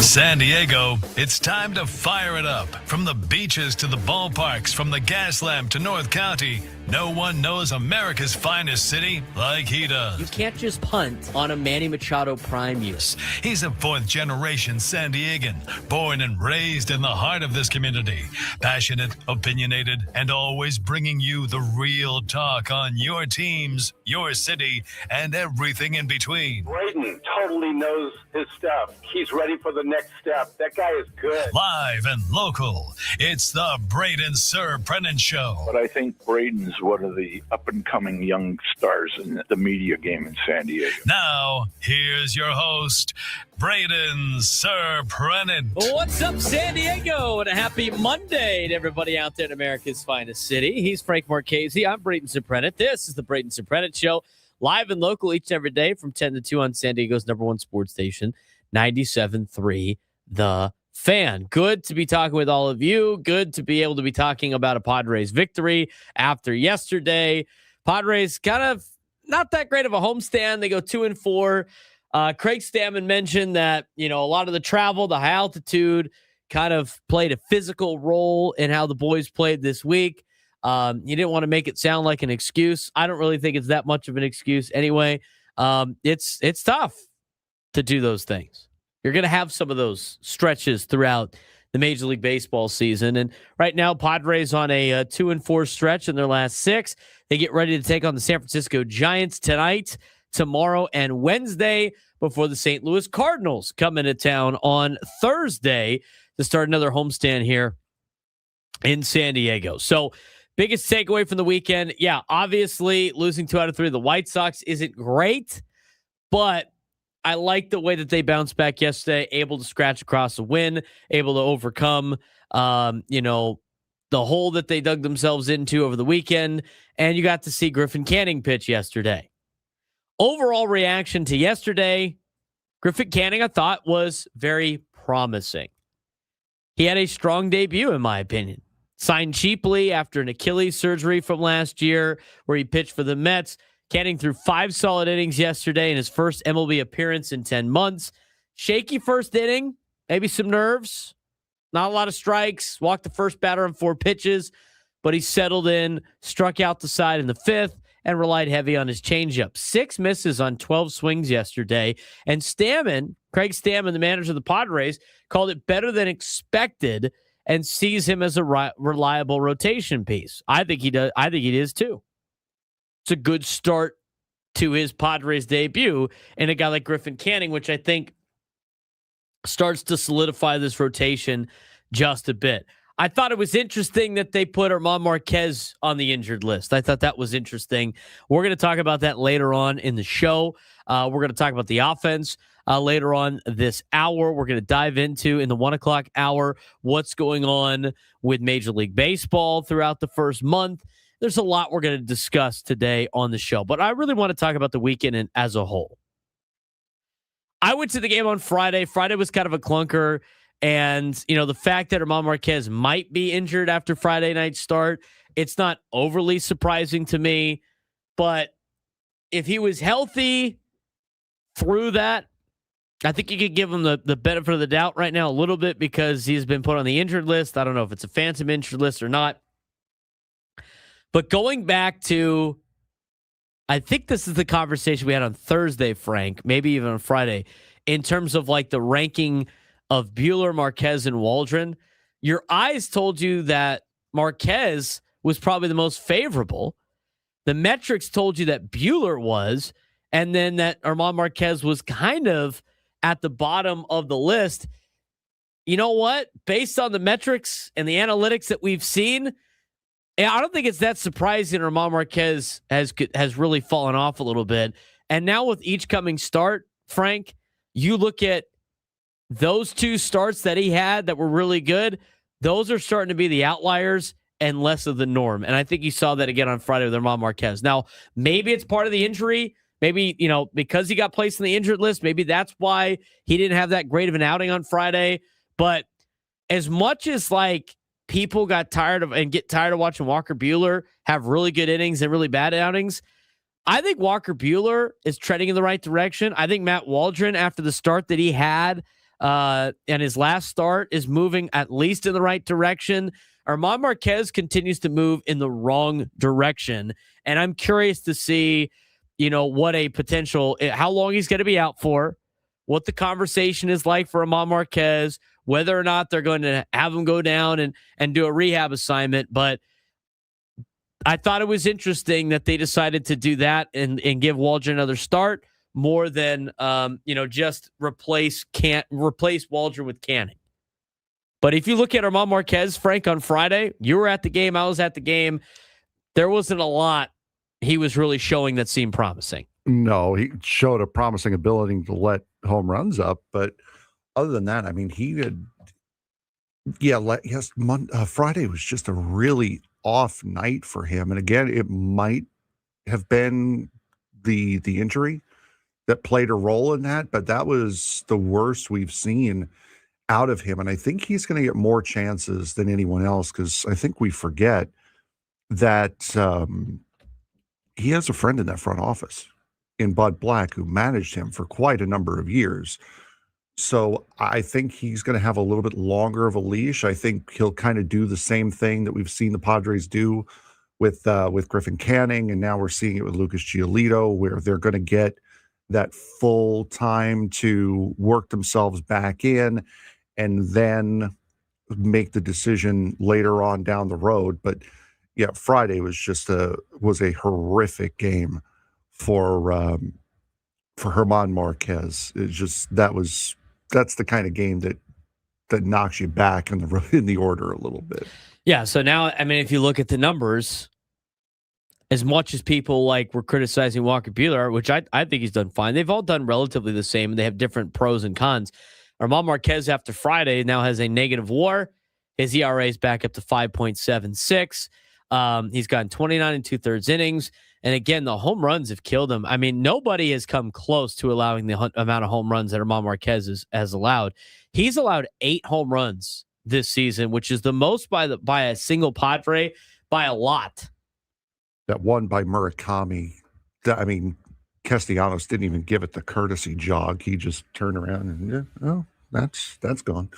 San Diego, it's time to fire it up. From the beaches to the ballparks, from the Gaslamp to North County, no one knows America's finest city like he does. You can't just punt on a Manny Machado prime year. He's a fourth-generation San Diegan, born and raised in the heart of this community. Passionate, opinionated, and always bringing you the real talk on your teams, your city, and everything in between. Braden totally knows his stuff. He's ready for the next step. That guy is good. Live and local, it's the Braden Surprenant Show. But I think Braden's one of the up-and-coming young stars in the media game in San Diego. Now, here's your host, Braden Surprenant. What's up, San Diego? And a happy Monday to everybody out there in America's finest city. He's Frank Marchese. I'm Braden Surprenant. This is the Braden Surprenant Show, live and local each and every day from 10 to 2 on San Diego's number one sports station, 97.3 The Fan. Good to be talking with all of you. Good to be able to be talking about a Padres victory after yesterday. Padres kind of not that great of a homestand. They go 2-4. Craig Stammen mentioned that, a lot of the travel, the high altitude kind of played a physical role in how the boys played this week. You didn't want to make it sound like an excuse. I don't really think it's that much of an excuse anyway. It's tough to do those things. You're going to have some of those stretches throughout the Major League Baseball season. And right now, Padres on a 2-4 stretch in their last 6. They get ready to take on the San Francisco Giants tonight, tomorrow, and Wednesday before the St. Louis Cardinals come into town on Thursday to start another homestand here in San Diego. So, biggest takeaway from the weekend, obviously losing 2 out of 3 of the White Sox isn't great, but I like the way that they bounced back yesterday, able to scratch across a win, able to overcome, the hole that they dug themselves into over the weekend, and you got to see Griffin Canning pitch yesterday. Overall reaction to yesterday, Griffin Canning, I thought, was very promising. He had a strong debut, in my opinion. Signed cheaply after an Achilles surgery from last year where he pitched for the Mets. Canning threw 5 solid innings yesterday in his first MLB appearance in 10 months. Shaky first inning, maybe some nerves, not a lot of strikes, walked the first batter on 4 pitches, but he settled in, struck out the side in the 5th, and relied heavy on his changeup. 6 misses on 12 swings yesterday, and Craig Stammen, the manager of the Padres, called it better than expected and sees him as a reliable rotation piece. I think he does. I think he is too. It's a good start to his Padres debut and a guy like Griffin Canning, which I think starts to solidify this rotation just a bit. I thought it was interesting that they put German Marquez on the injured list. I thought that was interesting. We're going to talk about that later on in the show. We're going to talk about the offense later on this hour. We're going to dive into, in the 1 o'clock hour, what's going on with Major League Baseball throughout the first month. There's a lot we're going to discuss today on the show, but I really want to talk about the weekend and as a whole. I went to the game on Friday. Friday was kind of a clunker, and the fact that German Marquez might be injured after Friday night start, it's not overly surprising to me, but if he was healthy through that, I think you could give him the benefit of the doubt right now a little bit because he's been put on the injured list. I don't know if it's a phantom injured list or not. But going back to, I think this is the conversation we had on Thursday, Frank, maybe even on Friday, in terms of like the ranking of Buehler, Marquez, and Waldron. Your eyes told you that Marquez was probably the most favorable. The metrics told you that Buehler was, and then that German Marquez was kind of at the bottom of the list. You know what? Based on the metrics and the analytics that we've seen, I don't think it's that surprising German Marquez has really fallen off a little bit. And now with each coming start, Frank, you look at those 2 starts that he had that were really good, those are starting to be the outliers and less of the norm. And I think you saw that again on Friday with German Marquez. Now, maybe it's part of the injury. Maybe, because he got placed on the injured list, maybe that's why he didn't have that great of an outing on Friday. But as much as people got tired of and get tired of watching Walker Buehler have really good innings and really bad outings, I think Walker Buehler is treading in the right direction. I think Matt Waldron, after the start that he had and his last start is moving at least in the right direction. Armand Marquez continues to move in the wrong direction, and I'm curious to see, what a potential, how long he's going to be out for, what the conversation is like for Armand Marquez, whether or not they're going to have him go down and do a rehab assignment. But I thought it was interesting that they decided to do that and give Waldron another start more than just replace Waldron with Canning. But if you look at Armand Marquez, Frank, on Friday, you were at the game, I was at the game. There wasn't a lot he was really showing that seemed promising. No, he showed a promising ability to let home runs up, but other than that, I mean, he did. Yeah, Friday was just a really off night for him, and again, it might have been the injury that played a role in that, but that was the worst we've seen out of him, and I think he's going to get more chances than anyone else because I think we forget that he has a friend in that front office in Bud Black who managed him for quite a number of years. So I think he's going to have a little bit longer of a leash. I think he'll kind of do the same thing that we've seen the Padres do with Griffin Canning, and now we're seeing it with Lucas Giolito, where they're going to get that full time to work themselves back in and then make the decision later on down the road. But yeah, Friday was just a horrific game for German Marquez. That's the kind of game that knocks you back in the order a little bit. Yeah. So now, I mean, if you look at the numbers, as much as people were criticizing Walker Buehler, which I think he's done fine, they've all done relatively the same, and they have different pros and cons. Armand Marquez, after Friday, now has a negative WAR. His ERA is back up to 5.76. He's gotten 29 and 2/3 innings. And again, the home runs have killed him. I mean, nobody has come close to allowing the amount of home runs that Armand Marquez has allowed. He's allowed 8 home runs this season, which is the most by a single Padre by a lot. That one by Murakami, I mean, Castellanos didn't even give it the courtesy jog. He just turned around and, that's gone.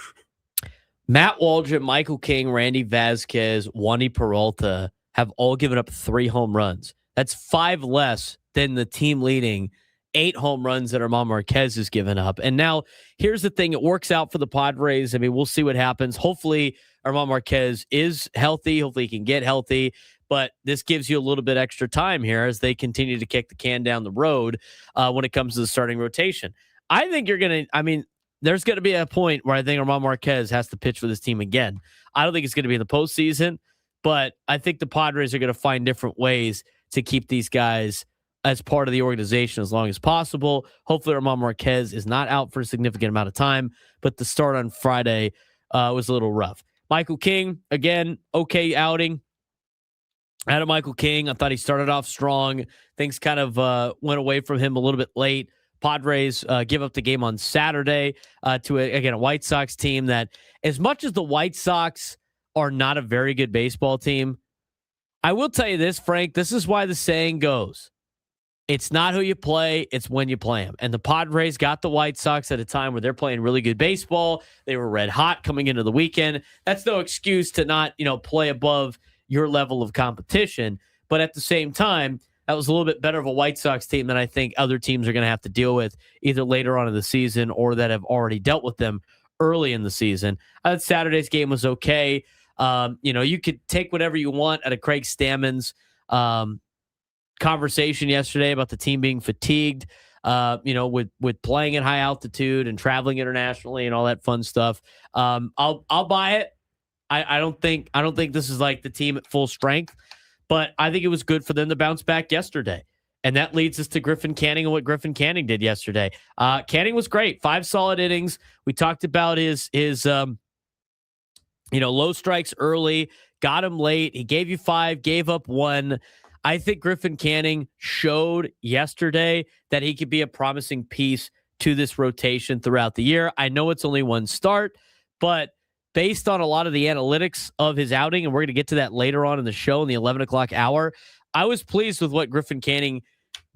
Matt Waldron, Michael King, Randy Vasquez, Wandy Peralta have all given up 3 home runs. That's 5 less than the team leading 8 home runs that Armand Marquez has given up. And now here's the thing. It works out for the Padres. I mean, we'll see what happens. Hopefully Armand Marquez is healthy. Hopefully he can get healthy. But this gives you a little bit extra time here as they continue to kick the can down the road when it comes to the starting rotation. I think there's going to be a point where I think Armand Marquez has to pitch for this team again. I don't think it's going to be in the postseason, but I think the Padres are going to find different ways to keep these guys as part of the organization as long as possible. Hopefully Armand Marquez is not out for a significant amount of time, but the start on Friday was a little rough. Michael King, again, okay outing. Out of Michael King, I thought he started off strong. Things kind of went away from him a little bit late. Padres give up the game on Saturday to, a White Sox team that, as much as the White Sox are not a very good baseball team, I will tell you this, Frank, this is why the saying goes, it's not who you play, it's when you play them. And the Padres got the White Sox at a time where they're playing really good baseball. They were red hot coming into the weekend. That's no excuse to not, play above your level of competition. But at the same time, that was a little bit better of a White Sox team than I think other teams are going to have to deal with either later on in the season or that have already dealt with them early in the season. I thought Saturday's game was okay. You could take whatever you want out of Craig Stammen's conversation yesterday about the team being fatigued, with playing at high altitude and traveling internationally and all that fun stuff. I'll buy it. I don't think this is like the team at full strength, but I think it was good for them to bounce back yesterday. And that leads us to Griffin Canning and what Griffin Canning did yesterday. Canning was great. 5 solid innings. We talked about his low strikes early, got him late. He gave you 5, gave up 1. I think Griffin Canning showed yesterday that he could be a promising piece to this rotation throughout the year. I know it's only 1 start, but based on a lot of the analytics of his outing, and we're going to get to that later on in the show in the 11 o'clock hour, I was pleased with what Griffin Canning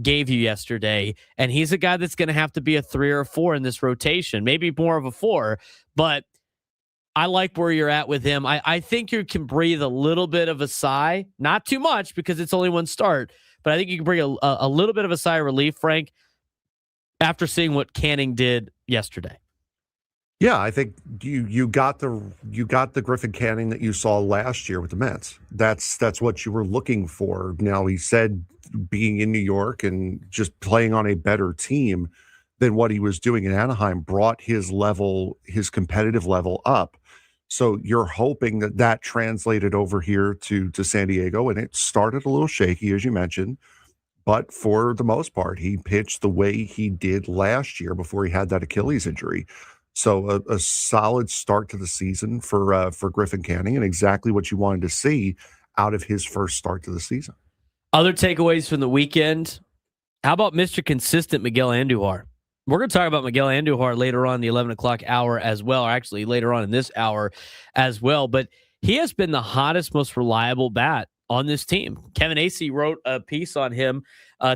gave you yesterday. And he's a guy that's going to have to be a 3 or a 4 in this rotation, maybe more of a 4. But I like where you're at with him. I think you can breathe a little bit of a sigh, not too much because it's only one start, but I think you can bring a little bit of a sigh of relief, Frank, after seeing what Canning did yesterday. Yeah, I think you got the Griffin Canning that you saw last year with the Mets. That's what you were looking for. Now, he said being in New York and just playing on a better team than what he was doing in Anaheim brought his competitive level up. So you're hoping that translated over here to San Diego, and it started a little shaky, as you mentioned. But for the most part, he pitched the way he did last year before he had that Achilles injury. So a solid start to the season for Griffin Canning, and exactly what you wanted to see out of his first start to the season. Other takeaways from the weekend. How about Mr. Consistent Miguel Anduhar? We're going to talk about Miguel Anduhar later on the 11 o'clock hour as well, or actually later on in this hour as well. But he has been the hottest, most reliable bat on this team. Kevin Acee wrote a piece on him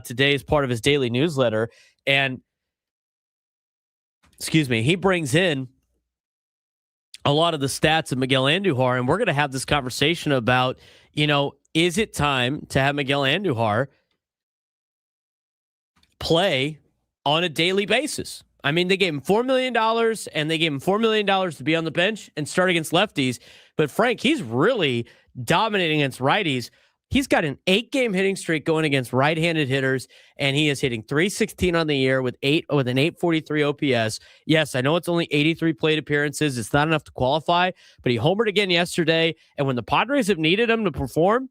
today as part of his daily newsletter. And he brings in a lot of the stats of Miguel Anduhar, and we're going to have this conversation about, is it time to have Miguel Anduhar play on a daily basis? I mean, they gave him $4 million, and they gave him $4 million to be on the bench and start against lefties. But Frank, he's really dominating against righties. He's got an 8-game hitting streak going against right-handed hitters, and he is hitting .316 on the year with an 843 OPS. Yes, I know it's only 83 plate appearances. It's not enough to qualify, but he homered again yesterday. And when the Padres have needed him to perform,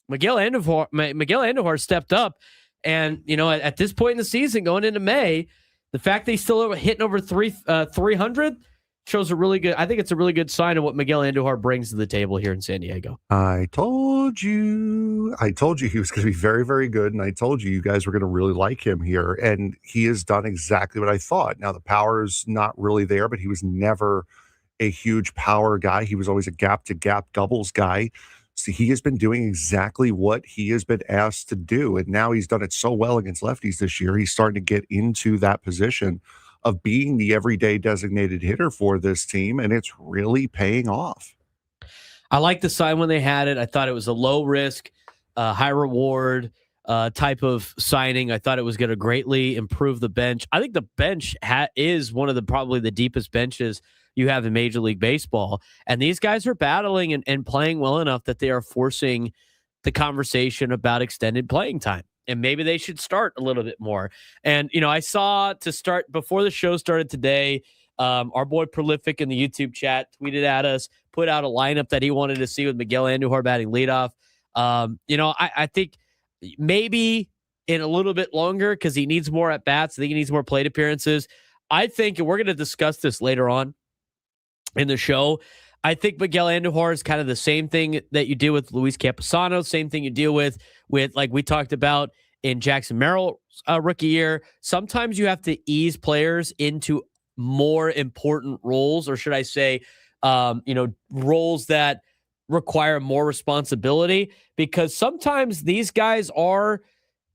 Miguel Anduhar stepped up. And, at this point in the season, going into May, the fact that he's still hitting over 300 shows I think it's a really good sign of what Miguel Anduhar brings to the table here in San Diego. I told you he was going to be very, very good. And I told you guys were going to really like him here. And he has done exactly what I thought. Now, the power is not really there, but he was never a huge power guy. He was always a gap-to-gap doubles guy. So he has been doing exactly what he has been asked to do. And now he's done it so well against lefties this year. He's starting to get into that position of being the everyday designated hitter for this team, and it's really paying off. I like the sign when they had it. I thought it was a low risk, high reward type of signing. I thought it was going to greatly improve the bench. I think the bench is one of probably the deepest benches you have in Major League Baseball, and these guys are battling and playing well enough that they are forcing the conversation about extended playing time. And maybe they should start a little bit more. And, I saw to start before the show started today, our boy Prolific in the YouTube chat tweeted at us, put out a lineup that he wanted to see with Miguel Anduhar batting leadoff. I think maybe in a little bit longer because he needs more at bats. I think he needs more plate appearances. I think, and we're going to discuss this later on in the show, I think Miguel Anduhar is kind of the same thing that you deal with Luis Camposano, same thing you deal with like we talked about in Jackson Merrill's rookie year. Sometimes you have to ease players into more important roles, or should I say, roles that require more responsibility, because sometimes these guys are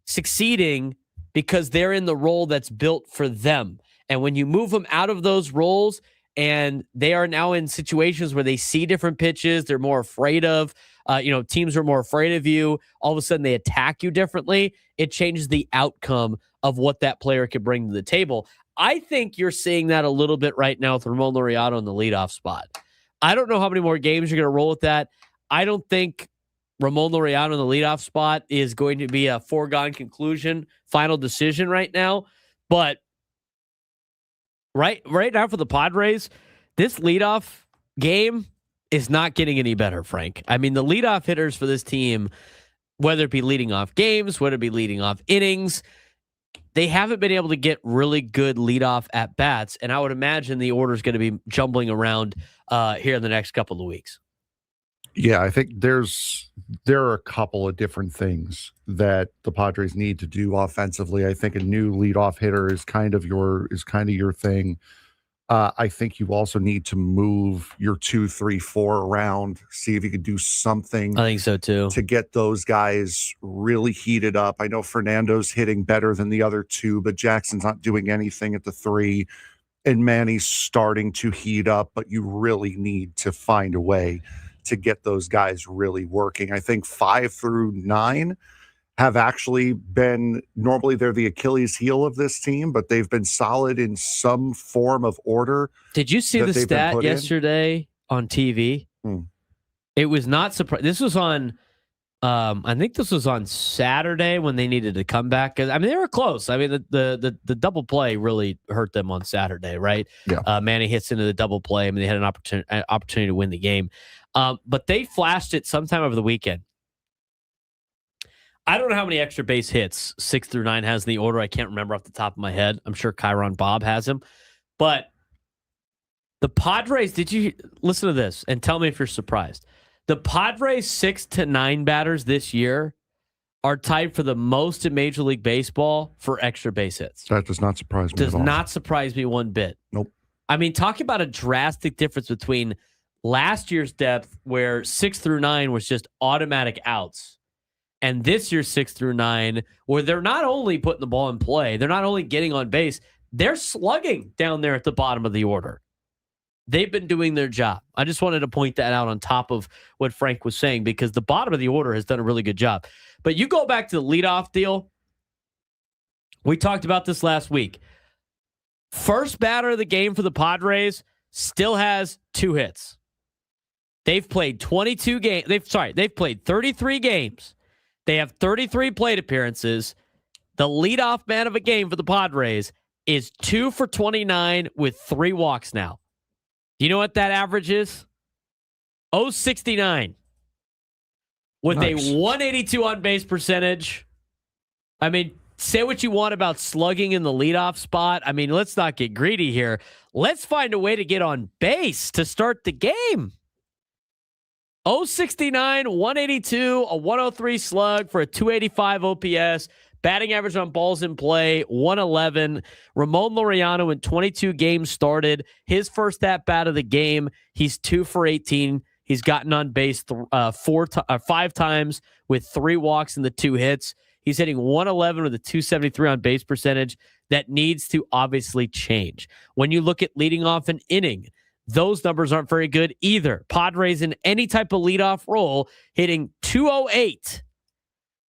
succeeding because they're in the role that's built for them. And when you move them out of those roles, and they are now in situations where they see different pitches, they're more afraid of, teams are more afraid of you. All of a sudden they attack you differently. It changes the outcome of what that player could bring to the table. I think you're seeing that a little bit right now with Ramon Laureano in the leadoff spot. I don't know how many more games you're going to roll with that. I don't think Ramon Laureano in the leadoff spot is going to be a foregone conclusion, final decision right now. But right now for the Padres, this leadoff game is not getting any better, Frank. I mean, the leadoff hitters for this team, whether it be leading off games, whether it be leading off innings, they haven't been able to get really good leadoff at bats. And I would imagine the order is going to be jumbling around here in the next couple of weeks. Yeah, I think there are a couple of different things that the Padres need to do offensively. I think a new leadoff hitter is kind of your thing. I think you also need to move your 2, 3, 4 around, see if you could do something I think so too. to get those guys really heated up. I know Fernando's hitting better than the other two, but Jackson's not doing anything at the 3, and Manny's starting to heat up, but you really need to find a way to get those guys really working. I think 5 through 9 have actually been, normally they're the Achilles heel of this team, but they've been solid in some form of order. Did you see the stat yesterday on TV? It was not surprising. This was on, I think this was on Saturday when they needed to come back. Cause I mean, they were close. I mean, the double play really hurt them on Saturday, right? Yeah. Manny hits into the double play. I mean, they had an opportunity to win the game. But they flashed it sometime over the weekend. I don't know how many extra base hits 6 through 9 has in the order. I can't remember off the top of my head. I'm sure Chiron Bob has him. But the Padres, did you listen to this and tell me if you're surprised? The Padres 6 to 9 batters this year are tied for the most in Major League Baseball for extra base hits. That does not surprise me Does at all. not surprise me one bit. Nope. I mean, talk about a drastic difference between last year's depth where 6 through 9 was just automatic outs. And this year's 6 through 9, where they're not only putting the ball in play, they're not only getting on base, they're slugging down there at the bottom of the order. They've been doing their job. I just wanted to point that out on top of what Frank was saying, because the bottom of the order has done a really good job. But you go back to the leadoff deal. We talked about this last week. First batter of the game for the Padres still has 2 hits. They've played 22 games. They've played 33 games. They have 33 plate appearances. The leadoff man of a game for the Padres is 2 for 29 with 3 walks now. Do you know what that average is? 0.69 with Nice. a 182 on base percentage. I mean, say what you want about slugging in the leadoff spot. I mean, let's not get greedy here. Let's find a way to get on base to start the game. 0.69, 182, a 103 slug for a 285 OPS. Batting average on balls in play, 111. Ramon Laureano in 22 games started. His first at-bat of the game, he's 2 for 18. He's gotten on base 5 times with 3 walks and the 2 hits. He's hitting 111 with a 273 on base percentage. That needs to obviously change. When you look at leading off an inning, those numbers aren't very good either. Padres in any type of leadoff role hitting 208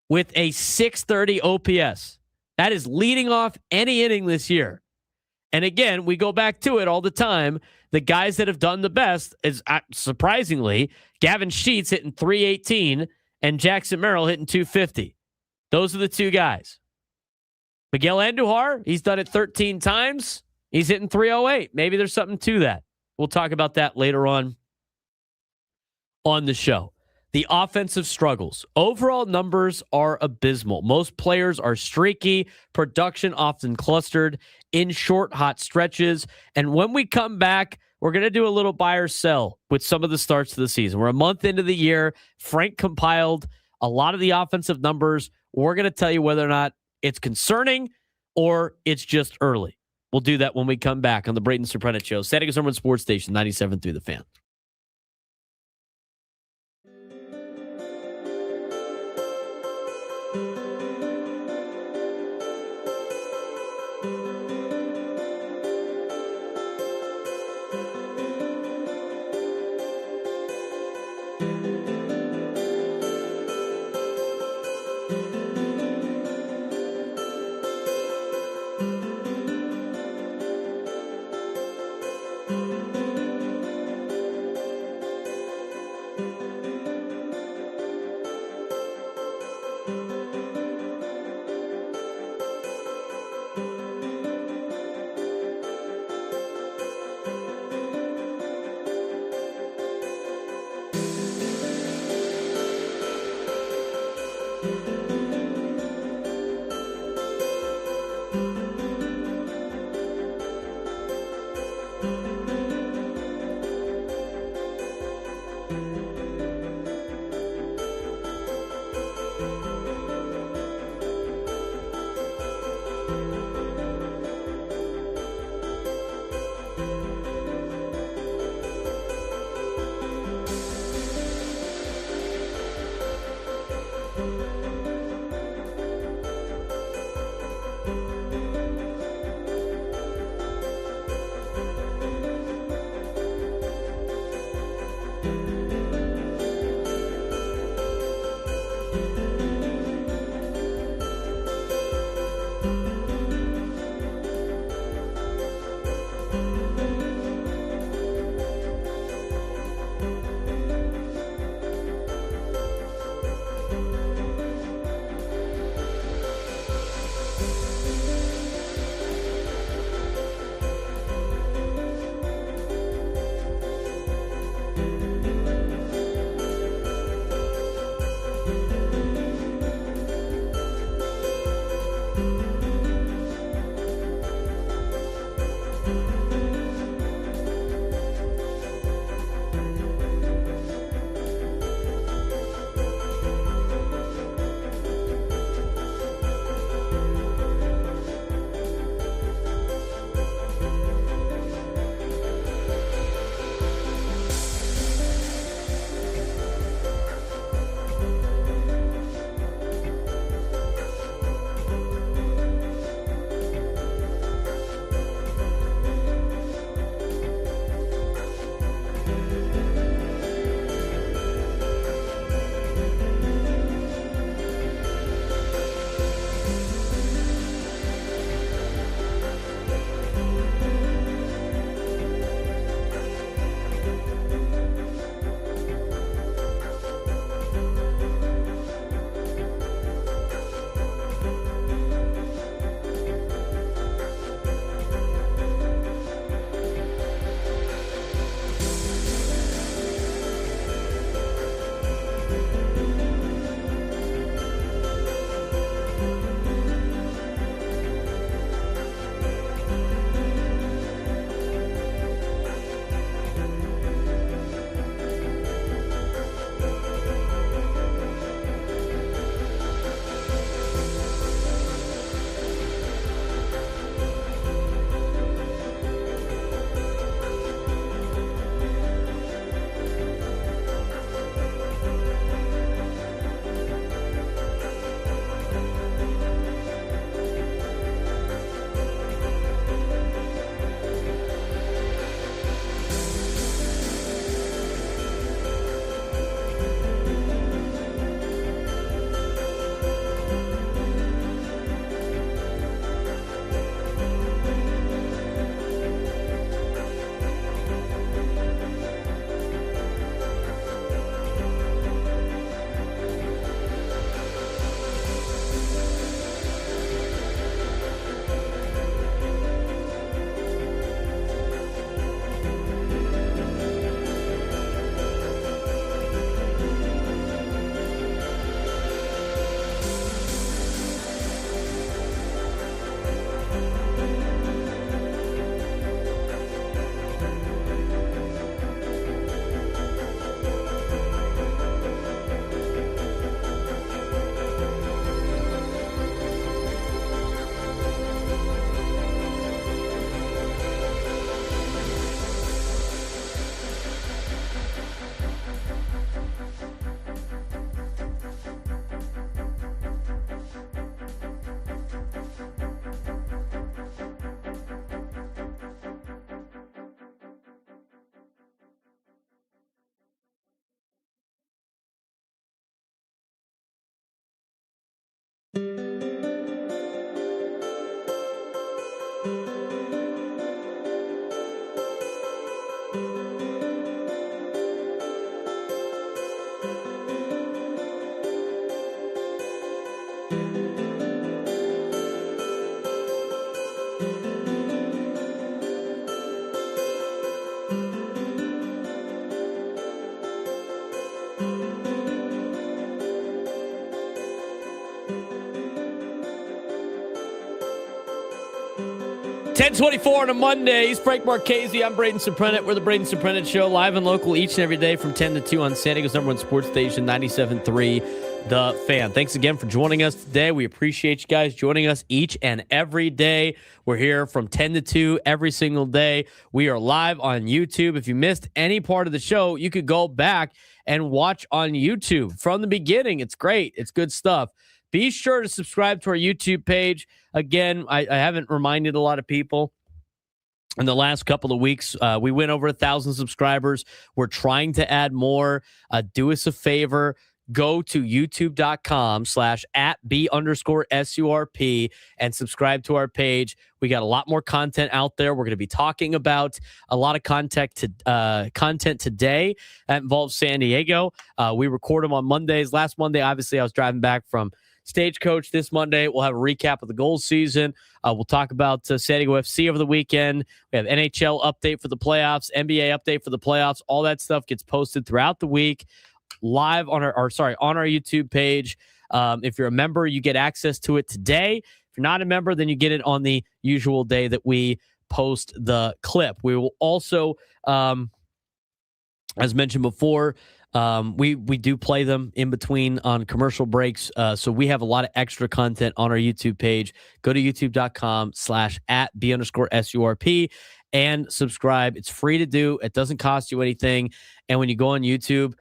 with a 630 OPS. That is leading off any inning this year. And again, we go back to it all the time. The guys that have done the best is, surprisingly, Gavin Sheets hitting 318 and Jackson Merrill hitting 250. Those are the 2 guys. Miguel Anduhar, he's done it 13 times. He's hitting 308. Maybe there's something to that. We'll talk about that later on the show. The offensive struggles. Overall numbers are abysmal. Most players are streaky, production often clustered in short, hot stretches. And when we come back, we're going to do a little buy or sell with some of the starts of the season. We're a month into the year. Frank compiled a lot of the offensive numbers. We're going to tell you whether or not it's concerning or it's just early. We'll do that when we come back on the Braden Surprenant Show. Static Summer Sports Station 97 through the Fan. 10:24 on a Monday. He's Frank Marchese. I'm Braden Surprenant. We're the Braden Surprenant Show, live and local each and every day from 10 to 2 on San Diego's #1 sports station, 97.3 The Fan. Thanks again for joining us today. We appreciate you guys joining us each and every day. We're here from 10 to 2 every single day. We are live on YouTube. If you missed any part of the show, you could go back and watch on YouTube from the beginning. It's great. It's good stuff. Be sure to subscribe to our YouTube page. Again, I haven't reminded a lot of people. In the last couple of weeks, we went over 1,000 subscribers. We're trying to add more. Do us a favor. Go to youtube.com/@B_SURP and subscribe to our page. We got a lot more content out there. We're going to be talking about a lot of content today that involves San Diego. We record them on Mondays. Last Monday, obviously, I was driving back from Stagecoach. This Monday, we'll have a recap of the gold season. We'll talk about San Diego FC over the weekend. We have NHL update for the playoffs, NBA update for the playoffs. All that stuff gets posted throughout the week live on our YouTube page. If you're a member, you get access to it today. If you're not a member, then you get it on the usual day that we post the clip. We will also, as mentioned before, we do play them in between on commercial breaks. So we have a lot of extra content on our YouTube page. Go to youtube.com/@B_SURP and subscribe. It's free to do. It doesn't cost you anything. And when you go on YouTube,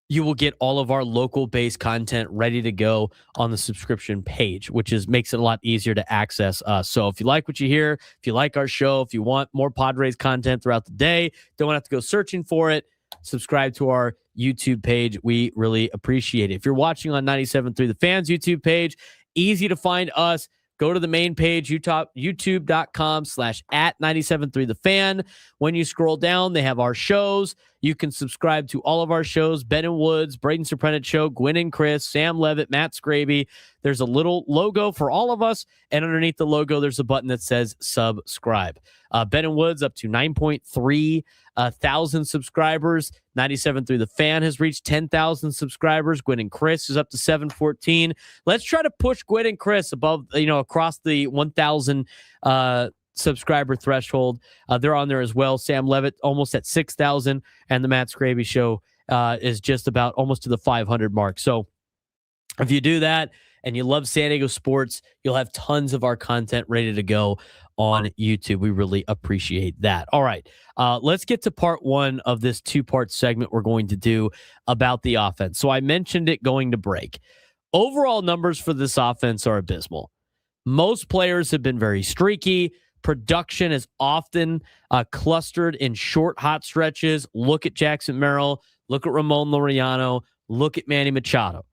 you will get all of our local-based content ready to go on the subscription page, which makes it a lot easier to access us. So if you like what you hear, if you like our show, if you want more Padres content throughout the day, don't have to go searching for it, subscribe to our YouTube page. We really appreciate it. If you're watching on 97.3 The Fans YouTube page, easy to find us. Go to the main page, youtube.com/@97.3 The Fan. When you scroll down, they have our shows. You can subscribe to all of our shows: Ben and Woods, Braden Surprenant Show, Gwynn and Chris, Sam Levitt, Matt Scraby. There's a little logo for all of us, and underneath the logo, there's a button that says subscribe. Ben and Woods up to 9.3 thousand subscribers. 97.3 The Fan has reached 10,000 subscribers. Gwynn and Chris is up to 714. Let's try to push Gwynn and Chris above, across the 1,000 subscriber threshold. They're on there as well. Sam Levitt almost at 6,000, and the Matt Scraby Show is just about almost to the 500 mark. So if you do that and you love San Diego sports, you'll have tons of our content ready to go on YouTube. We really appreciate that. All right, let's get to part one of this two-part segment we're going to do about the offense. So I mentioned it going to break. Overall numbers for this offense are abysmal. Most players have been very streaky. Production is often clustered in short, hot stretches. Look at Jackson Merrill. Look at Ramon Laureano. Look at Manny Machado.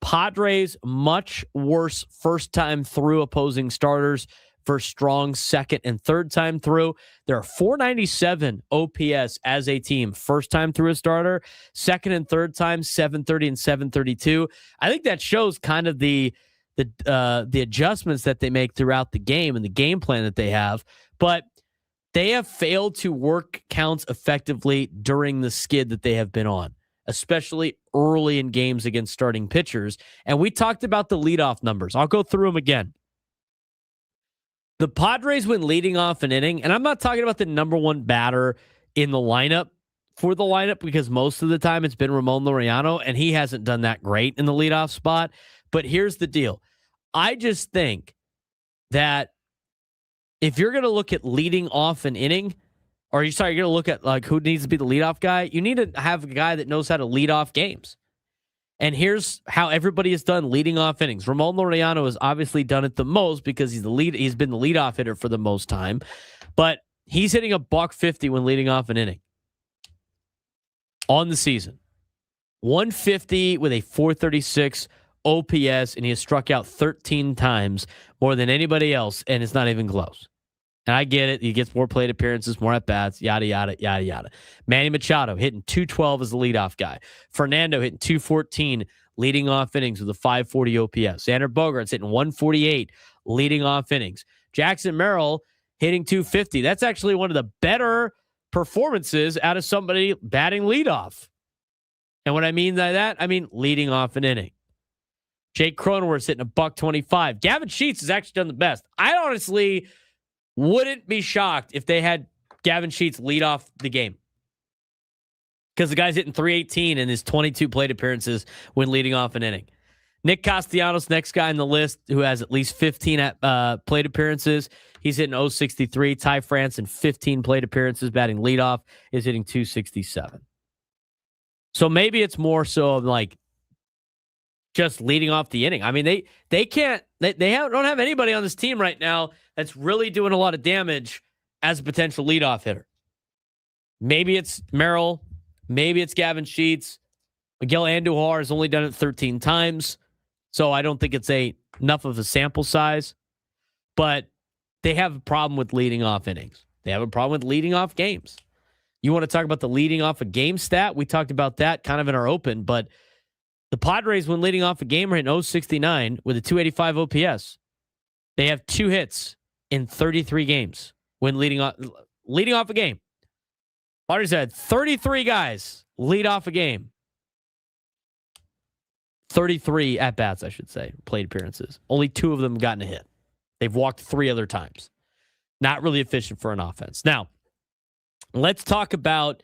Padres, much worse first time through opposing starters for strong second and third time through. There are 497 OPS as a team first time through a starter. Second and third time, 730 and 732. I think that shows kind of the adjustments that they make throughout the game and the game plan that they have. But they have failed to work counts effectively during the skid that they have been on, especially early in games against starting pitchers. And we talked about the leadoff numbers. I'll go through them again. The Padres, when leading off an inning, and I'm not talking about the number one batter in the lineup for the lineup, because most of the time it's been Ramon Laureano, and he hasn't done that great in the leadoff spot. But here's the deal. I just think that if you're going to look at leading off an inning, or you're going to look at like who needs to be the leadoff guy, you need to have a guy that knows how to lead off games. And here's how everybody has done leading off innings. Ramon Laureano has obviously done it the most because he's been the leadoff hitter for the most time. But he's hitting a $150 when leading off an inning on the season. 150 with a 436 OPS, and he has struck out 13 times, more than anybody else, and it's not even close. And I get it. He gets more plate appearances, more at-bats, yada, yada, yada, yada. Manny Machado hitting 212 as the leadoff guy. Fernando hitting 214, leading off innings with a 540 OPS. Xander Bogaerts hitting 148, leading off innings. Jackson Merrill hitting 250. That's actually one of the better performances out of somebody batting leadoff. And what I mean by that, I mean leading off an inning. Jake Cronenworth's hitting a $125. Gavin Sheets has actually done the best. I honestly wouldn't be shocked if they had Gavin Sheets lead off the game, because the guy's hitting 318 in his 22 plate appearances when leading off an inning. Nick Castellanos, next guy on the list who has at least 15 plate appearances. He's hitting 063. Ty Franson, 15 plate appearances, batting leadoff, is hitting 267. So maybe it's more so of like just leading off the inning. I mean, they don't have anybody on this team right now that's really doing a lot of damage as a potential leadoff hitter. Maybe it's Merrill. Maybe it's Gavin Sheets. Miguel Anduhar has only done it 13 times, so I don't think it's enough of a sample size. But they have a problem with leading off innings. They have a problem with leading off games. You want to talk about the leading off a game stat? We talked about that kind of in our open, but the Padres, when leading off a game, are in 069 with a 285 OPS. They have 2 hits in 33 games when leading off a game. Padres had 33 guys lead off a game. 33 at-bats, I should say, plate appearances. Only 2 of them gotten a hit. They've walked 3 other times. Not really efficient for an offense. Now, let's talk about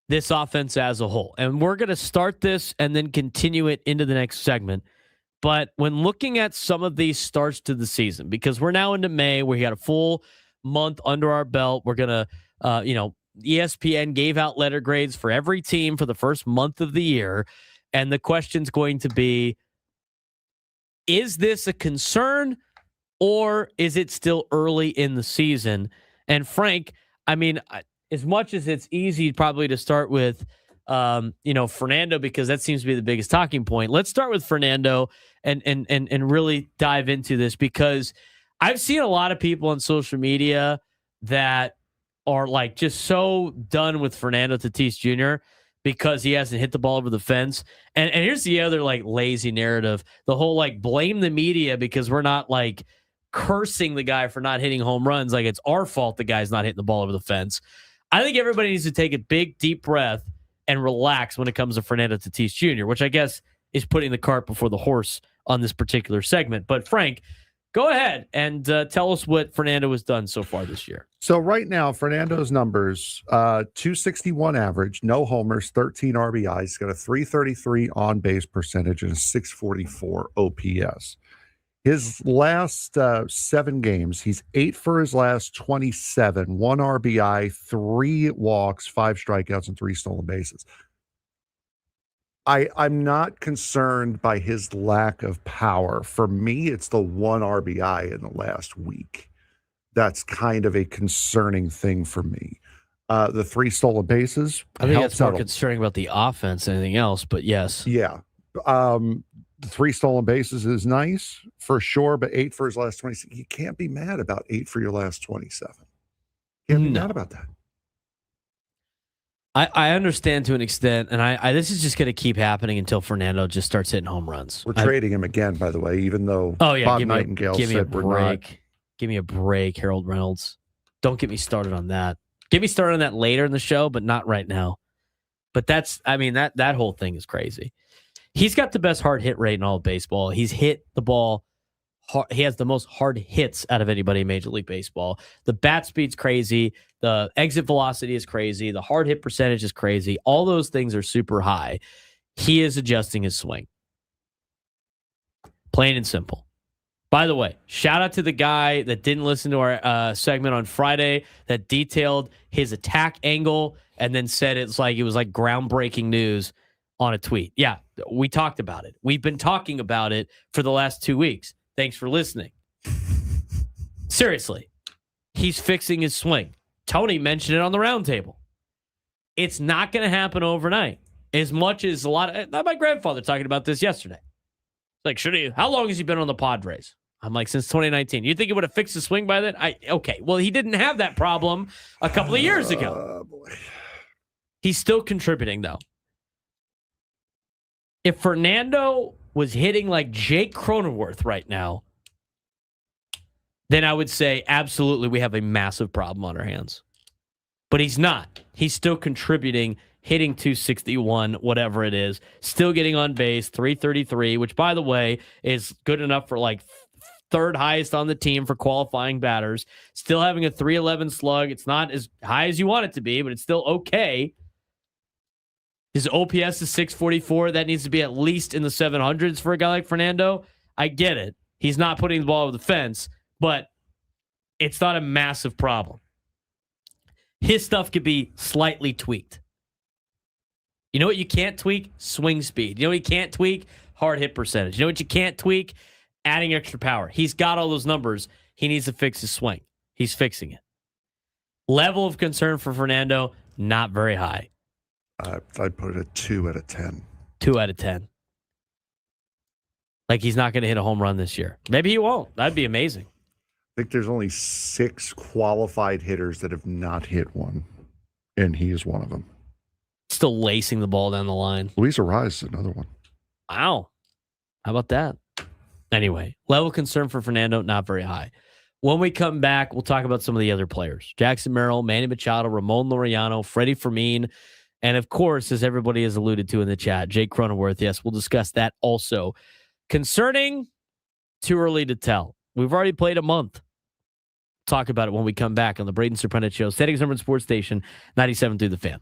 this offense as a whole. And we're going to start this and then continue it into the next segment. But when looking at some of these starts to the season, because we're now into May, we got a full month under our belt. We're going to, ESPN gave out letter grades for every team for the first month of the year. And the question's going to be, is this a concern or is it still early in the season? And Frank, I mean, as much as it's easy probably to start with, Fernando, because that seems to be the biggest talking point. Let's start with Fernando and really dive into this, because I've seen a lot of people on social media that are like just so done with Fernando Tatis Jr. because he hasn't hit the ball over the fence. And here's the other like lazy narrative, the whole like blame the media because we're not like cursing the guy for not hitting home runs. Like it's our fault the guy's not hitting the ball over the fence. I think everybody needs to take a big, deep breath and relax when it comes to Fernando Tatis Jr., which I guess is putting the cart before the horse on this particular segment. But Frank, go ahead and tell us what Fernando has done so far this year. So right now, Fernando's numbers, 261 average, no homers, 13 RBIs. He's got a 333 on-base percentage and a 644 OPS. His last 7 games, he's 8 for his last 27, 1 RBI, 3 walks, 5 strikeouts, and 3 stolen bases. I'm not concerned by his lack of power. For me, it's the 1 RBI in the last week. That's kind of a concerning thing for me. The 3 stolen bases. I think that's more concerning about the offense than anything else, but yes. Yeah. The 3 stolen bases is nice for sure, but 8 for his last 26. You can't be mad about 8 for your last 27. You can't be mad about that. I understand to an extent, and I this is just going to keep happening until Fernando just starts hitting home runs. We're trading him again, by the way, even though Bob Nightingale said we're not. Give me a break, Harold Reynolds. Don't get me started on that. Get me started on that later in the show, but not right now. But that whole thing is crazy. He's got the best hard hit rate in all of baseball. He's hit the ball. He has the most hard hits out of anybody in Major League Baseball. The bat speed's crazy. The exit velocity is crazy. The hard hit percentage is crazy. All those things are super high. He is adjusting his swing. Plain and simple. By the way, shout out to the guy that didn't listen to our segment on Friday that detailed his attack angle and then said it was like groundbreaking news on a tweet. Yeah, we talked about it. We've been talking about it for the last 2 weeks. Thanks for listening. Seriously, he's fixing his swing. Tony mentioned it on the roundtable. It's not going to happen overnight. As much as my grandfather talking about this yesterday. Like, how long has he been on the Padres? I'm like, since 2019. You think he would have fixed the swing by then? Okay. Well, he didn't have that problem a couple of years ago. Boy. He's still contributing, though. If Fernando was hitting like Jake Cronenworth right now, then I would say absolutely we have a massive problem on our hands. But he's not. He's still contributing, hitting 261, whatever it is, still getting on base, 333, which, by the way, is good enough for like third highest on the team for qualifying batters. Still having a 311 slug. It's not as high as you want it to be, but it's still okay. His OPS is 644. That needs to be at least in the 700s for a guy like Fernando. I get it. He's not putting the ball over the fence, but it's not a massive problem. His stuff could be slightly tweaked. You know what you can't tweak? Swing speed. You know what you can't tweak? hard hit percentage. You know what you can't tweak? Adding extra power. He's got all those numbers. He needs to fix his swing. He's fixing it. Level of concern for Fernando, not very high. I'd put it at 2 out of 10. 2 out of 10. Like he's not going to hit a home run this year. Maybe he won't. That'd be amazing. I think there's only 6 qualified hitters that have not hit one, and he is one of them. Still lacing the ball down the line. Luis Arraez is another one. Wow. How about that? Anyway, level of concern for Fernando, not very high. When we come back, we'll talk about some of the other players. Jackson Merrill, Manny Machado, Ramon Laureano, Freddie Fermin, and of course, as everybody has alluded to in the chat, Jake Cronenworth. Yes, we'll discuss that also. Concerning, too early to tell. We've already played a month. Talk about it when we come back on the Braden Surprenant Show. Settings Number Sports Station, 97 through the Fan.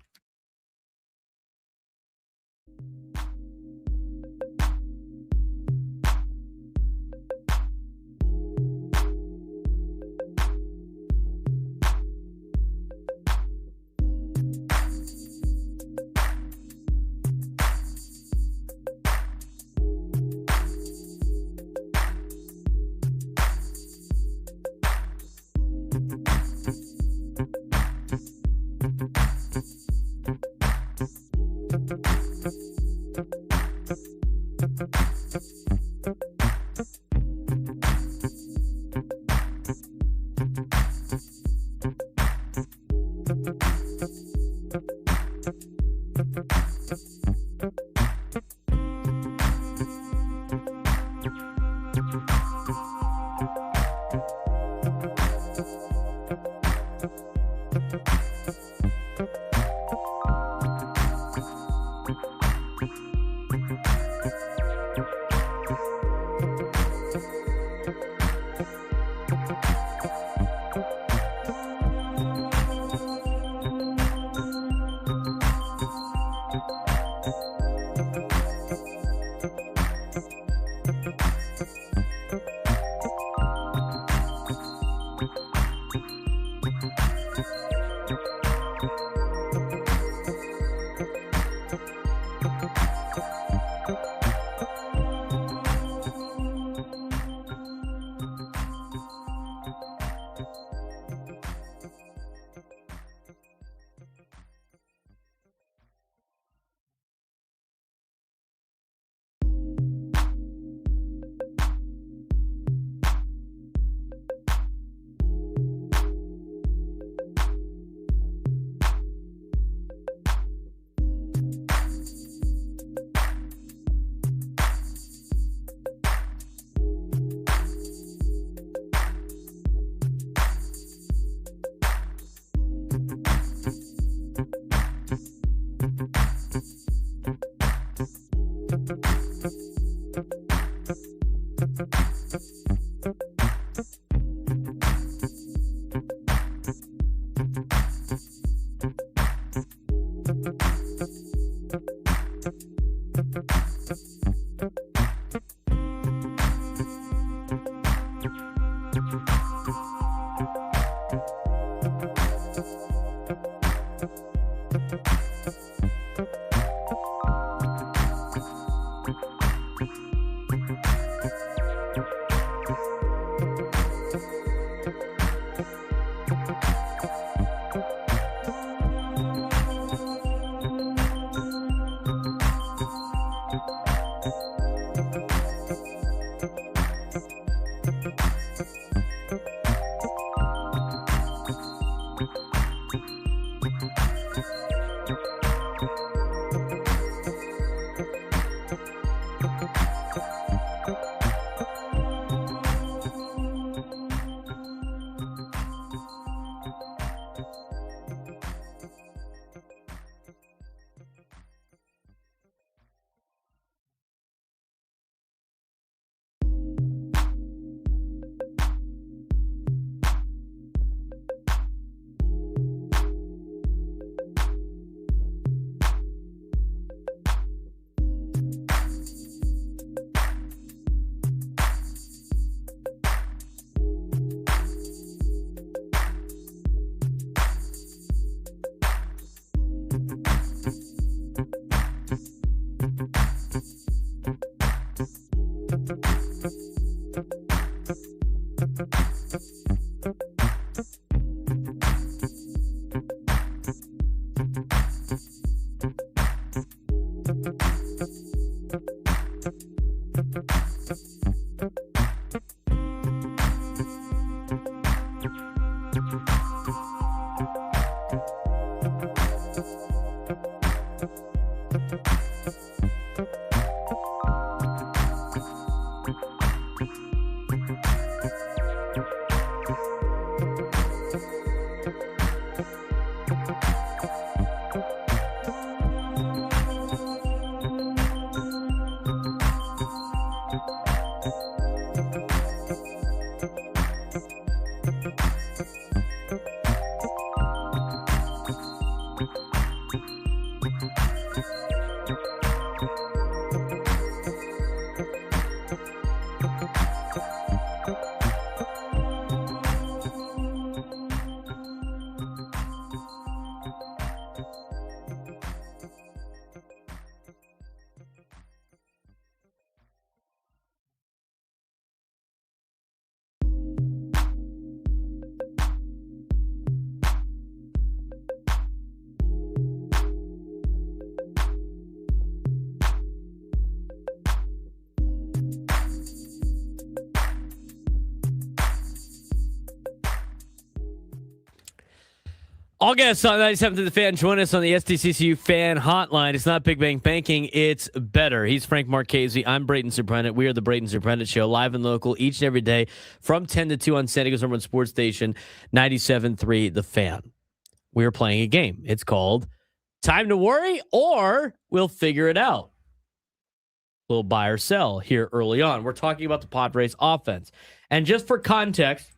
All guests on 97 to the Fan, join us on the SDCCU Fan Hotline. It's not Big Bang Banking, it's better. He's Frank Marchese. I'm Braden Surprenant. We are the Braden Surprenant Show, live and local each and every day from 10 to 2 on San Diego's number one sports station, 97.3 The Fan. We are playing a game. It's called Time to Worry or We'll Figure It Out. A little buy or sell here early on. We're talking about the Padres offense. And just for context,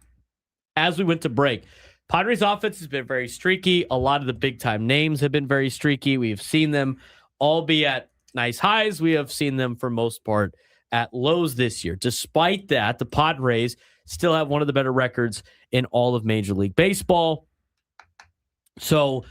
as we went to break, Padres offense has been very streaky. A lot of the big-time names have been very streaky. We've seen them all be at nice highs. We have seen them, for most part, at lows this year. Despite that, the Padres still have one of the better records in all of Major League Baseball. So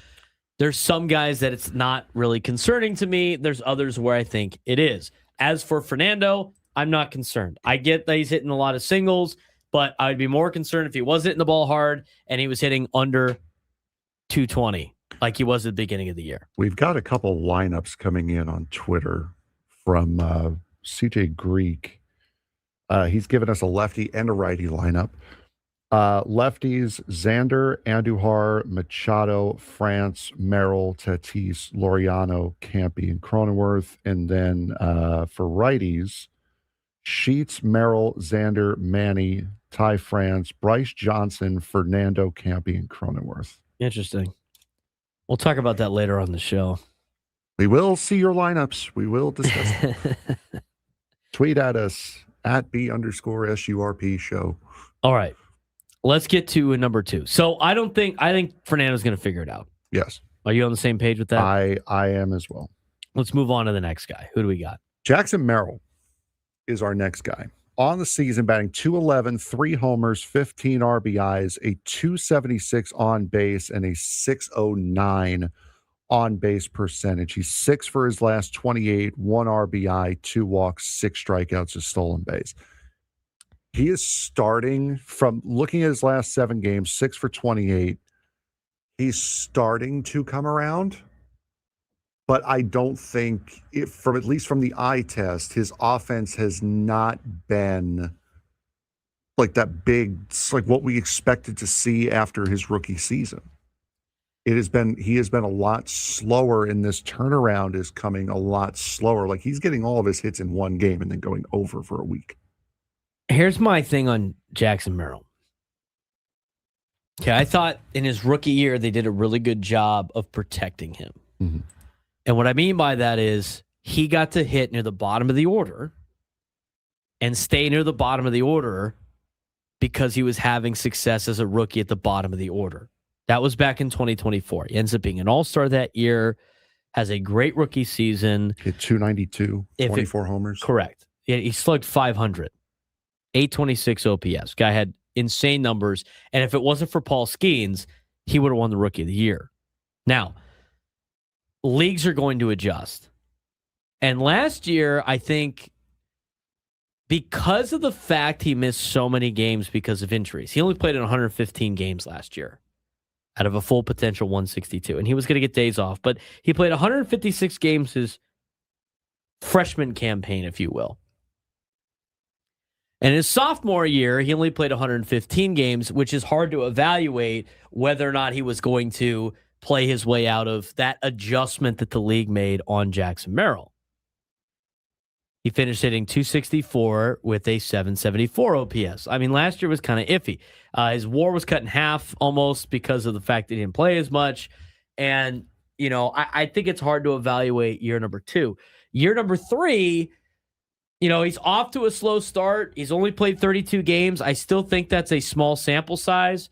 there's some guys that it's not really concerning to me. There's others where I think it is. As for Fernando, I'm not concerned. I get that he's hitting a lot of singles, but I would be more concerned if he was hitting the ball hard and he was hitting under 220 like he was at the beginning of the year. We've got a couple lineups coming in on Twitter from CJ Greek. He's given us a lefty and a righty lineup. Lefties, Xander, Anduhar, Machado, France, Merrill, Tatis, Laureano, Campy, and Cronenworth. And then for righties, Sheets, Merrill, Xander, Manny, Ty France, Bryce Johnson, Fernando, Campy, and Cronenworth. Interesting. We'll talk about that later on the show. We will see your lineups. We will discuss them. Tweet at us at @B_SURP show. All right. Let's get to number 2. So I think Fernando's going to figure it out. Yes. Are you on the same page with that? I am as well. Let's move on to the next guy. Who do we got? Jackson Merrill is our next guy. On the season, batting .211, 3 homers, 15 RBIs, a .276 on base, and a .609 on base percentage. He's 6 for his last 28, 1 RBI, 2 walks, 6 strikeouts, a stolen base. He is starting from looking at his last 7 games, 6 for 28. He's starting to come around. But I don't think, at least from the eye test, his offense has not been like that big, like what we expected to see after his rookie season. He has been a lot slower, and this turnaround is coming a lot slower. Like he's getting all of his hits in one game and then going over for a week. Here's my thing on Jackson Merrill. Okay, I thought in his rookie year they did a really good job of protecting him. Mm-hmm. And what I mean by that is he got to hit near the bottom of the order and stay near the bottom of the order because he was having success as a rookie at the bottom of the order. That was back in 2024. He ends up being an all-star that year, has a great rookie season. Hit 292, 24 homers. Correct. Yeah, he slugged 500, 826 OPS. Guy had insane numbers. And if it wasn't for Paul Skeens, he would have won the Rookie of the Year. Now, leagues are going to adjust. And last year, I think because of the fact he missed so many games because of injuries. He only played in 115 games last year out of a full potential 162, and he was going to get days off, but he played 156 games his freshman campaign, if you will. And his sophomore year, he only played 115 games, which is hard to evaluate whether or not he was going to play his way out of that adjustment that the league made on Jackson Merrill. He finished hitting 264 with a 774 OPS. I mean, last year was kind of iffy. His WAR was cut in half almost because of the fact that he didn't play as much. And, you know, I think it's hard to evaluate year number 2. Year number 3, you know, he's off to a slow start. He's only played 32 games. I still think that's a small sample size.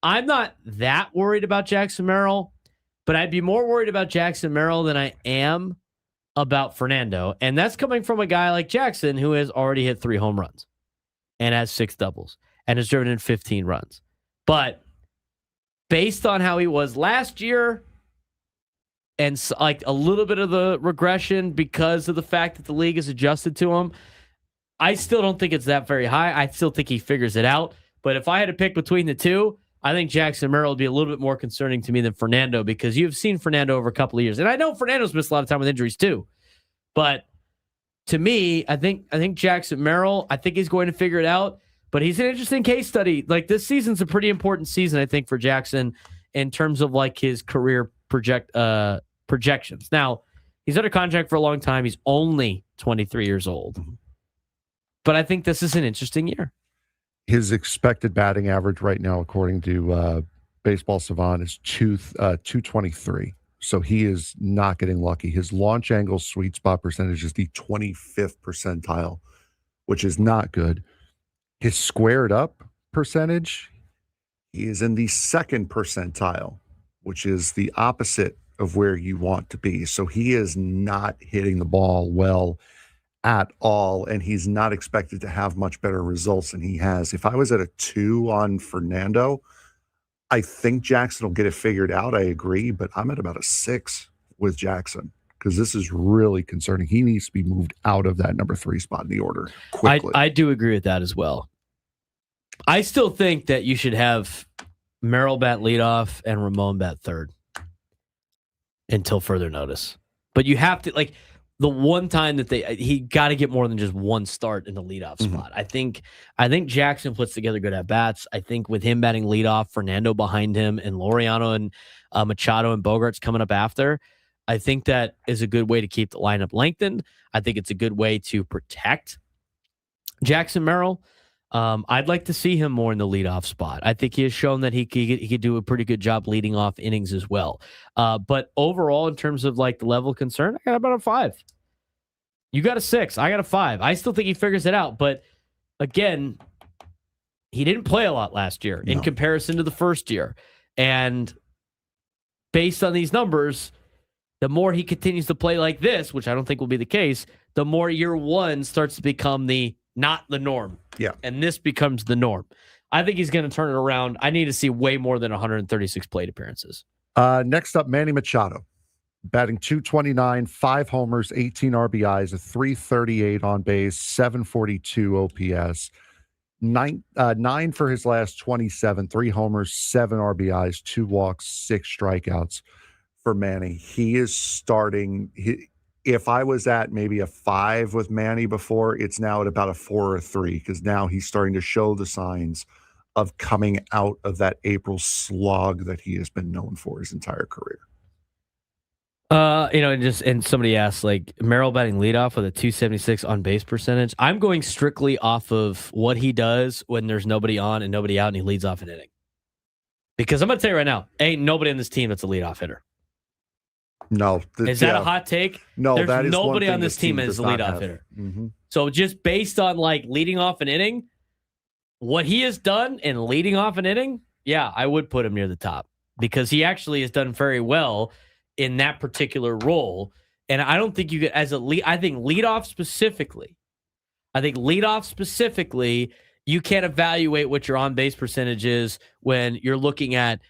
I'm not that worried about Jackson Merrill, but I'd be more worried about Jackson Merrill than I am about Fernando. And that's coming from a guy like Jackson who has already hit 3 home runs and has 6 doubles and has driven in 15 runs. But based on how he was last year and like a little bit of the regression because of the fact that the league has adjusted to him, I still don't think it's that very high. I still think he figures it out. But if I had to pick between the two, I think Jackson Merrill would be a little bit more concerning to me than Fernando, because you've seen Fernando over a couple of years. And I know Fernando's missed a lot of time with injuries too. But to me, I think Jackson Merrill, I think he's going to figure it out. But he's an interesting case study. Like, this season's a pretty important season, I think, for Jackson in terms of like his career projections. Now, he's under contract for a long time. He's only 23 years old. But I think this is an interesting year. His expected batting average right now, according to Baseball Savant, is 223. So he is not getting lucky. His launch angle sweet spot percentage is the 25th percentile, which is not good. His squared up percentage, he is in the 2nd percentile, which is the opposite of where you want to be. So he is not hitting the ball well at all, and he's not expected to have much better results than he has. If I was at a 2 on Fernando, I think Jackson will get it figured out. I agree, but I'm at about a 6 with Jackson, because this is really concerning. He needs to be moved out of that number 3 spot in the order quickly. I do agree with that as well. I still think that you should have Merrill bat leadoff and Ramon bat third until further notice. But you have to, like, the one time that he got to get more than just one start in the leadoff spot. I think Jackson puts together good at bats. I think with him batting leadoff, Fernando behind him, and Laureano and Machado and Bogarts coming up after, I think that is a good way to keep the lineup lengthened. I think it's a good way to protect Jackson Merrill. I'd like to see him more in the leadoff spot. I think he has shown that he could do a pretty good job leading off innings as well. But overall, in terms of like the level of concern, I got about a 5. You got a 6. I got a 5. I still think he figures it out. But again, he didn't play a lot last year in comparison to the first year. And based on these numbers, the more he continues to play like this, which I don't think will be the case, the more year 1 starts to become not the norm. Yeah. And this becomes the norm. I think he's going to turn it around. I need to see way more than 136 plate appearances. Next up, Manny Machado, batting 229, 5 homers, 18 RBIs, a 338 on base, 742 OPS, 9 for his last 27, 3 homers, 7 RBIs, 2 walks, 6 strikeouts for Manny. He is starting. If I was at maybe a 5 with Manny before, it's now at about a 4 or 3, because now he's starting to show the signs of coming out of that April slog that he has been known for his entire career. And somebody asked, like, Merrill batting leadoff with a 276 on base percentage. I'm going strictly off of what he does when there's nobody on and nobody out and he leads off an inning. Because I'm going to tell you right now, ain't nobody on this team that's a leadoff hitter. No. Is that a hot take? No, there's that is nobody one on this team as a leadoff hitter. Mm-hmm. So just based on like leading off an inning, what he has done in leading off an inning, yeah, I would put him near the top, because he actually has done very well in that particular role. And I don't think you could, as a lead, I think leadoff specifically, you can't evaluate what your on base percentage is when you're looking at,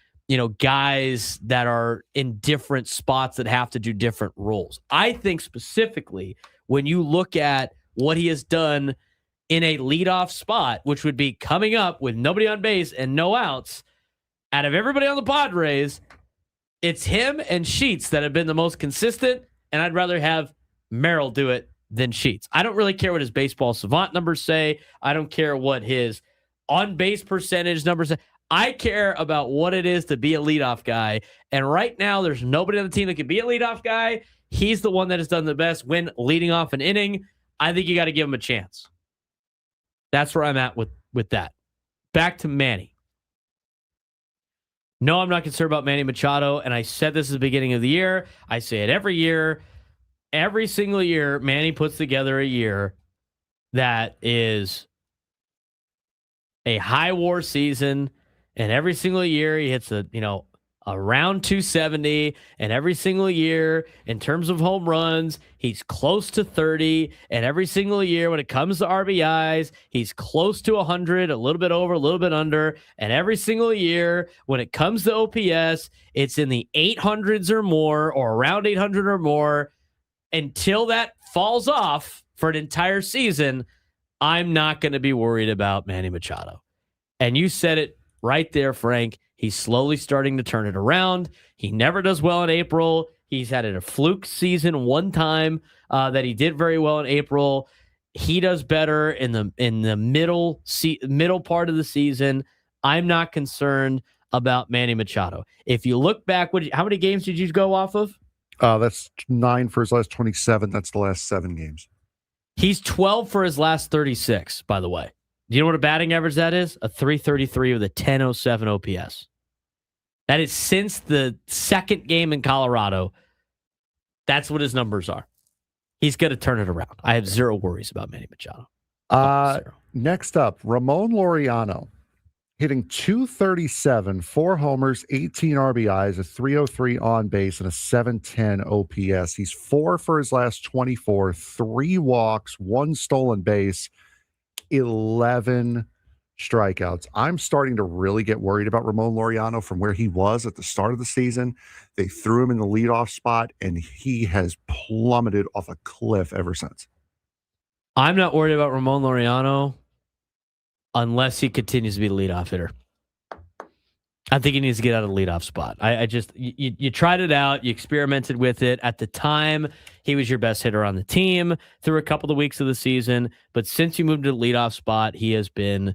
guys that are in different spots that have to do different roles. I think specifically when you look at what he has done in a leadoff spot, which would be coming up with nobody on base and no outs, out of everybody on the Padres, it's him and Sheets that have been the most consistent, and I'd rather have Merrill do it than Sheets. I don't really care what his baseball savant numbers say. I don't care what his on-base percentage numbers say. I care about what it is to be a leadoff guy, and right now there's nobody on the team that can be a leadoff guy. He's the one that has done the best when leading off an inning. I think you got to give him a chance. That's where I'm at with that. Back to Manny. No, I'm not concerned about Manny Machado, and I said this at the beginning of the year. I say it every year. Every single year, Manny puts together a year that is a high WAR season, and every single year he hits around 270, and every single year, in terms of home runs, he's close to 30, and every single year when it comes to RBIs, he's close to 100, a little bit over, a little bit under, and every single year when it comes to OPS, it's in the 800s or more, or around 800 or more. Until that falls off for an entire season, I'm not going to be worried about Manny Machado. And you said it right there, Frank. He's slowly starting to turn it around. He never does well in April. He's had a fluke season one time that he did very well in April. He does better in the middle part of the season. I'm not concerned about Manny Machado. If you look back, how many games did you go off of? That's 9 for his last 27. That's the last 7 games. He's 12 for his last 36, by the way. Do you know what a batting average that is? A 333 with a 1007 OPS. That is since the second game in Colorado. That's what his numbers are. He's going to turn it around. I have zero worries about Manny Machado. Next up, Ramon Laureano. Hitting 237, 4 homers, 18 RBIs, a 303 on base, and a 710 OPS. He's 4 for his last 24, 3 walks, 1 stolen base, 11 strikeouts. I'm starting to really get worried about Ramon Laureano from where he was at the start of the season. They threw him in the leadoff spot, and he has plummeted off a cliff ever since. I'm not worried about Ramon Laureano unless he continues to be the leadoff hitter. I think he needs to get out of the leadoff spot. You tried it out. You experimented with it. At the time, he was your best hitter on the team through a couple of weeks of the season. But since you moved to the leadoff spot, he has been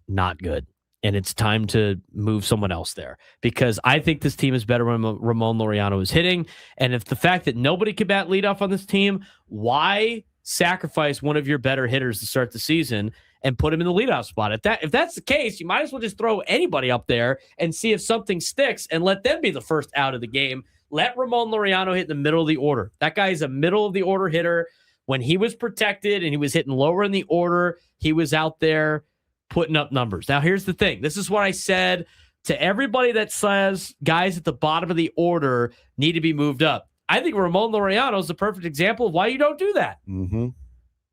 not good. And it's time to move someone else there, because I think this team is better when Ramon Laureano is hitting. And if the fact that nobody can bat leadoff on this team, why sacrifice one of your better hitters to start the season and put him in the leadoff spot? If that's the case, you might as well just throw anybody up there and see if something sticks and let them be the first out of the game. Let Ramon Laureano hit in the middle of the order. That guy is a middle of the order hitter. When he was protected and he was hitting lower in the order, he was out there putting up numbers. Now, here's the thing. This is what I said to everybody that says guys at the bottom of the order need to be moved up. I think Ramon Laureano is the perfect example of why you don't do that. Mm-hmm.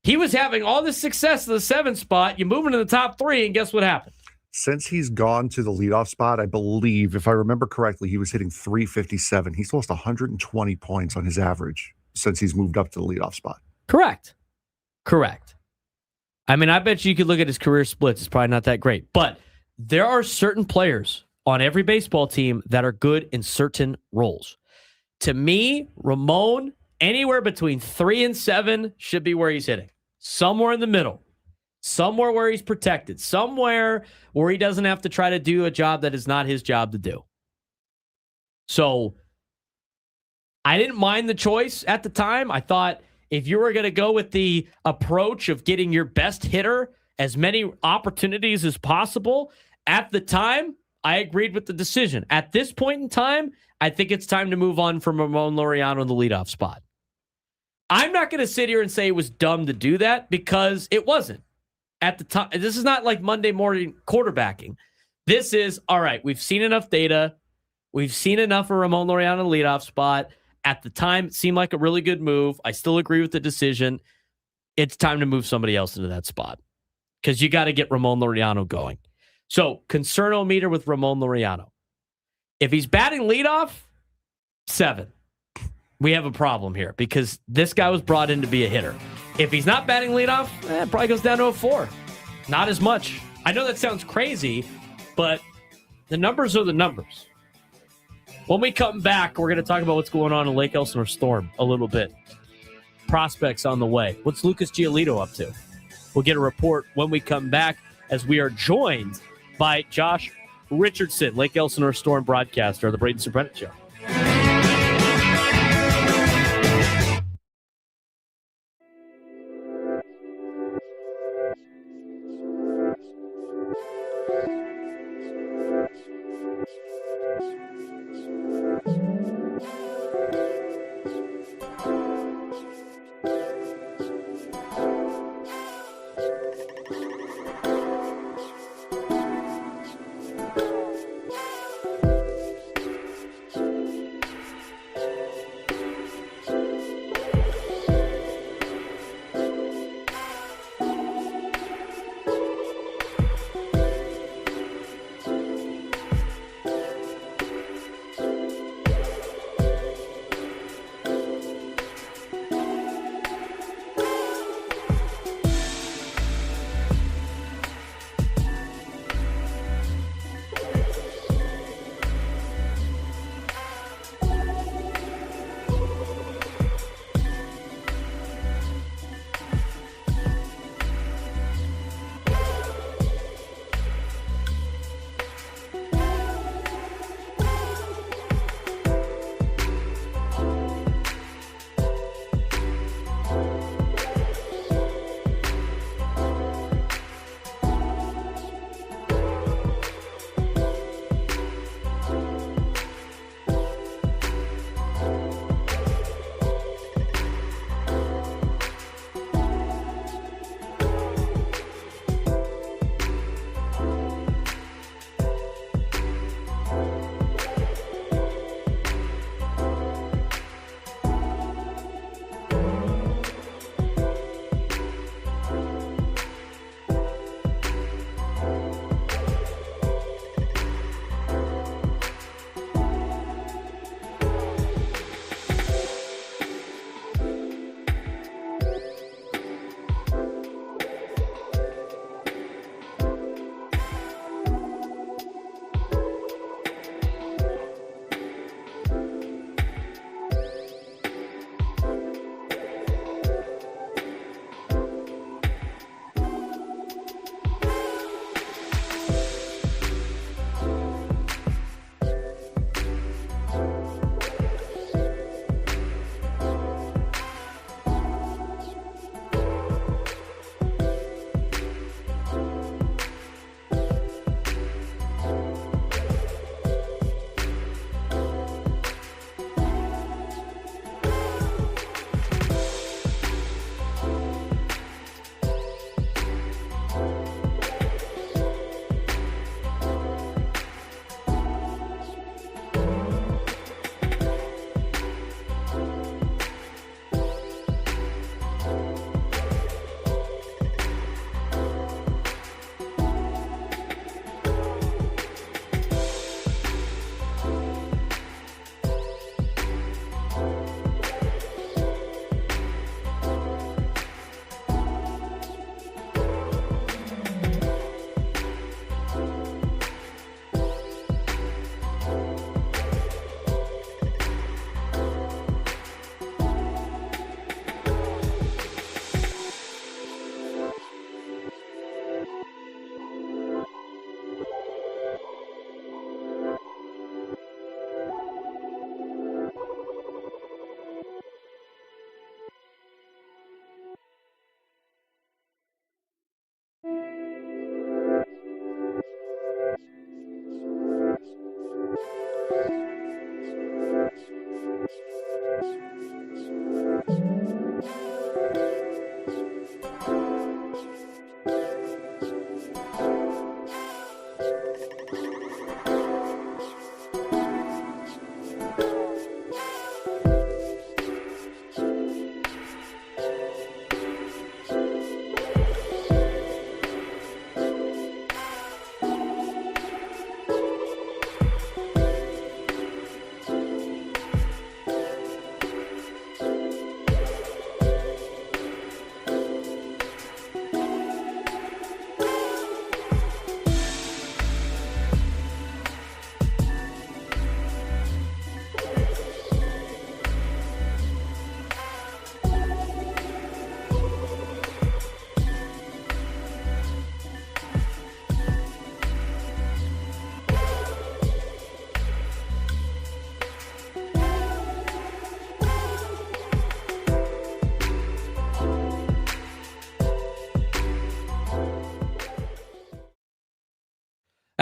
He was having all this success in the 7th spot. You move into the top 3, and guess what happened? Since he's gone to the leadoff spot, I believe, if I remember correctly, he was hitting 357. He's lost 120 points on his average since he's moved up to the leadoff spot. Correct. I mean, I bet you could look at his career splits. It's probably not that great. But there are certain players on every baseball team that are good in certain roles. To me, Ramon, anywhere between 3 and 7 should be where he's hitting. Somewhere in the middle. Somewhere where he's protected. Somewhere where he doesn't have to try to do a job that is not his job to do. So, I didn't mind the choice at the time. I thought if you were going to go with the approach of getting your best hitter as many opportunities as possible, at the time, I agreed with the decision. At this point in time, I think it's time to move on from Ramon Laureano in the leadoff spot. I'm not going to sit here and say it was dumb to do that, because it wasn't. At the time, this is not like Monday morning quarterbacking. This is, all right, we've seen enough data. We've seen enough of Ramon Laureano in the leadoff spot. At the time, it seemed like a really good move. I still agree with the decision. It's time to move somebody else into that spot, because you got to get Ramon Laureano going. So, concern-o-meter with Ramon Laureano. If he's batting leadoff, 7. We have a problem here, because this guy was brought in to be a hitter. If he's not batting leadoff, it probably goes down to a 4. Not as much. I know that sounds crazy, but the numbers are the numbers. When we come back, we're going to talk about what's going on in Lake Elsinore Storm a little bit. Prospects on the way. What's Lucas Giolito up to? We'll get a report when we come back as we are joined by Josh Richardson, Lake Elsinore Storm broadcaster of the Braden Surprenant Show.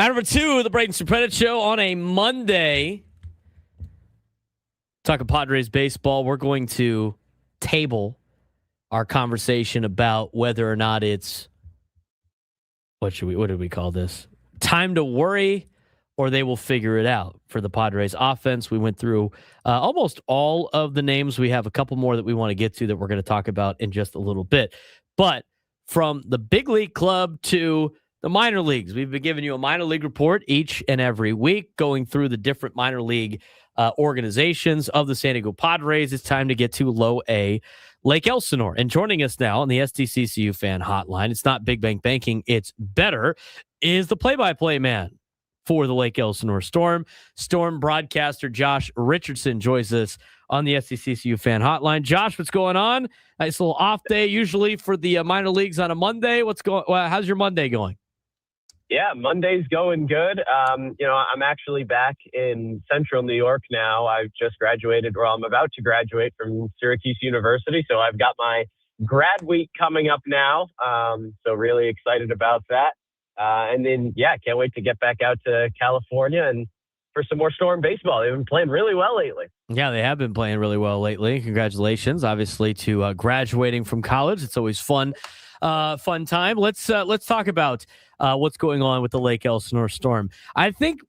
Round number 2 of the Braden Surprenant Show on a Monday. Talking Padres baseball, we're going to table our conversation about whether or not it's, what did we call this? Time to worry, or they will figure it out for the Padres offense. We went through almost all of the names. We have a couple more that we want to get to that we're going to talk about in just a little bit. But from the big league club to the minor leagues, we've been giving you a minor league report each and every week, going through the different minor league organizations of the San Diego Padres. It's time to get to low A, Lake Elsinore. And joining us now on the SDCCU fan hotline, it's not Big Bang Banking, it's better, is the play-by-play man for the Lake Elsinore Storm. Storm broadcaster Josh Richardson joins us on the SDCCU fan hotline. Josh, what's going on? Nice little off day usually for the minor leagues on a Monday. How's your Monday going? Yeah, Monday's going good. I'm actually back in central New York now. I've just graduated, or I'm about to graduate from Syracuse University. So I've got my grad week coming up now. So really excited about that. And then, can't wait to get back out to California and for some more Storm baseball. They've been playing really well lately. Yeah, they have been playing really well lately. Congratulations, obviously, to graduating from college. It's always fun time. Let's talk about what's going on with the Lake Elsinore Storm. I think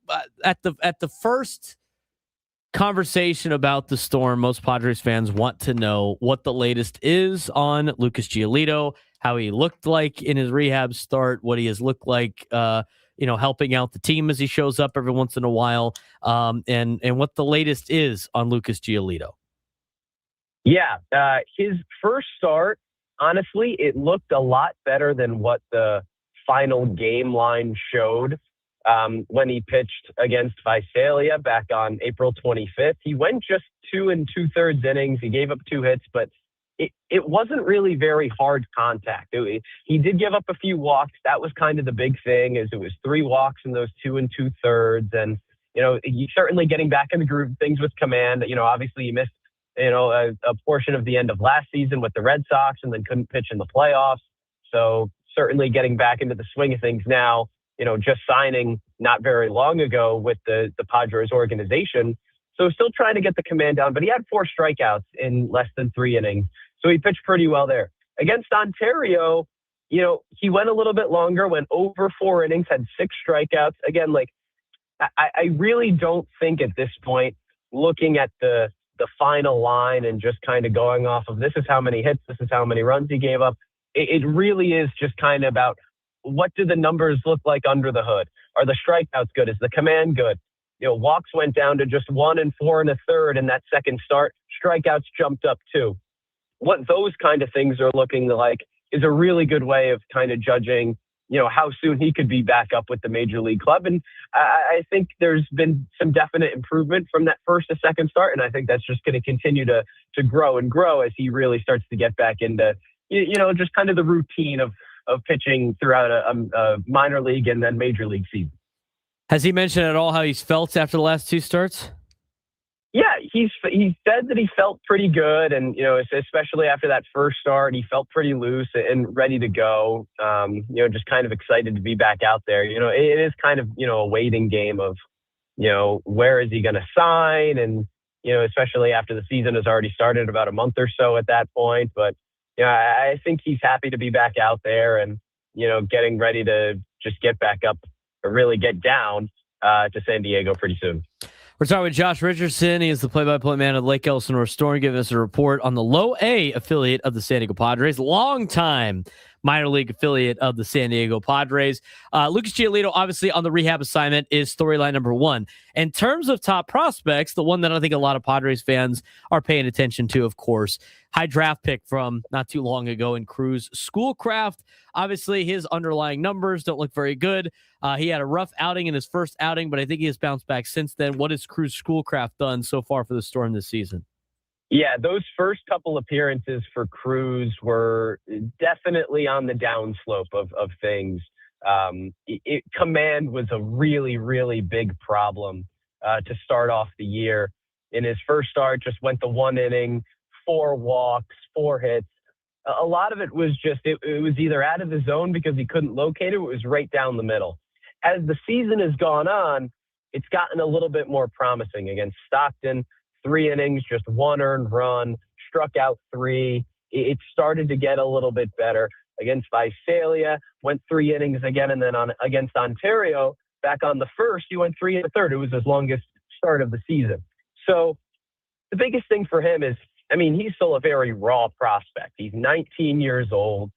at the first conversation about the Storm, most Padres fans want to know what the latest is on Lucas Giolito, how he looked like in his rehab start, what he has looked like, helping out the team as he shows up every once in a while, and what the latest is on Lucas Giolito. Yeah, his first start, honestly, it looked a lot better than what the final game line showed when he pitched against Visalia back on April 25th. He went just 2 2/3 innings. He gave up 2 hits, but it wasn't really very hard contact. He did give up a few walks. That was kind of the big thing, is it was 3 walks in those 2 2/3. And, he's certainly getting back in the groove of things with command. Obviously he missed, a portion of the end of last season with the Red Sox and then couldn't pitch in the playoffs. So certainly getting back into the swing of things now, just signing not very long ago with the Padres organization. So still trying to get the command down, but he had 4 strikeouts in less than 3 innings. So he pitched pretty well there. Against Ontario, he went a little bit longer, went over 4 innings, had 6 strikeouts. Again, I really don't think at this point, looking at the final line and just kind of going off of this is how many hits, this is how many runs he gave up. It really is just kind of about what do the numbers look like under the hood? Are the strikeouts good? Is the command good? Walks went down to just 1 4 1/3 in that second start. Strikeouts jumped up too. What those kind of things are looking like is a really good way of kind of judging, how soon he could be back up with the major league club. And I think there's been some definite improvement from that first to second start. And I think that's just going to continue to grow and grow as he really starts to get back into, just kind of the routine of pitching throughout a minor league and then major league season. Has he mentioned at all how he's felt after the last 2 starts? Yeah, he said that he felt pretty good, and especially after that first start, he felt pretty loose and ready to go. Just kind of excited to be back out there. It is kind of a waiting game of where is he going to sign, and especially after the season has already started about a month or so at that point. But I think he's happy to be back out there and getting ready to just get back up or really get down to San Diego pretty soon. We're talking with Josh Richardson. He is the play-by-play man of the Lake Elsinore Storm, giving us a report on the low A affiliate of the San Diego Padres, longtime minor league affiliate of the San Diego Padres. Lucas Giolito, obviously on the rehab assignment, is storyline number 1. In terms of top prospects, the one that I think a lot of Padres fans are paying attention to, of course, high draft pick from not too long ago in Cruz Schoolcraft. Obviously, his underlying numbers don't look very good. He had a rough outing in his first outing, but I think he has bounced back since then. What has Cruz Schoolcraft done so far for the Storm this season? Yeah, those first couple appearances for Cruz were definitely on the downslope of things. Command was a really, really big problem to start off the year. In his first start, just went the 1 inning, 4 walks, 4 hits. A lot of it was just, it was either out of the zone because he couldn't locate it, or it was right down the middle. as the season has gone on, it's gotten a little bit more promising. Against Stockton, 3 innings, just 1 earned run, struck out 3. It started to get a little bit better. Against Visalia, went 3 innings again, and then against Ontario, back on the 1st, he went 3 1/3. It was his longest start of the season. So the biggest thing for him is, he's still a very raw prospect. He's 19 years old,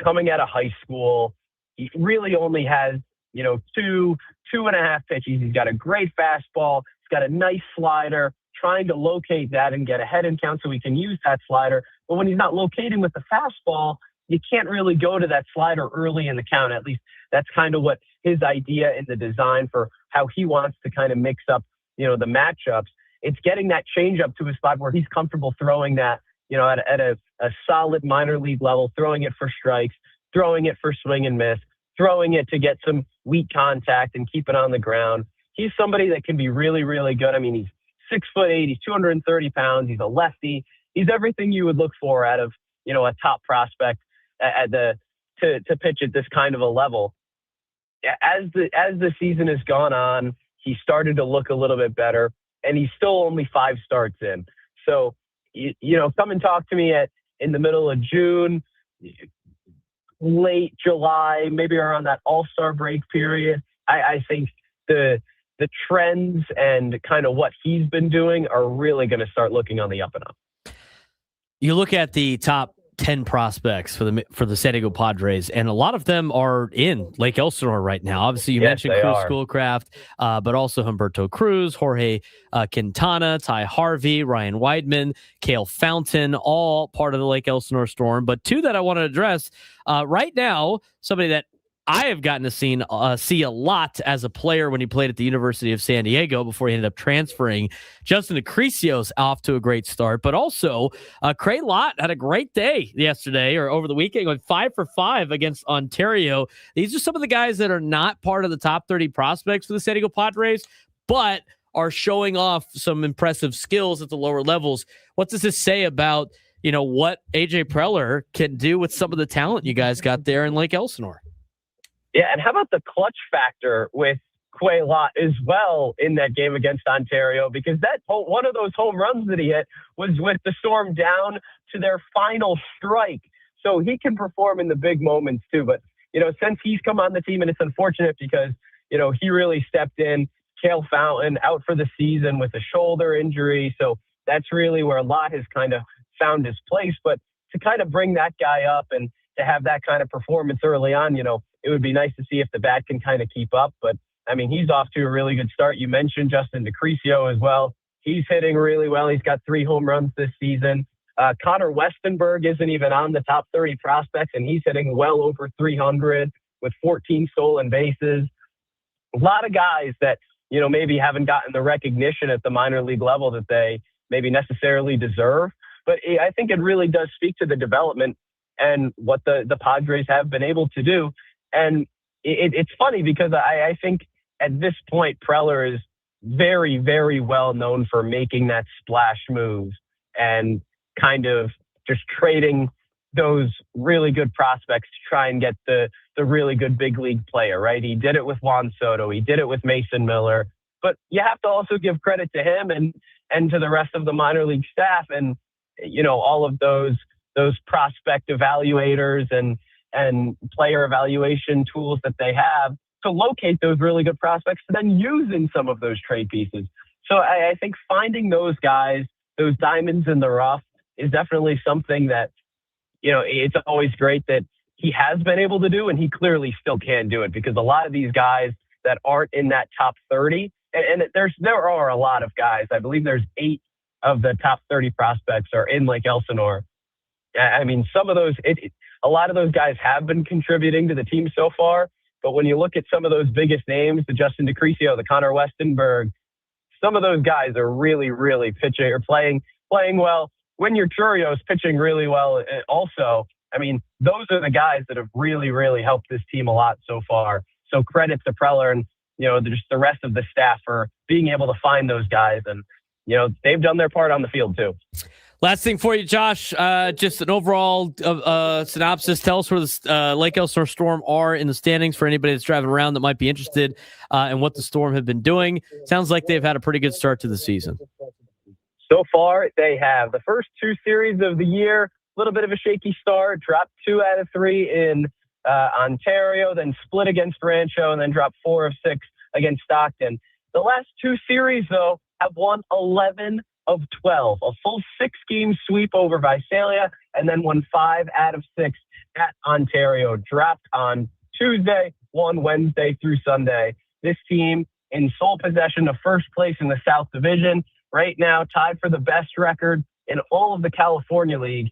coming out of high school. He really only has, 2.5 pitches. He's got a great fastball. He's got a nice slider, trying to locate that and get ahead in count so he can use that slider. But when he's not locating with the fastball, you can't really go to that slider early in the count. At least that's kind of what his idea in the design for how he wants to kind of mix up, the matchups. It's getting that changeup to a spot where he's comfortable throwing that, at a solid minor league level, throwing it for strikes, throwing it for swing and miss, throwing it to get some weak contact and keep it on the ground. He's somebody that can be really, really good. He's 6'8", he's 230 pounds. He's a lefty. He's everything you would look for out of, a top prospect to pitch at this kind of a level. As the season has gone on, he started to look a little bit better, and he's still only 5 starts in. So, come and talk to me in the middle of June, late July, maybe around that All-Star break period. I think the trends and kind of what he's been doing are really going to start looking on the up and up. You look at the top 10 prospects for the San Diego Padres, and a lot of them are in Lake Elsinore right now. Obviously, you mentioned Cruz Schoolcraft, but also Humberto Cruz, Jorge Quintana, Ty Harvey, Ryan Weidman, Cale Fountain, all part of the Lake Elsinore Storm. But 2 that I want to address right now, somebody that I have gotten to see a lot as a player when he played at the University of San Diego before he ended up transferring. Justin Acricio's off to a great start, but also Cray Lott had a great day yesterday or over the weekend, going 5 for 5 against Ontario. These are some of the guys that are not part of the top 30 prospects for the San Diego Padres, but are showing off some impressive skills at the lower levels. What does this say about, what AJ Preller can do with some of the talent you guys got there in Lake Elsinore? Yeah, and how about the clutch factor with Quay Lott as well in that game against Ontario? Because one of those home runs that he hit was with the Storm down to their final strike. So he can perform in the big moments too. But, since he's come on the team, and it's unfortunate because, he really stepped in. Cale Fountain out for the season with a shoulder injury. So that's really where Lott has kind of found his place. But to kind of bring that guy up and to have that kind of performance early on, it would be nice to see if the bat can kind of keep up. But, he's off to a really good start. You mentioned Justin Acricio as well. He's hitting really well. He's got 3 home runs this season. Connor Westenberg isn't even on the top 30 prospects, and he's hitting well over 300 with 14 stolen bases. A lot of guys that, maybe haven't gotten the recognition at the minor league level that they maybe necessarily deserve. But I think it really does speak to the development and what the Padres have been able to do. And it's funny because I think at this point, Preller is very, very well known for making that splash move and kind of just trading those really good prospects to try and get the really good big league player, right? He did it with Juan Soto. He did it with Mason Miller. But you have to also give credit to him and to the rest of the minor league staff and, all of those prospect evaluators and player evaluation tools that they have to locate those really good prospects to then use in some of those trade pieces. So I think finding those guys, those diamonds in the rough, is definitely something that, it's always great that he has been able to do, and he clearly still can do it because a lot of these guys that aren't in that top 30, and there are a lot of guys. I believe there's 8 of the top 30 prospects are in Lake Elsinore. Some of those, a lot of those guys have been contributing to the team so far. But when you look at some of those biggest names, the Justin Acricio, the Connor Westenberg, some of those guys are really, really pitching or playing well. When your Churio's pitching really well also, those are the guys that have really, really helped this team a lot so far. So credit to Preller and, just the rest of the staff for being able to find those guys. And, they've done their part on the field too. Last thing for you, Josh, just an overall synopsis. Tell us where the Lake Elsinore Storm are in the standings for anybody that's driving around that might be interested in what the Storm have been doing. Sounds like they've had a pretty good start to the season. So far, they have the first 2 series of the year, a little bit of a shaky start, dropped 2 out of 3 in Ontario, then split against Rancho, and then dropped 4 of 6 against Stockton. The last 2 series, though, have won 11 of 12, a full 6-game sweep over Visalia, and then won 5 out of 6 at Ontario. Dropped on Tuesday, won Wednesday through Sunday. This team in sole possession of first place in the South Division, right now tied for the best record in all of the California League.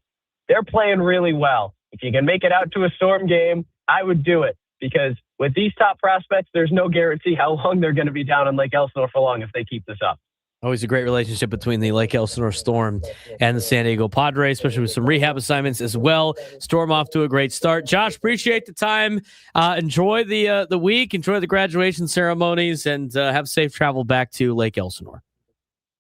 They're playing really well. If you can make it out to a Storm game, I would do it, because with these top prospects, there's no guarantee how long they're going to be down in Lake Elsinore for long if they keep this up. Always a great relationship between the Lake Elsinore Storm and the San Diego Padres, especially with some rehab assignments as well. Storm off to a great start. Josh, appreciate the time. Enjoy the week. Enjoy the graduation ceremonies, and have safe travel back to Lake Elsinore.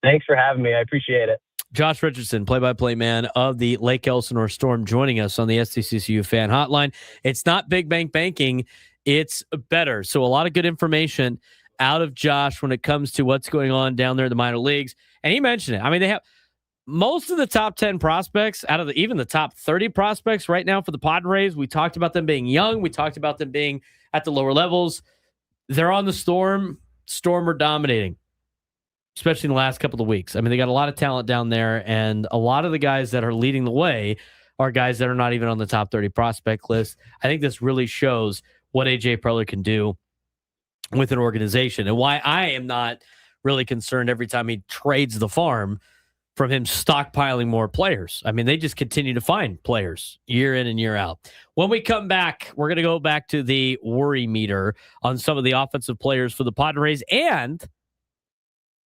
Thanks for having me. I appreciate it. Josh Richardson, play-by-play man of the Lake Elsinore Storm, joining us on the SDCCU fan hotline. It's not big bank banking. It's better. So a lot of good information out of Josh when it comes to what's going on down there in the minor leagues. And he mentioned it. I mean, they have most of the top 10 prospects out of even the top 30 prospects right now for the Padres. We talked about them being young. We talked about them being at the lower levels. They're on the Storm. Storm are dominating, especially in the last couple of weeks. I mean, they got a lot of talent down there, and a lot of the guys that are leading the way are guys that are not even on the top 30 prospect list. I think this really shows what A.J. Preller can do with an organization, and why I am not really concerned every time he trades the farm from him stockpiling more players. I mean, they just continue to find players year in and year out. When we come back, we're going to go back to the worry meter on some of the offensive players for the Padres. And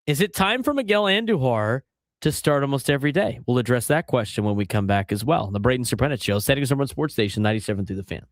is it time for Miguel Anduhar to start almost every day? We'll address that question when we come back as well. The Braden Surprenant Show, Settings Number One Sports Station, 97 through the Fan.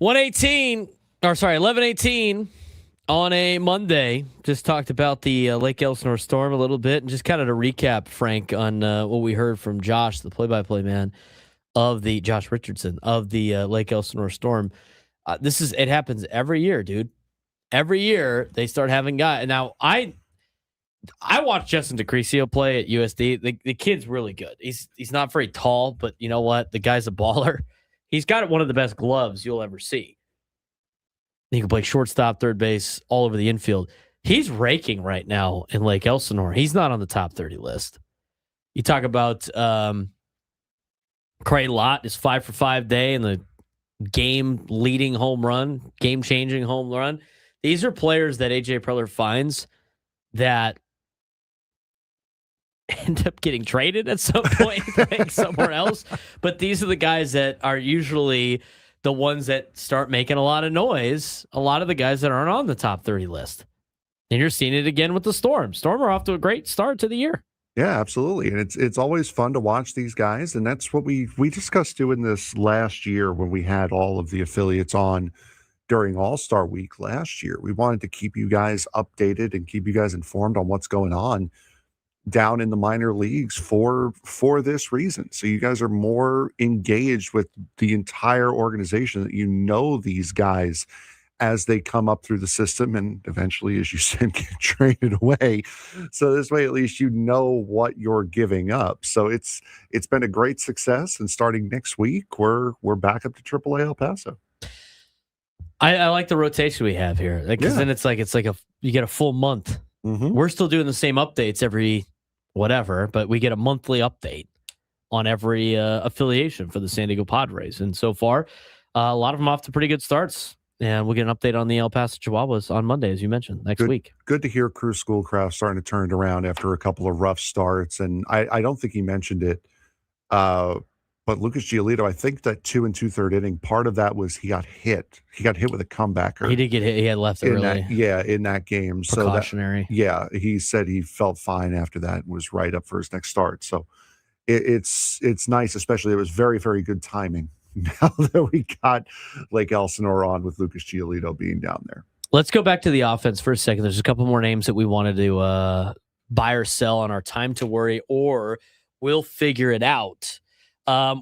11:18 on a Monday. Just talked about the Lake Elsinore storm a little bit, and just kind of to recap, Frank, on what we heard from Josh, the play-by-play man of the Josh Richardson of the Lake Elsinore storm. It happens every year, dude. Every year they start having guys. Now I watched Justin DeCrisio play at USD. The kid's really good. He's not very tall, but you know what? The guy's a baller. He's got one of the best gloves you'll ever see. He can play shortstop, third base, all over the infield. He's raking right now in Lake Elsinore. He's not on the top 30 list. You talk about Cray Lott, his 5-for-5 day and the game-leading home run, game-changing home run. These are players that A.J. Preller finds that end up getting traded at some point somewhere else. But these are the guys that are usually the ones that start making a lot of noise, a lot of the guys that aren't on the top 30 list. And you're seeing it again with the Storm. Storm are off to a great start to the year. Yeah, absolutely. And it's always fun to watch these guys. And that's what we discussed doing this last year when we had all of the affiliates on during All-Star Week last year. We wanted to keep you guys updated and keep you guys informed on what's going on down in the minor leagues for this reason. So you guys are more engaged with the entire organization, that you know these guys as they come up through the system and eventually, as you said, get traded away. So this way, at least you know what you're giving up. So it's been a great success. And starting next week, we're back up to AAA El Paso. I like the rotation we have here, because then it's like you get a full month. Mm-hmm. We're still doing the same updates every whatever, but we get a monthly update on every affiliation for the San Diego Padres. And so far, a lot of them off to pretty good starts. And we'll get an update on the El Paso Chihuahuas on Monday, as you mentioned, next week. Good to hear Crew Schoolcraft starting to turn it around after a couple of rough starts. And I don't think he mentioned it, but Lucas Giolito, I think that 2 2/3 inning, part of that was he got hit. He got hit with a comebacker. He did get hit. He had left early. In that game. Precautionary. So he said he felt fine after that and was right up for his next start. So it's nice, especially it was very, very good timing now that we got Lake Elsinore on with Lucas Giolito being down there. Let's go back to the offense for a second. There's a couple more names that we wanted to buy or sell on our time to worry, or we'll figure it out.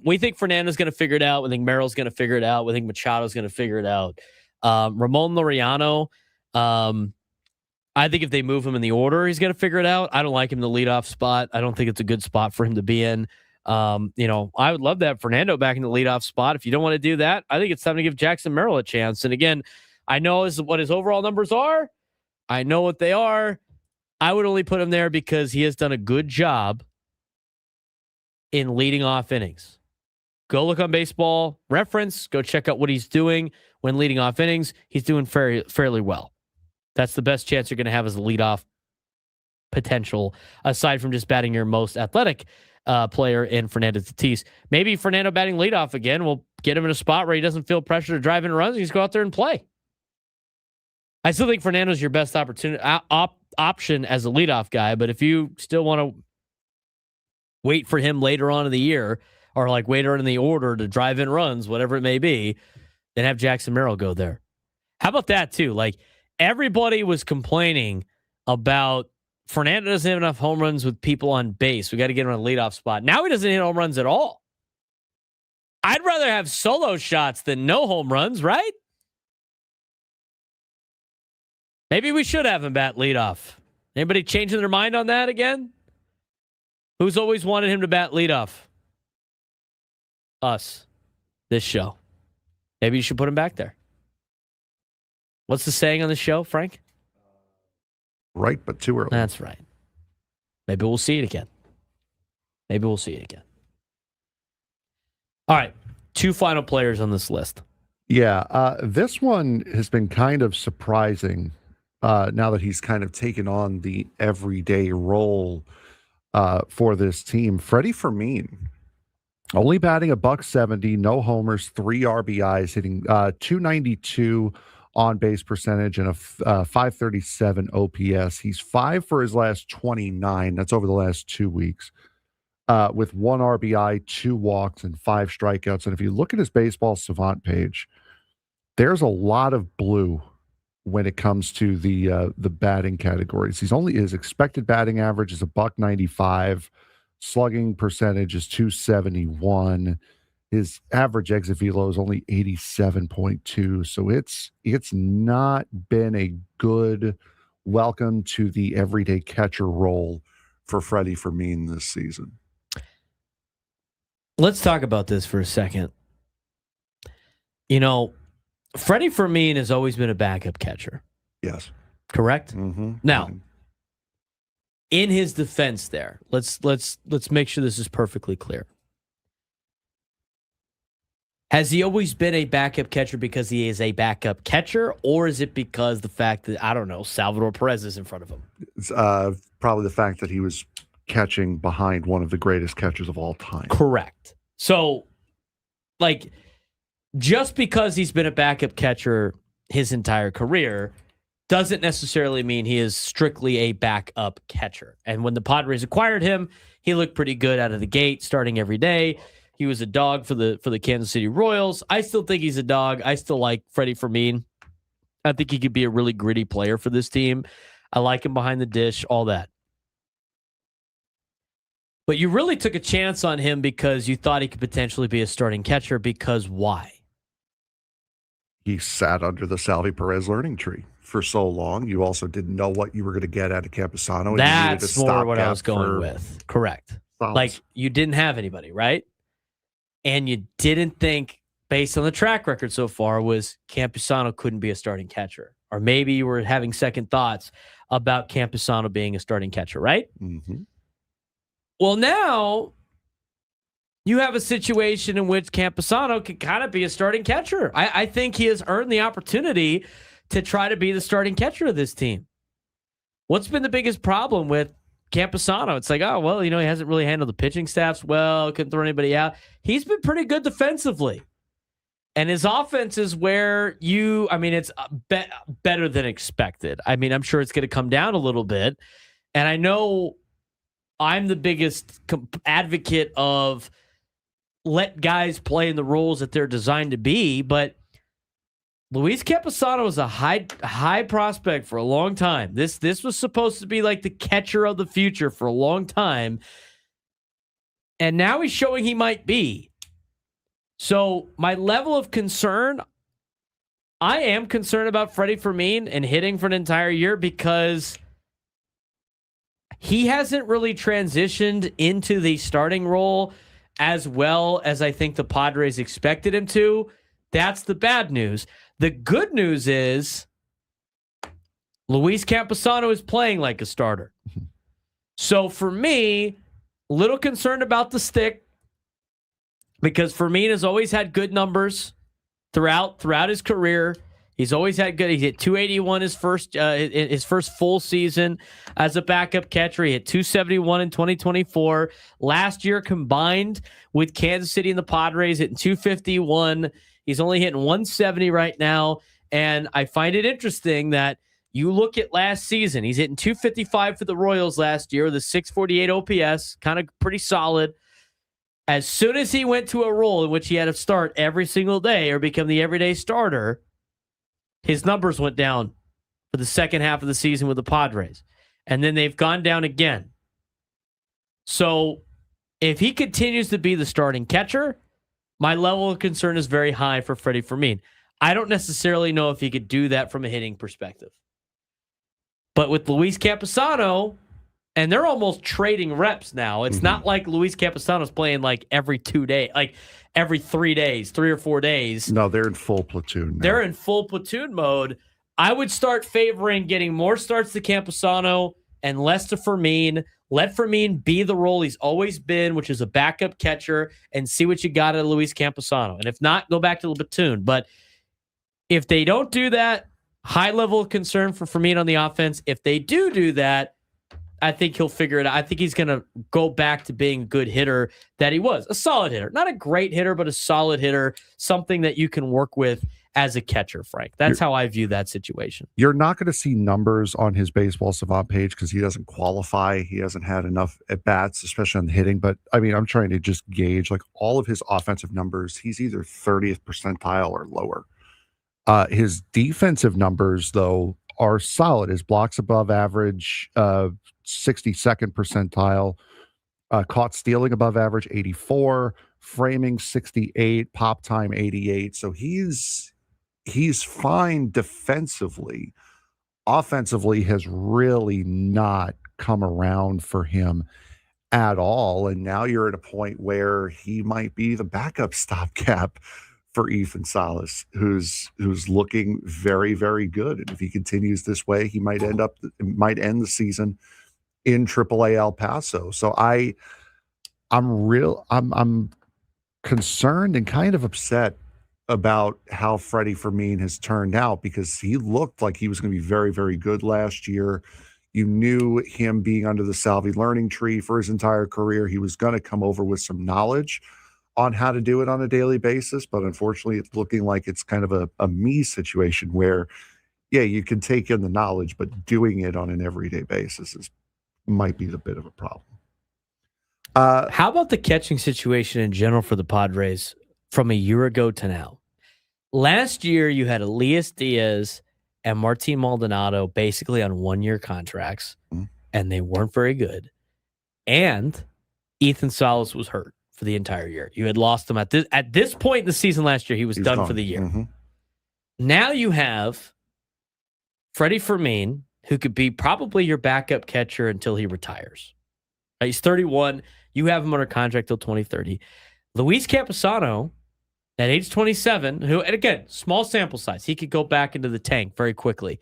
We think Fernando's going to figure it out. We think Merrill's going to figure it out. We think Machado's going to figure it out. Ramon Laureano, I think if they move him in the order, he's going to figure it out. I don't like him in the leadoff spot. I don't think it's a good spot for him to be in. I would love to have Fernando back in the leadoff spot. If you don't want to do that, I think it's time to give Jackson Merrill a chance. And again, I know what his overall numbers are. I know what they are. I would only put him there because he has done a good job in leading off innings. Go look on Baseball Reference. Go check out what he's doing when leading off innings. He's doing fairly well. That's the best chance you're going to have as a leadoff potential, aside from just batting your most athletic player in Fernando Tatis. Maybe Fernando batting leadoff again will get him in a spot where he doesn't feel pressure to drive in runs. He just go out there and play. I still think Fernando's your best opportunity option as a leadoff guy, but if you still want to wait for him later on in the year, or like later in the order to drive in runs, whatever it may be, then have Jackson Merrill go there. How about that too? Like, everybody was complaining about Fernando doesn't have enough home runs with people on base. We got to get him on a leadoff spot. Now he doesn't hit home runs at all. I'd rather have solo shots than no home runs, right? Maybe we should have him bat leadoff. Anybody changing their mind on that again? Who's always wanted him to bat leadoff? Us. This show. Maybe you should put him back there. What's the saying on the show, Frank? Right, but too early. That's right. Maybe we'll see it again. All right. 2 final players on this list. Yeah, this one has been kind of surprising now that he's kind of taken on the everyday role for this team. Freddie Fermin, only batting $170, no homers, 3 RBIs, hitting .292 on base percentage and a .537 OPS. He's 5 for his last 29. That's over the last 2 weeks, with 1 RBI, 2 walks, and 5 strikeouts. And if you look at his Baseball Savant page, there's a lot of blue when it comes to the batting categories. His expected batting average is $195, slugging percentage is .271. His average exit velo is only 87.2. So it's not been a good welcome to the everyday catcher role for Freddie Fermin this season. Let's talk about this for a second. You know, Freddie Fermin has always been a backup catcher. Yes. Correct? Mm-hmm. Now, in his defense there, let's make sure this is perfectly clear. Has he always been a backup catcher because he is a backup catcher, or is it because the fact that, I don't know, Salvador Perez is in front of him? It's probably the fact that he was catching behind one of the greatest catchers of all time. Correct. So, like, just because he's been a backup catcher his entire career doesn't necessarily mean he is strictly a backup catcher. And when the Padres acquired him, he looked pretty good out of the gate, starting every day. He was a dog for the Kansas City Royals. I still think he's a dog. I still like Freddie Fermin. I think he could be a really gritty player for this team. I like him behind the dish, all that. But you really took a chance on him because you thought he could potentially be a starting catcher. Because why? He sat under the Salvi Perez learning tree for so long. You also didn't know what you were going to get out of Camposano. That's more what I was going with. Correct. Fouls. Like, you didn't have anybody, right? And you didn't think, based on the track record so far, was Camposano couldn't be a starting catcher. Or maybe you were having second thoughts about Camposano being a starting catcher, right? Mm-hmm. Well, now you have a situation in which Camposano can kind of be a starting catcher. I think he has earned the opportunity to try to be the starting catcher of this team. What's been the biggest problem with Camposano? It's like, oh, well, he hasn't really handled the pitching staffs well, couldn't throw anybody out. He's been pretty good defensively. And his offense is where it's better than expected. I mean, I'm sure it's going to come down a little bit. And I know I'm the biggest advocate of let guys play in the roles that they're designed to be, but Luis Camposano was a high prospect for a long time. This was supposed to be like the catcher of the future for a long time. And now he's showing he might be. So my level of concern, I am concerned about Freddie Fermin and hitting for an entire year because he hasn't really transitioned into the starting role as well as I think the Padres expected him to. That's the bad news. The good news is Luis Camposano is playing like a starter. So for me, a little concerned about the stick because Fermin has always had good numbers throughout his career. He's always had good. He hit 281 his first full season as a backup catcher. He hit 271 in 2024. Last year combined with Kansas City and the Padres hitting 251. He's only hitting 170 right now. And I find it interesting that you look at last season. He's hitting 255 for the Royals last year with a 648 OPS, kind of pretty solid. As soon as he went to a role in which he had to start every single day or become the everyday starter, his numbers went down for the second half of the season with the Padres. And then they've gone down again. So if he continues to be the starting catcher, my level of concern is very high for Freddie Fermin. I don't necessarily know if he could do that from a hitting perspective. But with Luis Camposano, and they're almost trading reps now. It's not like Luis Camposano's playing like every 2 days, like every 3 days, 3 or 4 days. No, they're in full platoon now. They're in full platoon mode. I would start favoring getting more starts to Camposano and less to Fermin. Let Fermin be the role he's always been, which is a backup catcher, and see what you got out of Luis Camposano. And if not, go back to the platoon. But if they don't do that, high level of concern for Fermin on the offense. If they do that, I think he'll figure it out. I think he's going to go back to being a good hitter that he was. A solid hitter. Not a great hitter, but a solid hitter. Something that you can work with as a catcher, Frank. That's how I view that situation. You're not going to see numbers on his Baseball Savant page because he doesn't qualify. He hasn't had enough at-bats, especially on the hitting. But, I mean, I'm trying to just gauge, like, all of his offensive numbers. He's either 30th percentile or lower. His defensive numbers, though, are solid. His blocks above average, 62nd percentile, caught stealing above average, 84, framing 68, pop time 88. So he's fine defensively. Offensively has really not come around for him at all. And now you're at a point where he might be the backup stopgap for Ethan Salas, who's looking very, very good. And if he continues this way, he might end the season in AAA El Paso. So I'm concerned and kind of upset about how Freddie Fermin has turned out, because he looked like he was going to be very, very good last year. You knew him being under the Salvage learning tree for his entire career. He was going to come over with some knowledge on how to do it on a daily basis. But unfortunately, it's looking like it's kind of a me situation where, yeah, you can take in the knowledge, but doing it on an everyday basis might be a bit of a problem. How about the catching situation in general for the Padres from a year ago to now? Last year, you had Elias Diaz and Martin Maldonado basically on one-year contracts, and they weren't very good. And Ethan Salas was hurt for the entire year. You had lost him at this point in the season last year. He's done gone for the year. Mm-hmm. Now you have Freddie Fermin, who could be probably your backup catcher until he retires. He's 31. You have him under contract till 2030. Luis Camposano, at age 27, who, and again, small sample size, he could go back into the tank very quickly.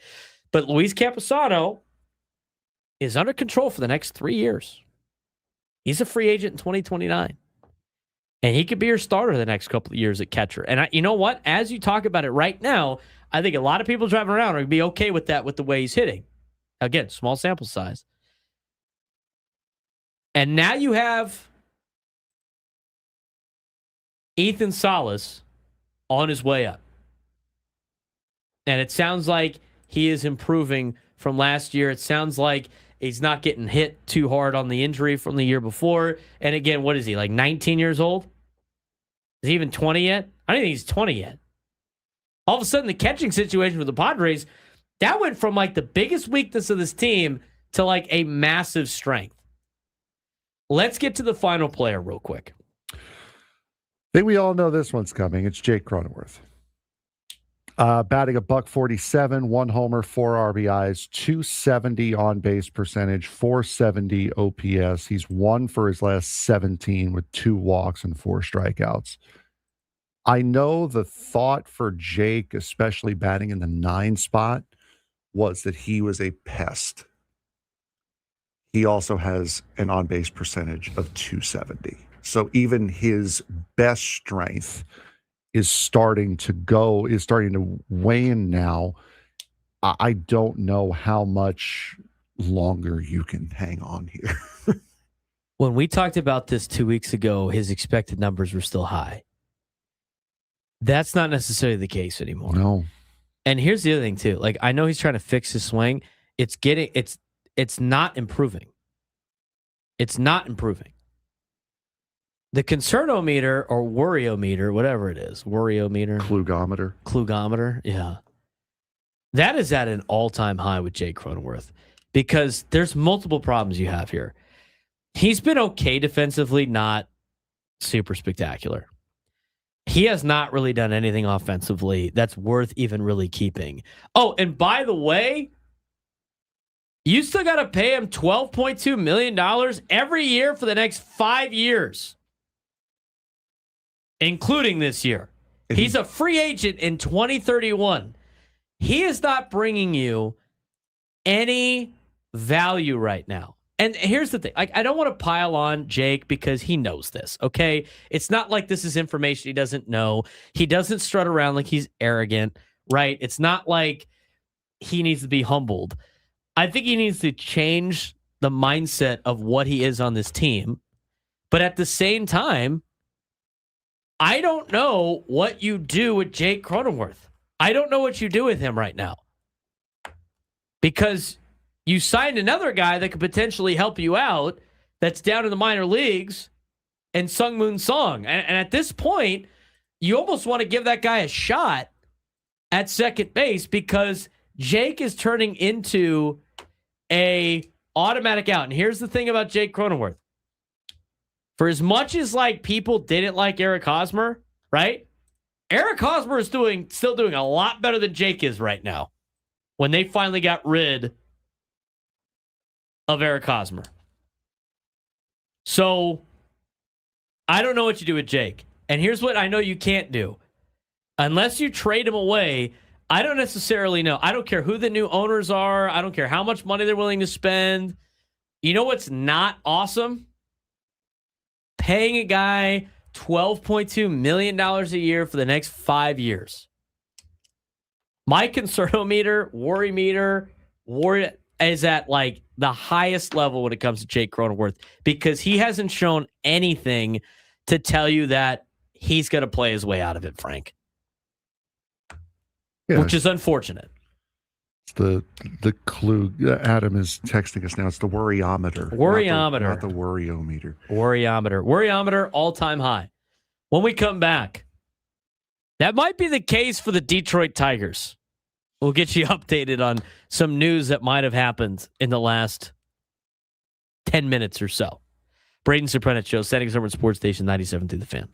But Luis Camposano is under control for the next 3 years. He's a free agent in 2029. And he could be your starter the next couple of years at catcher. And you know what? As you talk about it right now, I think a lot of people driving around are going to be okay with that, with the way he's hitting. Again, small sample size. And now you have Ethan Salas on his way up. And it sounds like he is improving from last year. It sounds like he's not getting hit too hard on the injury from the year before. And again, what is he, like 19 years old? Is he even 20 yet? I don't think he's 20 yet. All of a sudden, the catching situation with the Padres, that went from like the biggest weakness of this team to like a massive strength. Let's get to the final player real quick. I think we all know this one's coming. It's Jake Cronenworth. Batting $147, 1 homer, 4 RBIs, 270 on base percentage, 470 OPS. He's 1 for his last 17 with 2 walks and 4 strikeouts. I know the thought for Jake, especially batting in the 9 spot, was that he was a pest. He also has an on base percentage of 270. So even his best strength is starting to wane now. I don't know how much longer you can hang on here. When we talked about this 2 weeks ago, his expected numbers were still high. That's not necessarily the case anymore. No. And here's the other thing too. Like, I know he's trying to fix his swing. It's not improving. It's not improving. The concernometer or worryometer, whatever it is, Klugometer, yeah. That is at an all-time high with Jake Cronenworth because there's multiple problems you have here. He's been okay defensively, not super spectacular. He has not really done anything offensively that's worth even really keeping. Oh, and by the way, you still got to pay him $12.2 million every year for the next 5 years, including this year. He's a free agent in 2031. He is not bringing you any value right now. And here's the thing. I don't want to pile on Jake because he knows this, okay? It's not like this is information he doesn't know. He doesn't strut around like he's arrogant, right? It's not like he needs to be humbled. I think he needs to change the mindset of what he is on this team. But at the same time, I don't know what you do with Jake Cronenworth. I don't know what you do with him right now. Because you signed another guy that could potentially help you out that's down in the minor leagues and Sung Moon Song. And at this point, you almost want to give that guy a shot at second base because Jake is turning into a automatic out. And here's the thing about Jake Cronenworth. For as much as like people didn't like Eric Hosmer, right? Eric Hosmer is still doing a lot better than Jake is right now when they finally got rid of Eric Hosmer. So I don't know what you do with Jake. And here's what I know you can't do. Unless you trade him away, I don't necessarily know. I don't care who the new owners are. I don't care how much money they're willing to spend. You know what's not awesome? Paying a guy $12.2 million a year for the next 5 years. My concernometer, worry meter, is at like the highest level when it comes to Jake Cronenworth because he hasn't shown anything to tell you that he's going to play his way out of it, Frank. Yeah, which is unfortunate. It's the clue. Adam is texting us now. It's the worryometer. Worryometer. Not the worryometer. Worryometer. Worryometer, all-time high. When we come back, that might be the case for the Detroit Tigers. We'll get you updated on some news that might have happened in the last 10 minutes or so. Braden Surprenant Show, Settings Over Sports Station 97 through the Fan.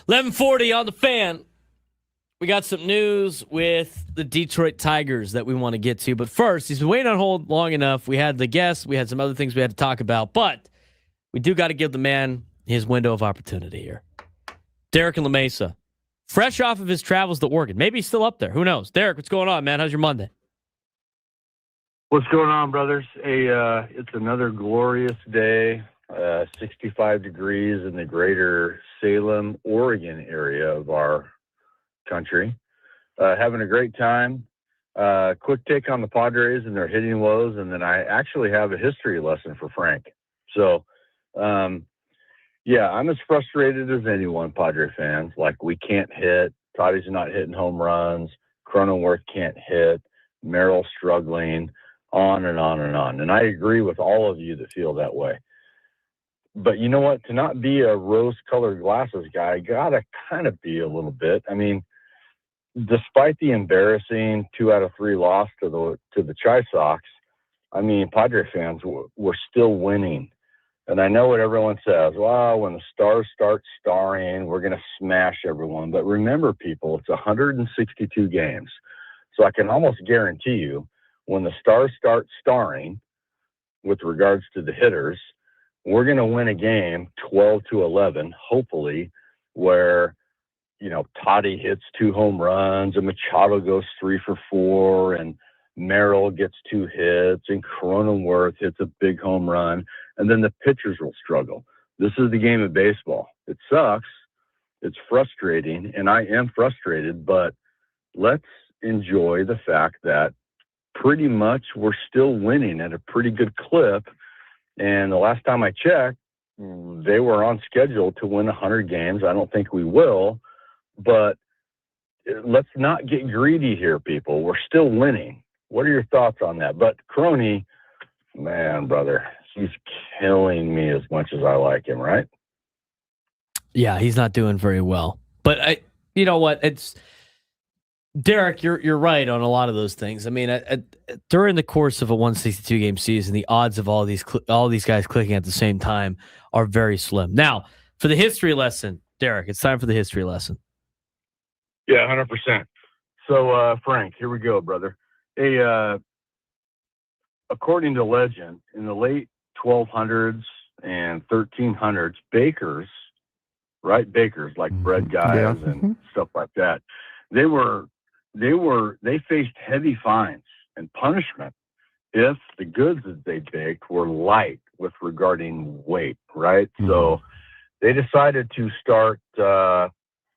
11:40 on the Fan. We got some news with the Detroit Tigers that we want to get to. But first, he's been waiting on hold long enough. We had the guests. We had some other things we had to talk about. But we do got to give the man his window of opportunity here. Derek in La Mesa. Fresh off of his travels to Oregon. Maybe he's still up there. Who knows? Derek, what's going on, man? How's your Monday? What's going on, brothers? It's another glorious day. 65 degrees in the greater Salem, Oregon area of our country. Having a great time. Quick take on the Padres and their hitting woes, and then I actually have a history lesson for Frank. So, I'm as frustrated as anyone, Padre fans. Like, we can't hit. Toddy's not hitting home runs. Cronenworth can't hit. Merrill's struggling, on and on and on. And I agree with all of you that feel that way. But you know what? To not be a rose-colored glasses guy, I gotta kind of be a little bit. I mean, despite the embarrassing 2 out of 3 loss to the ChiSox, I mean, Padre fans were still winning. And I know what everyone says. Well, when the stars start starring, we're going to smash everyone. But remember, people, it's 162 games. So I can almost guarantee you, when the stars start starring, with regards to the hitters, we're going to win a game 12-11, hopefully, where Toddy hits 2 home runs, and Machado goes 3 for 4, and Merrill gets 2 hits, and Cronenworth hits a big home run, and then the pitchers will struggle. This is the game of baseball. It sucks. It's frustrating, and I am frustrated, but let's enjoy the fact that pretty much we're still winning at a pretty good clip, and the last time I checked, they were on schedule to win 100 games. I don't think we will. But let's not get greedy here, people. We're still winning. What are your thoughts on that? But Crony, man, brother, he's killing me as much as I like him, right? Yeah, he's not doing very well. But you know what? It's Derek. You're right on a lot of those things. I mean, during the course of a 162 game season, the odds of all these guys clicking at the same time are very slim. Now, for the history lesson, Derek, it's time for the history lesson. Yeah, 100%. So, Frank, here we go, brother. According to legend, in the late 1200s and 1300s, bakers, like bread guys and stuff like that, they faced heavy fines and punishment if the goods that they baked were light with regarding weight, right? Mm-hmm. So they decided to start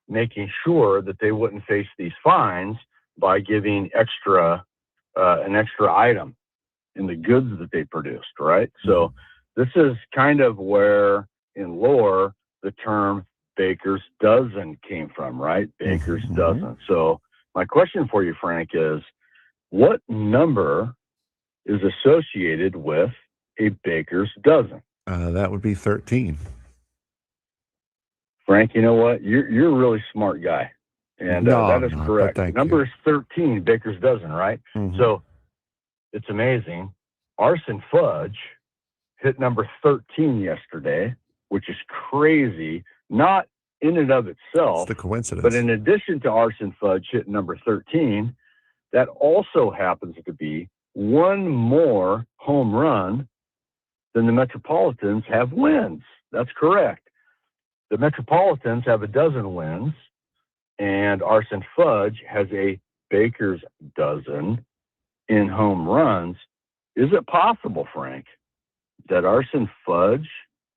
making sure that they wouldn't face these fines by giving an extra item in the goods that they produced, right? So this is kind of where in lore the term baker's dozen came from, right? Baker's dozen. So my question for you, Frank, is what number is associated with a baker's dozen? That would be 13. Frank, you know what? You're a really smart guy. And that is correct. The number is 13, baker's dozen, right? Mm-hmm. So it's amazing. Arson Fudge hit number 13 yesterday, which is crazy. Not in and of itself. It's the coincidence. But in addition to Arson Fudge hitting number 13, that also happens to be one more home run than the Metropolitans have wins. That's correct. The Metropolitans have a dozen wins, and Arson Fudge has a baker's dozen in home runs. Is it possible, Frank, that Arson Fudge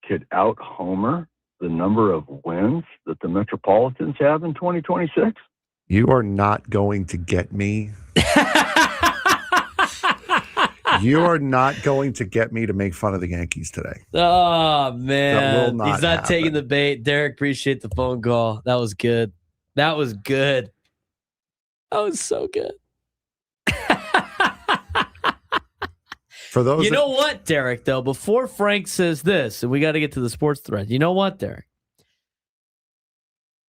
could out-homer the number of wins that the Metropolitans have in 2026? You are not going to get me. You are not going to get me to make fun of the Yankees today. Oh, man. He's not happen. Taking the bait. Derek, appreciate the phone call. That was good. That was good. That was so good. For those, you know what, Derek, though, before Frank says this, and we got to get to the sports thread. You know what, Derek?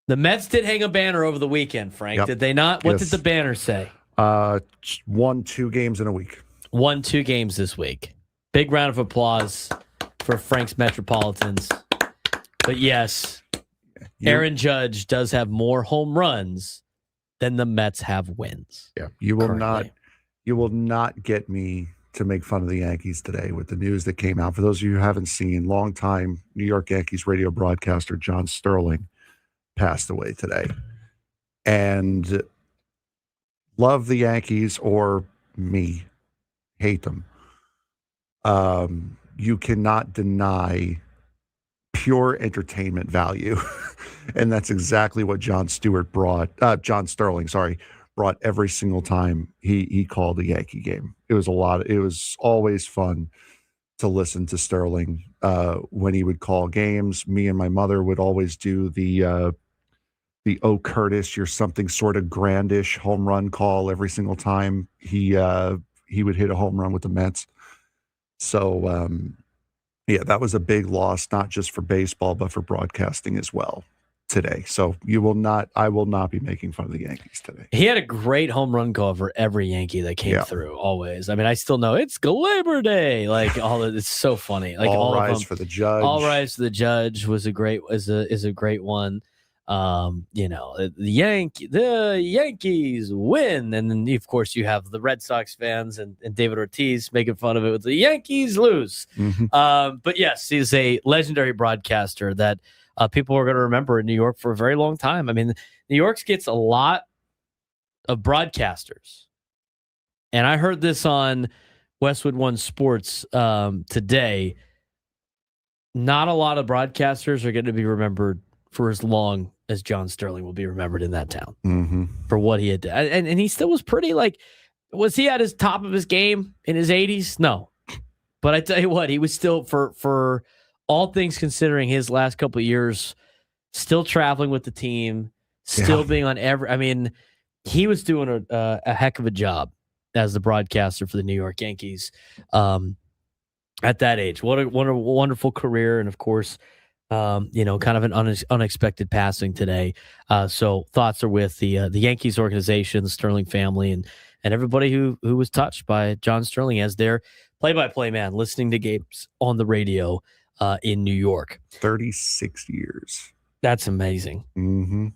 The Mets did hang a banner over the weekend, Frank. Yep. Did they not? What did the banner say? Won 2 games in a week. Won 2 games this week. Big round of applause for Frank's Metropolitans. But yes, Aaron Judge does have more home runs than the Mets have wins. Yeah, you will currently. not get me to make fun of the Yankees today with the news that came out. For those of you who haven't seen, longtime New York Yankees radio broadcaster John Sterling passed away today. And love the Yankees or me, hate them. You cannot deny pure entertainment value. And that's exactly what John Sterling brought every single time he called a Yankee game. It was always fun to listen to Sterling when he would call games. Me and my mother would always do the "Oh Curtis, you're something sort of grandish" home run call every single time he would hit a home run with the Mets. So yeah, that was a big loss, not just for baseball, but for broadcasting as well today. So I will not be making fun of the Yankees today. He had a great home run call for every Yankee that came through, always. I mean, I still know it's Labor Day. Like it's so funny. Like all rise of them, for the Judge. All Rise for the Judge was a great one. The Yankees win, and then of course you have the Red Sox fans and David Ortiz making fun of it with the Yankees lose. Mm-hmm. But yes, he's a legendary broadcaster that people are going to remember in New York for a very long time. I mean, New York gets a lot of broadcasters, and I heard this on Westwood One Sports today. Not a lot of broadcasters are going to be remembered for as long as John Sterling will be remembered in that town for what he had done. And he still was pretty, was he at his top of his game in his 80s? No. But I tell you what, he was still, for all things considering, his last couple of years, still traveling with the team, still being on he was doing a heck of a job as the broadcaster for the New York Yankees at that age. What a wonderful career. And of course, kind of an unexpected passing today. So thoughts are with the Yankees organization, the Sterling family, and everybody who was touched by John Sterling as their play-by-play man, listening to games on the radio in New York. 36 years. That's amazing. Mm-hmm.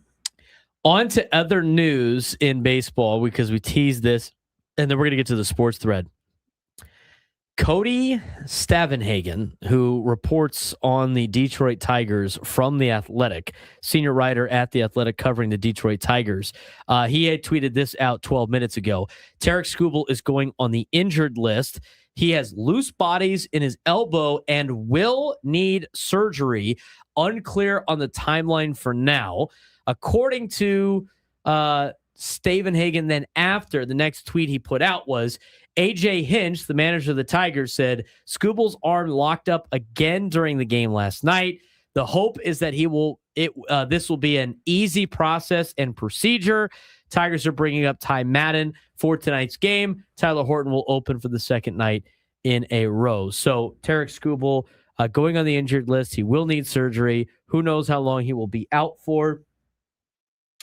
On to other news in baseball, because we teased this, and then we're going to get to the sports thread. Cody Stavenhagen, who reports on the Detroit Tigers from The Athletic, senior writer at The Athletic covering the Detroit Tigers, he had tweeted this out 12 minutes ago. Tarek Skubal is going on the injured list. He has loose bodies in his elbow and will need surgery. Unclear on the timeline for now. According to Stavenhagen, then after, the next tweet he put out was, AJ Hinch, the manager of the Tigers, said Skubal's arm locked up again during the game last night. The hope is that this will be an easy process and procedure. Tigers are bringing up Ty Madden for tonight's game. Tyler Horton will open for the second night in a row. So Tarek Skubal going on the injured list. He will need surgery. Who knows how long he will be out for,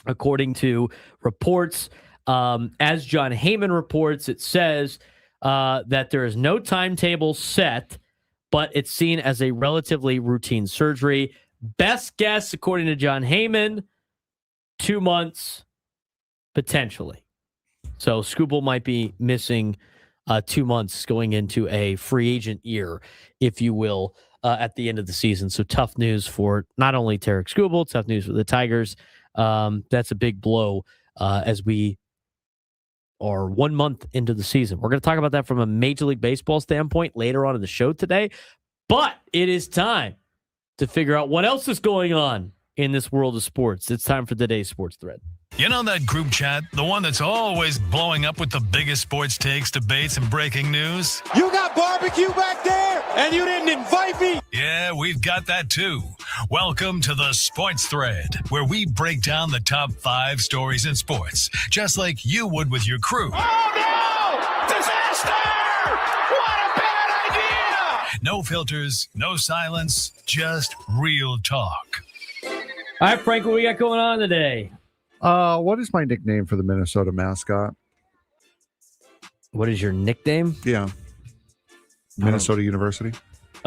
according to reports. As John Heyman reports, it says that there is no timetable set, but it's seen as a relatively routine surgery. Best guess, according to John Heyman, 2 months, potentially. So Skubal might be missing 2 months going into a free agent year, if you will, at the end of the season. So tough news for not only Tarek Skubal, tough news for the Tigers. That's a big blow as we are 1 month into the season. We're going to talk about that from a Major League Baseball standpoint later on in the show today. But it is time to figure out what else is going on in this world of sports. It's time for today's sports thread. You know that group chat? The one that's always blowing up with the biggest sports takes, debates, and breaking news? You got barbecue back there, and you didn't invite me? Yeah, we've got that too. Welcome to the Sports Thread, where we break down the top 5 stories in sports, just like you would with your crew. Oh, no! Disaster! What a bad idea! No filters, no silence, just real talk. All right, Frank, what we got going on today? What is my nickname for the Minnesota mascot? What is your nickname? Yeah. Minnesota University.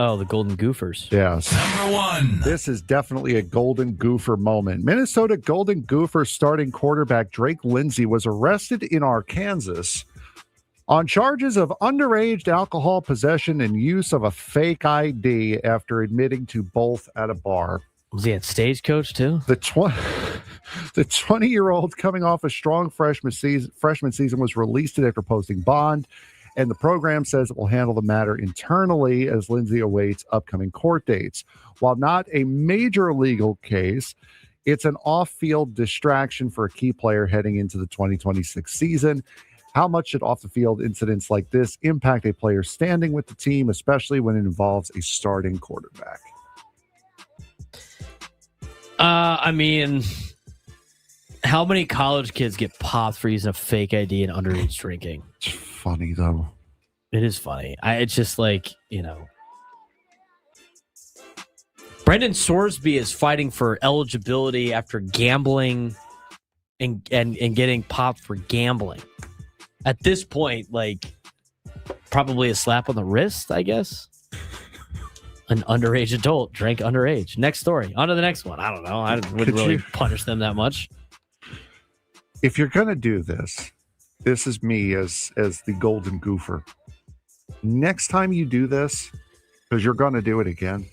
Oh, the Golden Gophers. Yes. Number 1. This is definitely a Golden Gopher moment. Minnesota Golden Gopher starting quarterback Drake Lindsay was arrested in Arkansas on charges of underage alcohol possession and use of a fake ID after admitting to both at a bar. Was he at Stagecoach too? The 20-year-old coming off a strong freshman season was released today after posting bond, and the program says it will handle the matter internally as Lindsay awaits upcoming court dates. While not a major legal case, it's an off-field distraction for a key player heading into the 2026 season. How much should off-the-field incidents like this impact a player's standing with the team, especially when it involves a starting quarterback? I mean, how many college kids get popped for using a fake ID and underage drinking? It's funny, though. It is funny. It's just like, Brendan Sorsby is fighting for eligibility after gambling and getting popped for gambling. At this point, like, probably a slap on the wrist, I guess. An underage adult drank underage. Next story. On to the next one. I don't know. I wouldn't really punish them that much. If you're going to do this, this is me as the Golden Gopher. Next time you do this, because you're going to do it again,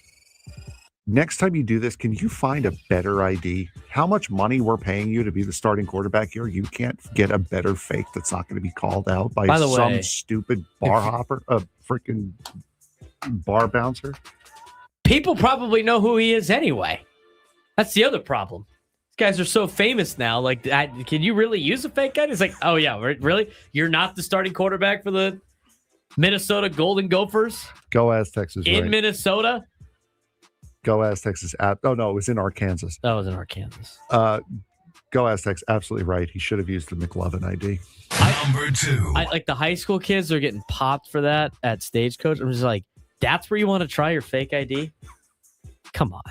next time you do this, can you find a better ID? How much money we're paying you to be the starting quarterback here? You can't get a better fake that's not going to be called out by some stupid bar hopper, a freaking bar bouncer. People probably know who he is anyway. That's the other problem. These guys are so famous now. Like, can you really use a fake guy? It's like, oh yeah, really? You're not the starting quarterback for the Minnesota Golden Gophers? Go Aztecs is in right. Minnesota? Go Aztecs is oh no, it was in Arkansas. That was in Arkansas. Go Aztecs, absolutely right. He should have used the McLovin ID. Number 2. Like the high school kids are getting popped for that at Stagecoach. I'm just like, that's where you want to try your fake ID? Come on.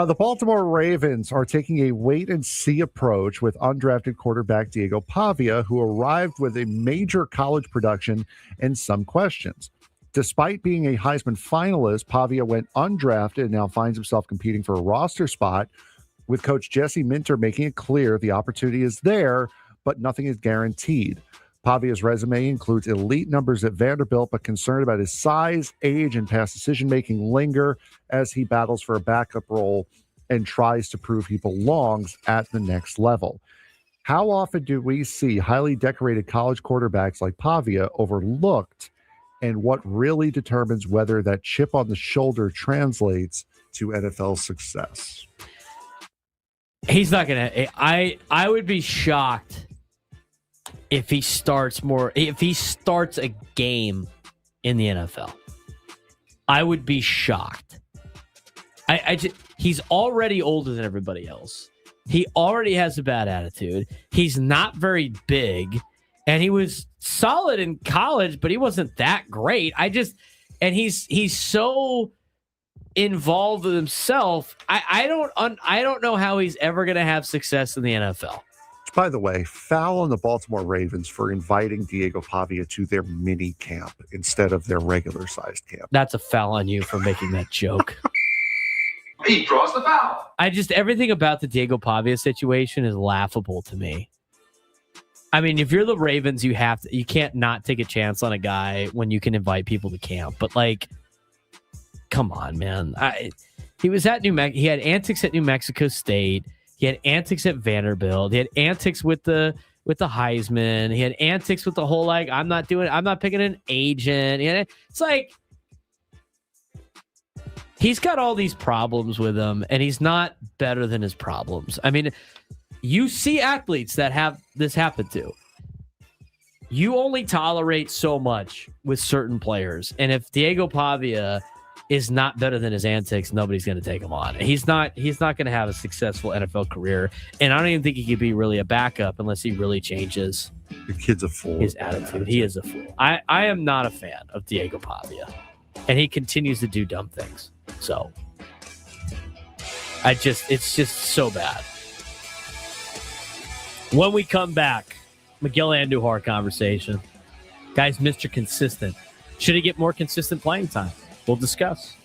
The Baltimore Ravens are taking a wait-and-see approach with undrafted quarterback Diego Pavia, who arrived with a major college production and some questions. Despite being a Heisman finalist, Pavia went undrafted and now finds himself competing for a roster spot, with Coach Jesse Minter making it clear the opportunity is there, but nothing is guaranteed. Pavia's resume includes elite numbers at Vanderbilt, but concern about his size, age, and past decision-making linger as he battles for a backup role and tries to prove he belongs at the next level. How often do we see highly decorated college quarterbacks like Pavia overlooked, and what really determines whether that chip on the shoulder translates to NFL success? He's not going to... I would be shocked if he starts a game in the NFL. I would be shocked. He's already older than everybody else. He already has a bad attitude. He's not very big, and he was solid in college, but he wasn't that great. And he's so involved with himself. I don't know how he's ever going to have success in the NFL. By the way, foul on the Baltimore Ravens for inviting Diego Pavia to their mini camp instead of their regular-sized camp. That's a foul on you for making that joke. He draws the foul. Everything about the Diego Pavia situation is laughable to me. I mean, if you're the Ravens, you can't not take a chance on a guy when you can invite people to camp. But like, come on, man. He was at he had antics at New Mexico State. He had antics at Vanderbilt. He had antics with the Heisman. He had antics with the whole, like, I'm not picking an agent. It's like, he's got all these problems with him, and he's not better than his problems. I mean, you see athletes that have this happen to. You only tolerate so much with certain players. And if Diego Pavia is not better than his antics, nobody's going to take him on. He's not going to have a successful NFL career, and I don't even think he could be really a backup unless he really changes. The kid's a fool. His attitude. He is a fool. I am not a fan of Diego Pavia, and he continues to do dumb things. So it's just so bad. When we come back, Miguel Anduhar conversation. Guy's Mr. Consistent. Should he get more consistent playing time? We'll discuss.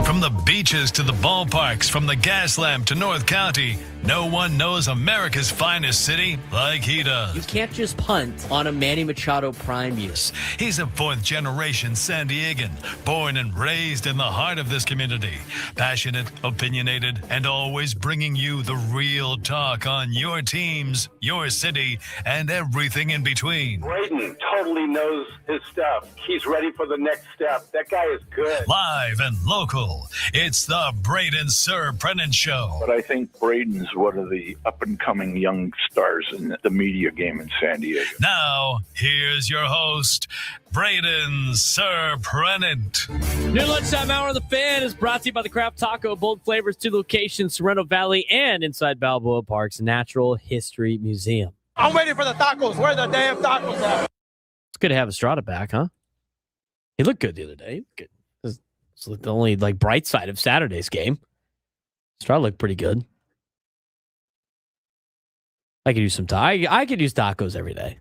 From the beaches to the ballparks, from the gas lamp to North County, no one knows America's finest city like he does. You can't just punt on a Manny Machado prime use. He's a fourth-generation San Diegan, born and raised in the heart of this community. Passionate, opinionated, and always bringing you the real talk on your teams, your city, and everything in between. Braden totally knows his stuff. He's ready for the next step. That guy is good. Live and local, it's the Braden Surprenant Show. But I think Braden's one of the up-and-coming young stars in the media game in San Diego. Now, here's your host, Braden Surprenant. New lunchtime hour of the Fan is brought to you by the Craft Taco, bold flavors, 2 locations, Sorrento Valley and inside Balboa Park's Natural History Museum. I'm waiting for the tacos. Where the damn tacos at? It's good to have Estrada back, huh? He looked good the other day. Good. It's the only bright side of Saturday's game. Estrada looked pretty good. I could use some I could use tacos every day.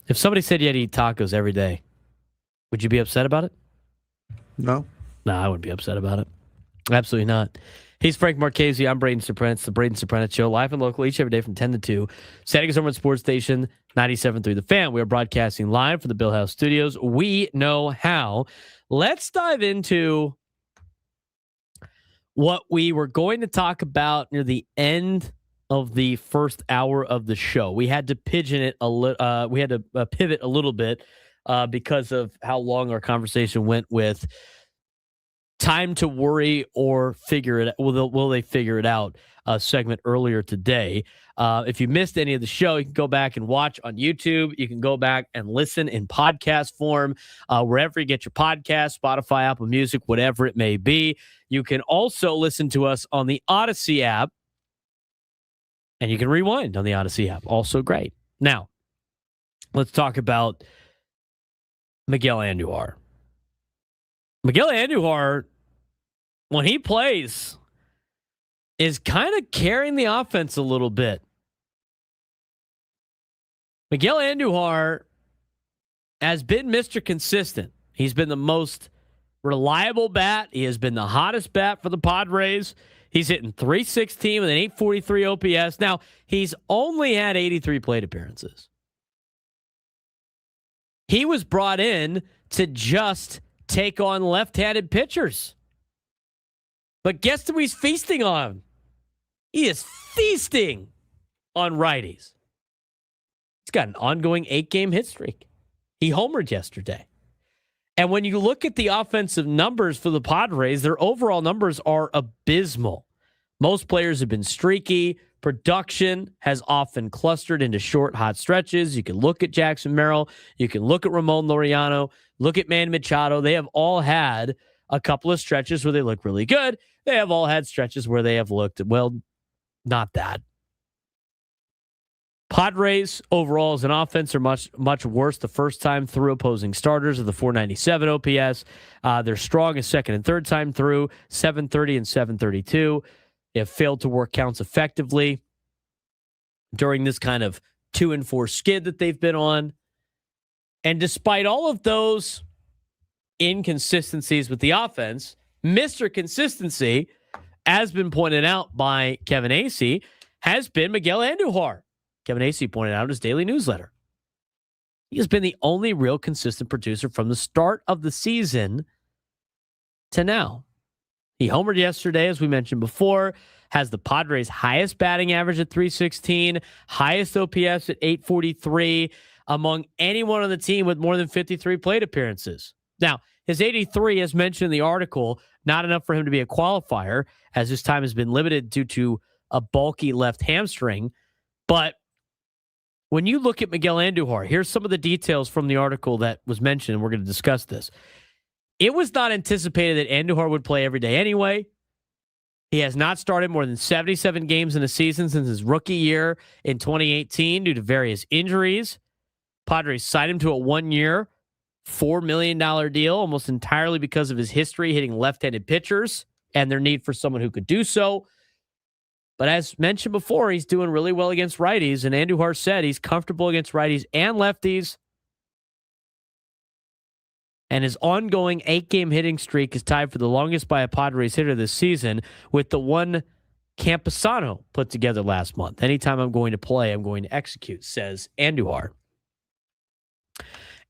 If somebody said you had to eat tacos every day, would you be upset about it? No. No, I wouldn't be upset about it. Absolutely not. He's Frank Marchese. I'm Braden Surprenant. It's the Braden Surprenant Show, live and local each every day from 10 to 2. San Diego's number one sports station, 97.3 The Fan. We are broadcasting live from the Bill House Studios. We know how. Let's dive into what we were going to talk about near the end of the first hour of the show. We had to pigeon it a little. We had to pivot a little bit because of how long our conversation went with time to worry or figure it. Will they figure it out? Segment earlier today. If you missed any of the show, you can go back and watch on YouTube. You can go back and listen in podcast form wherever you get your podcast, Spotify, Apple Music, whatever it may be. You can also listen to us on the Odyssey app, and you can rewind on the Odyssey app. Also great. Now, let's talk about Miguel Anduhar. Miguel Anduhar, when he plays, is kind of carrying the offense a little bit. Miguel Anduhar has been Mr. Consistent. He's been the most reliable bat. He has been the hottest bat for the Padres. He's hitting .316 with an .843 OPS. Now, he's only had 83 plate appearances. He was brought in to just take on left-handed pitchers. But guess who he's feasting on? He is feasting on righties. He's got an ongoing 8-game hit streak. He homered yesterday. And when you look at the offensive numbers for the Padres, their overall numbers are abysmal. Most players have been streaky. Production has often clustered into short, hot stretches. You can look at Jackson Merrill. You can look at Ramon Laureano. Look at Manny Machado. They have all had a couple of stretches where they look really good. They have all had stretches where they have looked, well, not that. Padres overall as an offense are much, much worse the first time through opposing starters of the .497 OPS. They're strong as second and third time through, .730 and .732. They have failed to work counts effectively during this kind of 2-4 skid that they've been on. And despite all of those inconsistencies with the offense, Mr. Consistency, as been pointed out by Kevin Acee, has been Miguel Anduhar. Kevin Acee pointed out in his daily newsletter. He has been the only real consistent producer from the start of the season to now. He homered yesterday, as we mentioned before, has the Padres' highest batting average at .316, highest OPS at .843 among anyone on the team with more than 53 plate appearances. Now, his 83, as mentioned in the article, not enough for him to be a qualifier, as his time has been limited due to a bulky left hamstring. But when you look at Miguel Anduhar, here's some of the details from the article that was mentioned, and we're going to discuss this. It was not anticipated that Anduhar would play every day anyway. He has not started more than 77 games in a season since his rookie year in 2018 due to various injuries. Padres signed him to a 1-year, $4 million deal, almost entirely because of his history hitting left-handed pitchers and their need for someone who could do so. But as mentioned before, he's doing really well against righties, and Anduhar said he's comfortable against righties and lefties. And his ongoing 8-game hitting streak is tied for the longest by a Padres hitter this season with the one Camposano put together last month. Anytime I'm going to play, I'm going to execute, says Anduhar.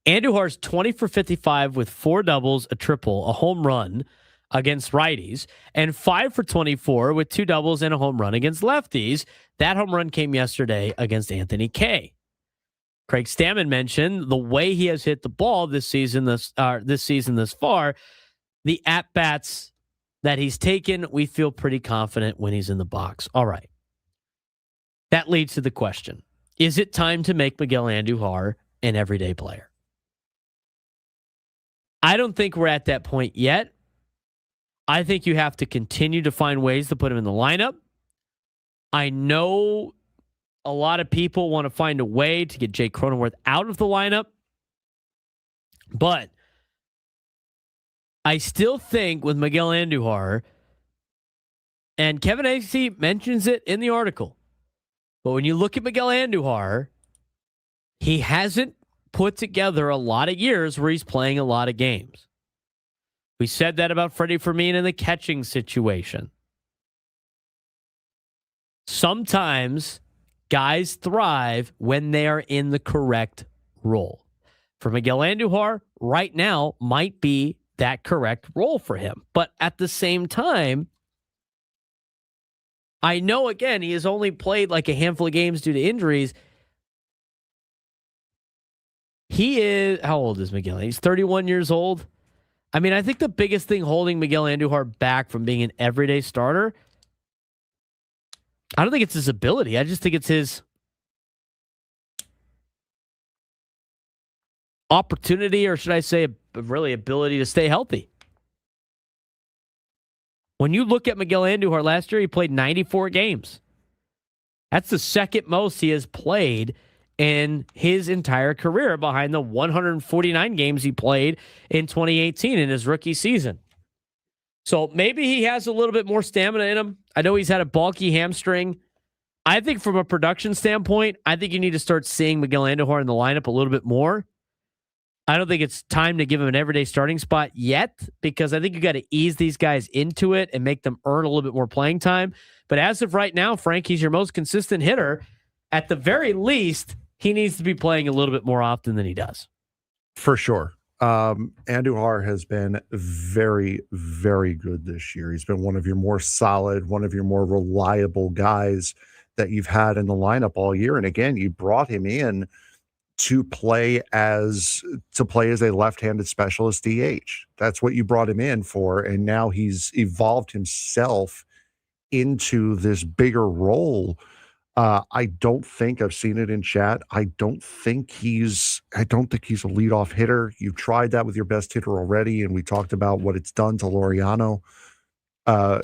Anduhar's 20 for 55 with 4 doubles, a triple, a home run against righties, and 5 for 24 with 2 doubles and a home run against lefties. That home run came yesterday against Anthony Kay. Craig Stammen mentioned the way he has hit the ball this season thus far, the at-bats that he's taken, we feel pretty confident when he's in the box. All right. That leads to the question. Is it time to make Miguel Anduhar an everyday player? I don't think we're at that point yet. I think you have to continue to find ways to put him in the lineup. I know a lot of people want to find a way to get Jake Cronenworth out of the lineup, but I still think with Miguel Anduhar, and Kevin Acey mentions it in the article, but when you look at Miguel Anduhar, he hasn't put together a lot of years where he's playing a lot of games. We said that about Freddie Fermin in the catching situation. Sometimes guys thrive when they are in the correct role. For Miguel Anduhar, right now might be that correct role for him. But at the same time, I know, again, he has only played like a handful of games due to injuries. He is, how old is Miguel? He's 31 years old. I mean, I think the biggest thing holding Miguel Anduhar back from being an everyday starter, I don't think it's his ability. I just think it's his opportunity, or should I say really ability to stay healthy. When you look at Miguel Anduhar last year, he played 94 games. That's the second most he has played in his entire career behind the 149 games he played in 2018 in his rookie season. So maybe he has a little bit more stamina in him. I know he's had a bulky hamstring. I think from a production standpoint, I think you need to start seeing Miguel Anduhar in the lineup a little bit more. I don't think it's time to give him an everyday starting spot yet, because I think you got to ease these guys into it and make them earn a little bit more playing time. But as of right now, Frank, he's your most consistent hitter. At the very least, he needs to be playing a little bit more often than he does. For sure. Anduhar has been very, very good this year. He's been one of your more solid, one of your more reliable guys that you've had in the lineup all year. And again, you brought him in to play as a left-handed specialist DH. That's what you brought him in for. And now he's evolved himself into this bigger role. I don't think I've seen it in chat. I don't think he's a leadoff hitter. You've tried that with your best hitter already, and we talked about what it's done to Laureano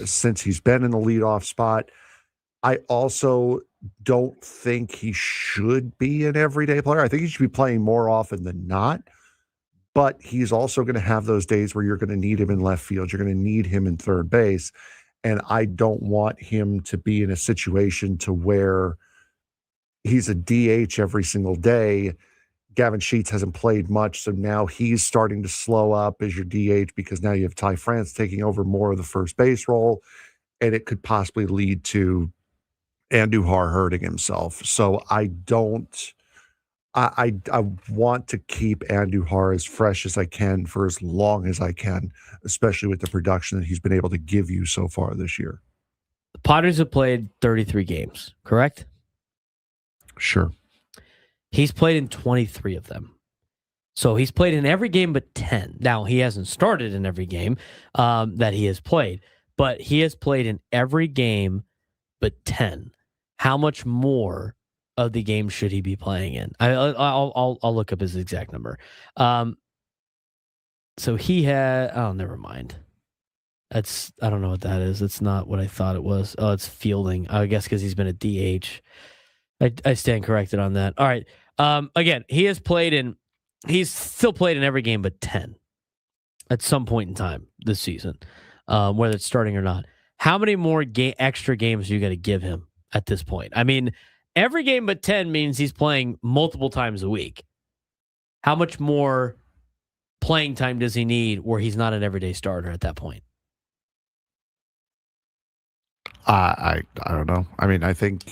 since he's been in the leadoff spot. I also don't think he should be an everyday player. I think he should be playing more often than not, but he's also going to have those days where you're going to need him in left field. You're going to need him in third base. And I don't want him to be in a situation to where he's a DH every single day. Gavin Sheets hasn't played much, so now he's starting to slow up as your DH because now you have Ty France taking over more of the first base role, and it could possibly lead to Anduhar hurting himself. So I want to keep Anduhar as fresh as I can for as long as I can, especially with the production that he's been able to give you so far this year. The Padres have played 33 games, correct? Sure. He's played in 23 of them. So he's played in every game but 10. Now, he hasn't started in every game that he has played, but he has played in every game but 10. How much more of the game should he be playing in? I'll look up his exact number. So he had, oh, never mind. I don't know what that is. It's not what I thought it was. Oh, it's fielding. I guess because he's been a DH. I stand corrected on that. All right. Again, he's still played in every game but 10 at some point in time this season, whether it's starting or not. How many more extra games are you going to give him at this point? I mean, every game but 10 means he's playing multiple times a week. How much more playing time does he need where he's not an everyday starter at that point? I don't know. I mean, I think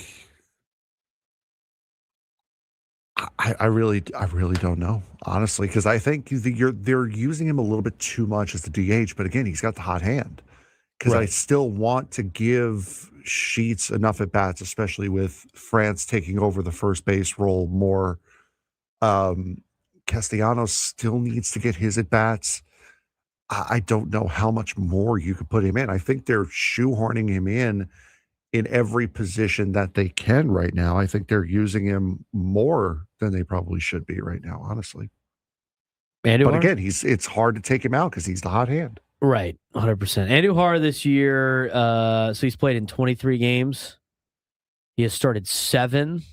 I really don't know, honestly, because I think they're using him a little bit too much as the DH. But again, he's got the hot hand. Because I still want to give Sheets enough at bats, especially with France taking over the first base role more. Castellanos still needs to get his at bats. I don't know how much more you could put him in. I think they're shoehorning him in every position that they can right now. I think they're using him more than they probably should be right now, honestly. Anduhar? But again, it's hard to take him out because he's the hot hand. Right, 100%. Anduhar this year, so he's played in 23 games. He has started 7.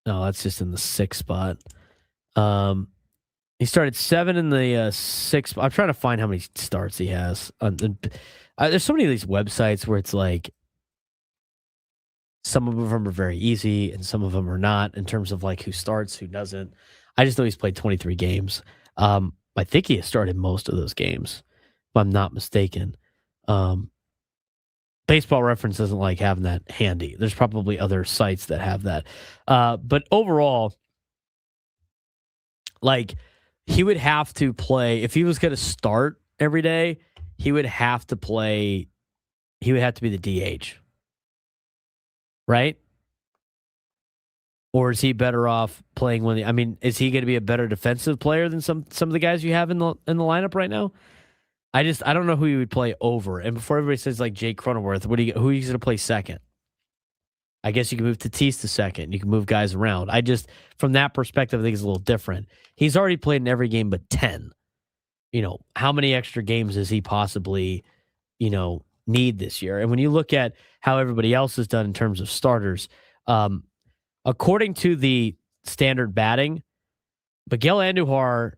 No, that's just in the 6th spot. He started 7 in the 6th. I'm trying to find how many starts he has. There's so many of these websites where it's like some of them are very easy and some of them are not in terms of like who starts, who doesn't. I just know he's played 23 games. I think he has started most of those games, if I'm not mistaken. Baseball Reference doesn't like having that handy. There's probably other sites that have that. But overall, like, he would have to play, if he was going to start every day, he would have to play, he would have to be the DH. Right? Or is he better off playing when? I mean, is he going to be a better defensive player than some of the guys you have in the lineup right now? I don't know who you would play over. And before everybody says like Jake Cronenworth, who are you going to play second? I guess you can move Tatis to second. You can move guys around. From that perspective, I think it's a little different. He's already played in every game but 10. How many extra games does he possibly, need this year? And when you look at how everybody else has done in terms of starters, according to the standard batting, Miguel Anduhar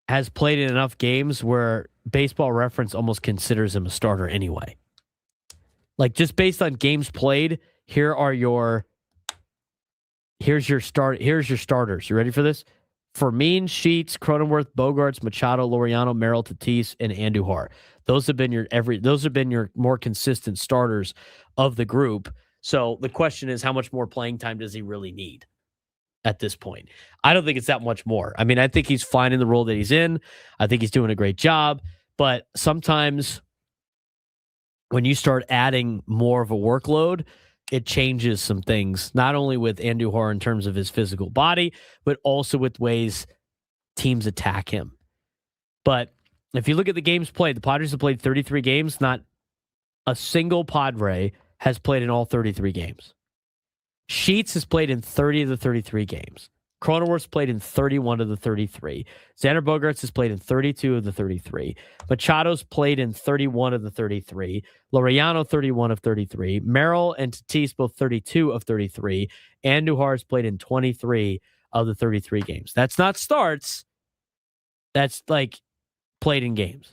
has played in enough games where Baseball Reference almost considers him a starter anyway. Like, just based on games played, here's your starters. You ready for this? Fermin, Sheets, Cronenworth, Bogarts, Machado, Laureano, Merrill, Tatis, and Anduhar. Those have been your more consistent starters of the group. So the question is, how much more playing time does he really need at this point? I don't think it's that much more. I mean, I think he's fine in the role that he's in. I think he's doing a great job. But sometimes when you start adding more of a workload, it changes some things, not only with Anduhar in terms of his physical body, but also with ways teams attack him. But if you look at the games played, the Padres have played 33 games. Not a single Padre has played in all 33 games. Sheets has played in 30 of the 33 games. Cronenworth's played in 31 of the 33. Xander Bogaerts has played in 32 of the 33. Machado's played in 31 of the 33. Laureano, 31 of 33. Merrill and Tatis, both 32 of 33. Anduhar's played in 23 of the 33 games. That's not starts. That's like played in games.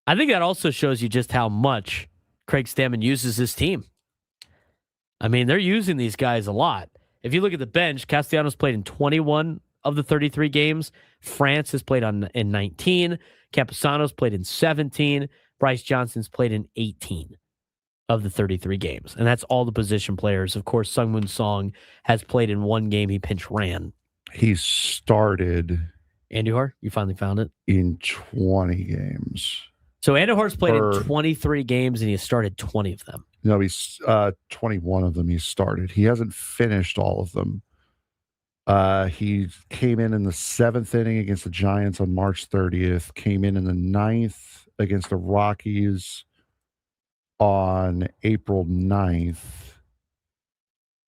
I think that also shows you just how much Craig Stammen uses his team. I mean, they're using these guys a lot. If you look at the bench, Castellanos played in 21 of the 33 games. France has played in 19. Campusano's played in 17. Bryce Johnson's played in 18 of the 33 games. And that's all the position players. Of course, Sungmoon Song has played in 1 game. He pinch ran. He started. Anduhar, you finally found it? In 20 games. So Anduhar's played in 23 games and he has started 20 of them. No, he's 21 of them he's started. He hasn't finished all of them. He came in the 7th inning against the Giants on March 30th, came in the 9th against the Rockies on April 9th,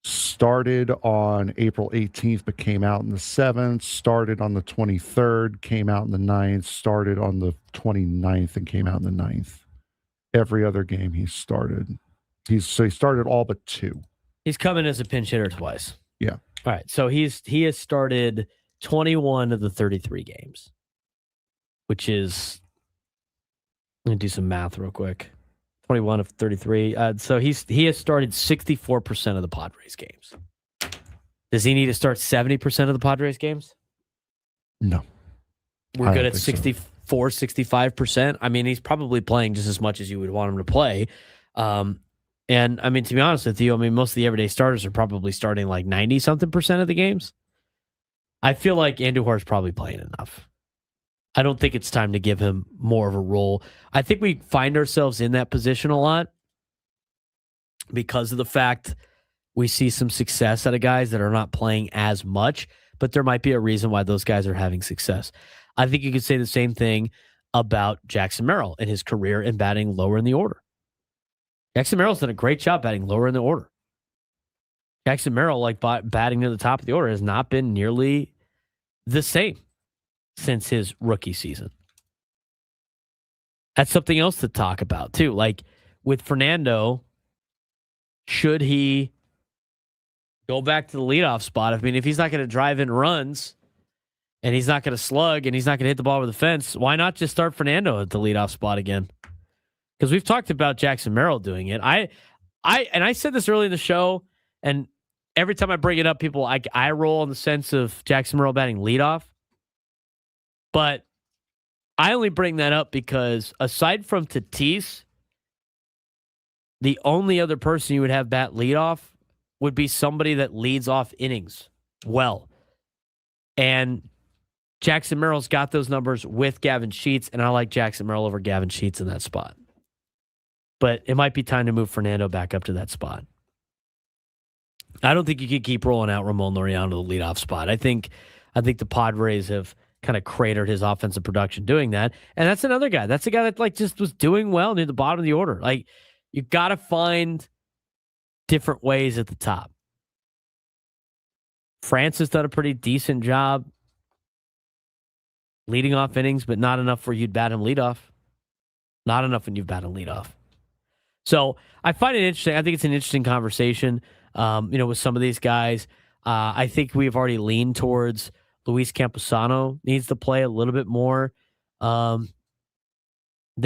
started on April 18th, but came out in the 7th, started on the 23rd, came out in the 9th, started on the 29th, and came out in the 9th. Every other game he started. He started all but 2. He's come in as a pinch hitter twice. Yeah. All right. So he has started 21 of the 33 games, which is, let me do some math real quick. 21 of 33. So he has started 64% of the Padres games. Does he need to start 70% of the Padres games? No. we're good at 64, 65%. I mean, he's probably playing just as much as you would want him to play. And I mean, to be honest with you, I mean, most of the everyday starters are probably starting like 90-something% of the games. I feel like Anduhar is probably playing enough. I don't think it's time to give him more of a role. I think we find ourselves in that position a lot because of the fact we see some success out of guys that are not playing as much, but there might be a reason why those guys are having success. I think you could say the same thing about Jackson Merrill in his career in batting lower in the order. Jackson Merrill's done a great job batting lower in the order. Jackson Merrill, like batting to the top of the order, has not been nearly the same since his rookie season. That's something else to talk about, too. Like with Fernando, should he go back to the leadoff spot? I mean, if he's not going to drive in runs and he's not going to slug and he's not going to hit the ball over the fence, why not just start Fernando at the leadoff spot again? Because we've talked about Jackson Merrill doing it. I said this early in the show, and every time I bring it up, people I roll in the sense of Jackson Merrill batting leadoff. But I only bring that up because aside from Tatis, the only other person you would have bat leadoff would be somebody that leads off innings well. And Jackson Merrill's got those numbers with Gavin Sheets, and I like Jackson Merrill over Gavin Sheets in that spot. But it might be time to move Fernando back up to that spot. I don't think you could keep rolling out Ramon Laureano to the leadoff spot. I think the Padres have kind of cratered his offensive production doing that. And that's another guy. That's a guy that like just was doing well near the bottom of the order. Like you got to find different ways at the top. France has done a pretty decent job leading off innings, but not enough where you'd bat him leadoff. Not enough when you've bat him leadoff. So I find it interesting. I think it's an interesting conversation, with some of these guys. I think we've already leaned towards Luis Camposano needs to play a little bit more than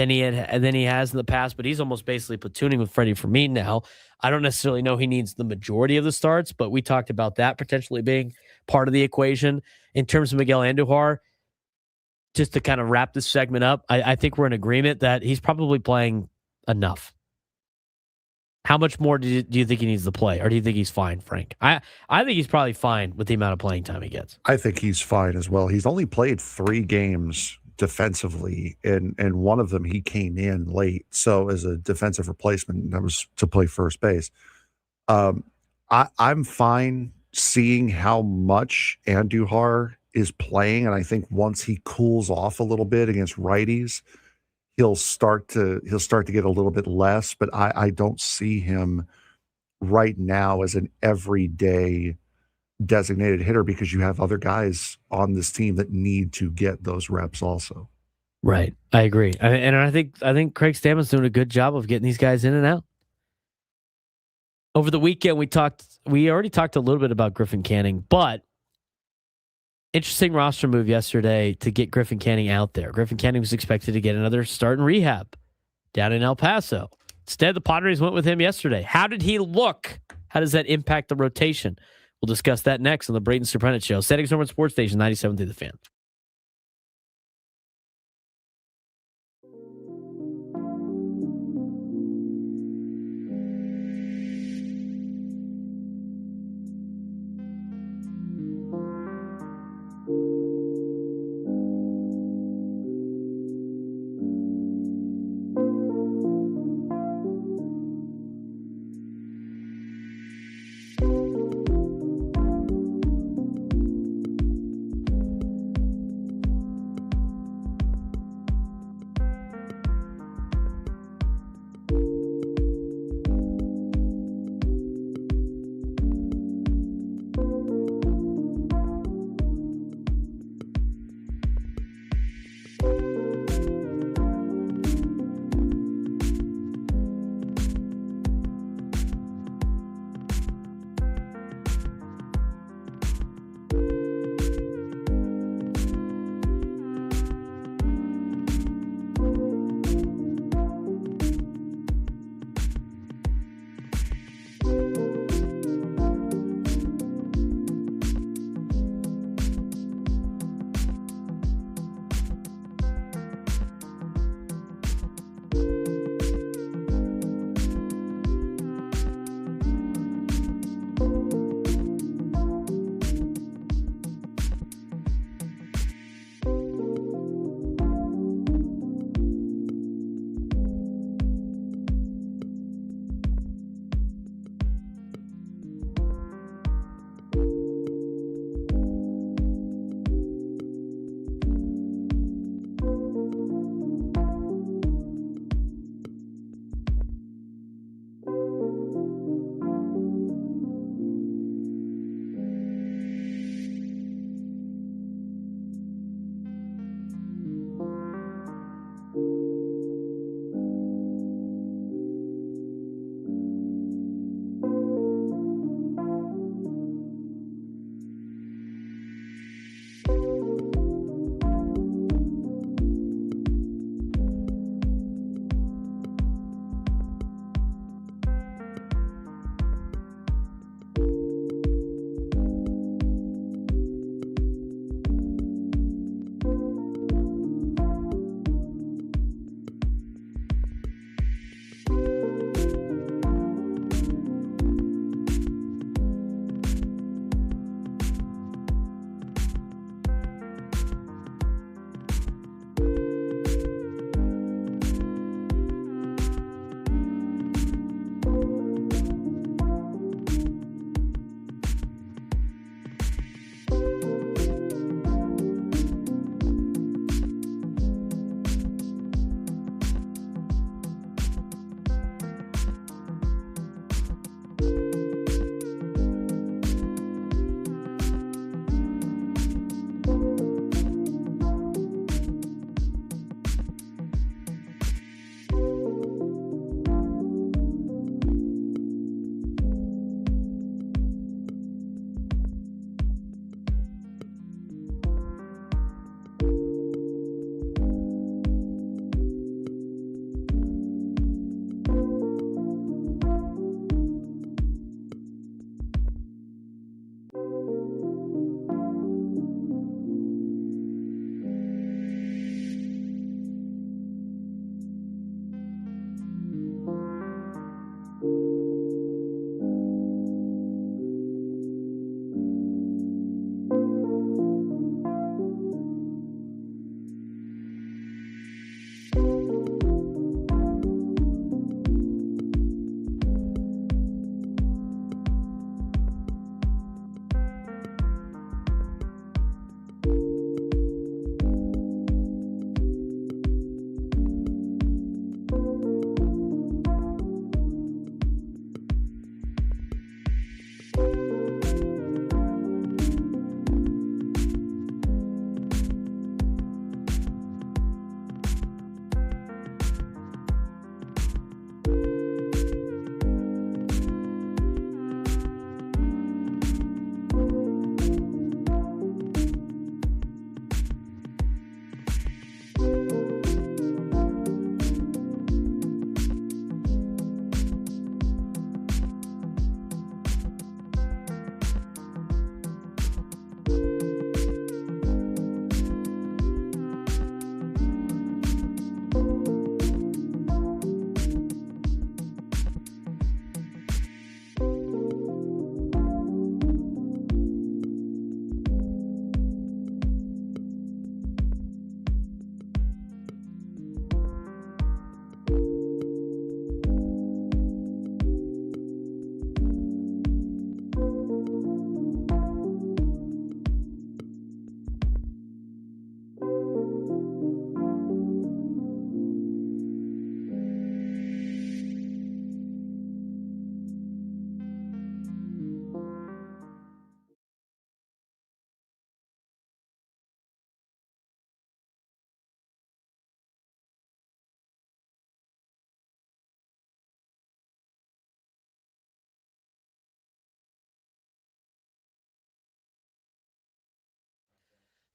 he has in the past, but he's almost basically platooning with Freddie Fermin now. I don't necessarily know he needs the majority of the starts, but we talked about that potentially being part of the equation. In terms of Miguel Anduhar, just to kind of wrap this segment up, I think we're in agreement that he's probably playing enough. How much more do you think he needs to play, or do you think he's fine, Frank? I think he's probably fine with the amount of playing time he gets. I think he's fine as well. He's only played 3 games defensively, and one of them he came in late. So as a defensive replacement, that was to play first base. I'm fine seeing how much Anduhar is playing, and I think once he cools off a little bit against righties, he'll start to get a little bit less, but I don't see him right now as an everyday designated hitter because you have other guys on this team that need to get those reps also. Right. I agree. I think Craig Stammen's doing a good job of getting these guys in and out. Over the weekend, we already talked a little bit about Griffin Canning, but interesting roster move yesterday to get Griffin Canning out there. Griffin Canning was expected to get another start in rehab down in El Paso. Instead, the Padres went with him yesterday. How did he look? How does that impact the rotation? We'll discuss that next on the Braden Surprenant Show. Settings Norman Sports Station 97.3 The Fan.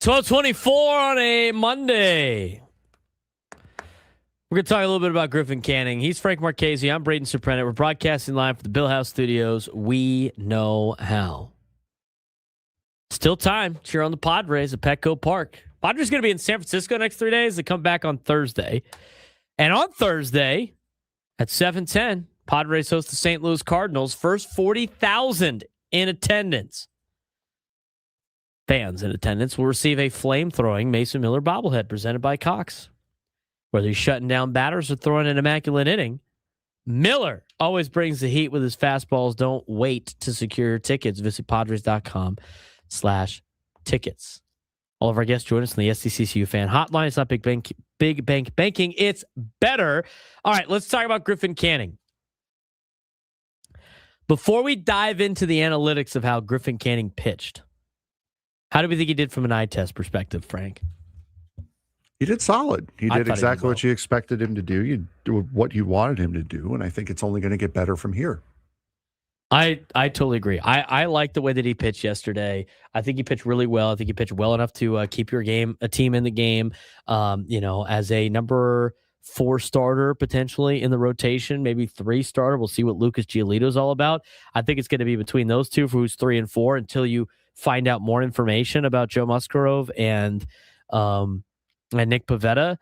12:24 on a Monday. We're going to talk a little bit about Griffin Canning. He's Frank Marchese. I'm Braden Surprenant. We're broadcasting live from the Bill House Studios. We know how. Still time. Cheer on the Padres at Petco Park. Padres going to be in San Francisco next 3 days. They come back on Thursday. And on Thursday at 7:10, Padres host the St. Louis Cardinals. First 40,000 in attendance. Fans in attendance will receive a flame-throwing Mason Miller bobblehead presented by Cox. Whether he's shutting down batters or throwing an immaculate inning, Miller always brings the heat with his fastballs. Don't wait to secure your tickets. Visit Padres.com/tickets. All of our guests join us on the SDCCU fan hotline. It's not big bank banking. It's better. All right, let's talk about Griffin Canning. Before we dive into the analytics of how Griffin Canning pitched, how do we think he did from an eye test perspective, Frank? He did solid. He did exactly what you expected him to do. You do what you wanted him to do, and I think it's only going to get better from here. I totally agree. I like the way that he pitched yesterday. I think he pitched really well. I think he pitched well enough to keep your team in the game. As a number 4 starter potentially in the rotation, maybe 3 starter. We'll see what Lucas Giolito is all about. I think it's going to be between those two for who's 3 and 4 until you find out more information about Joe Musgrove and Nick Pivetta.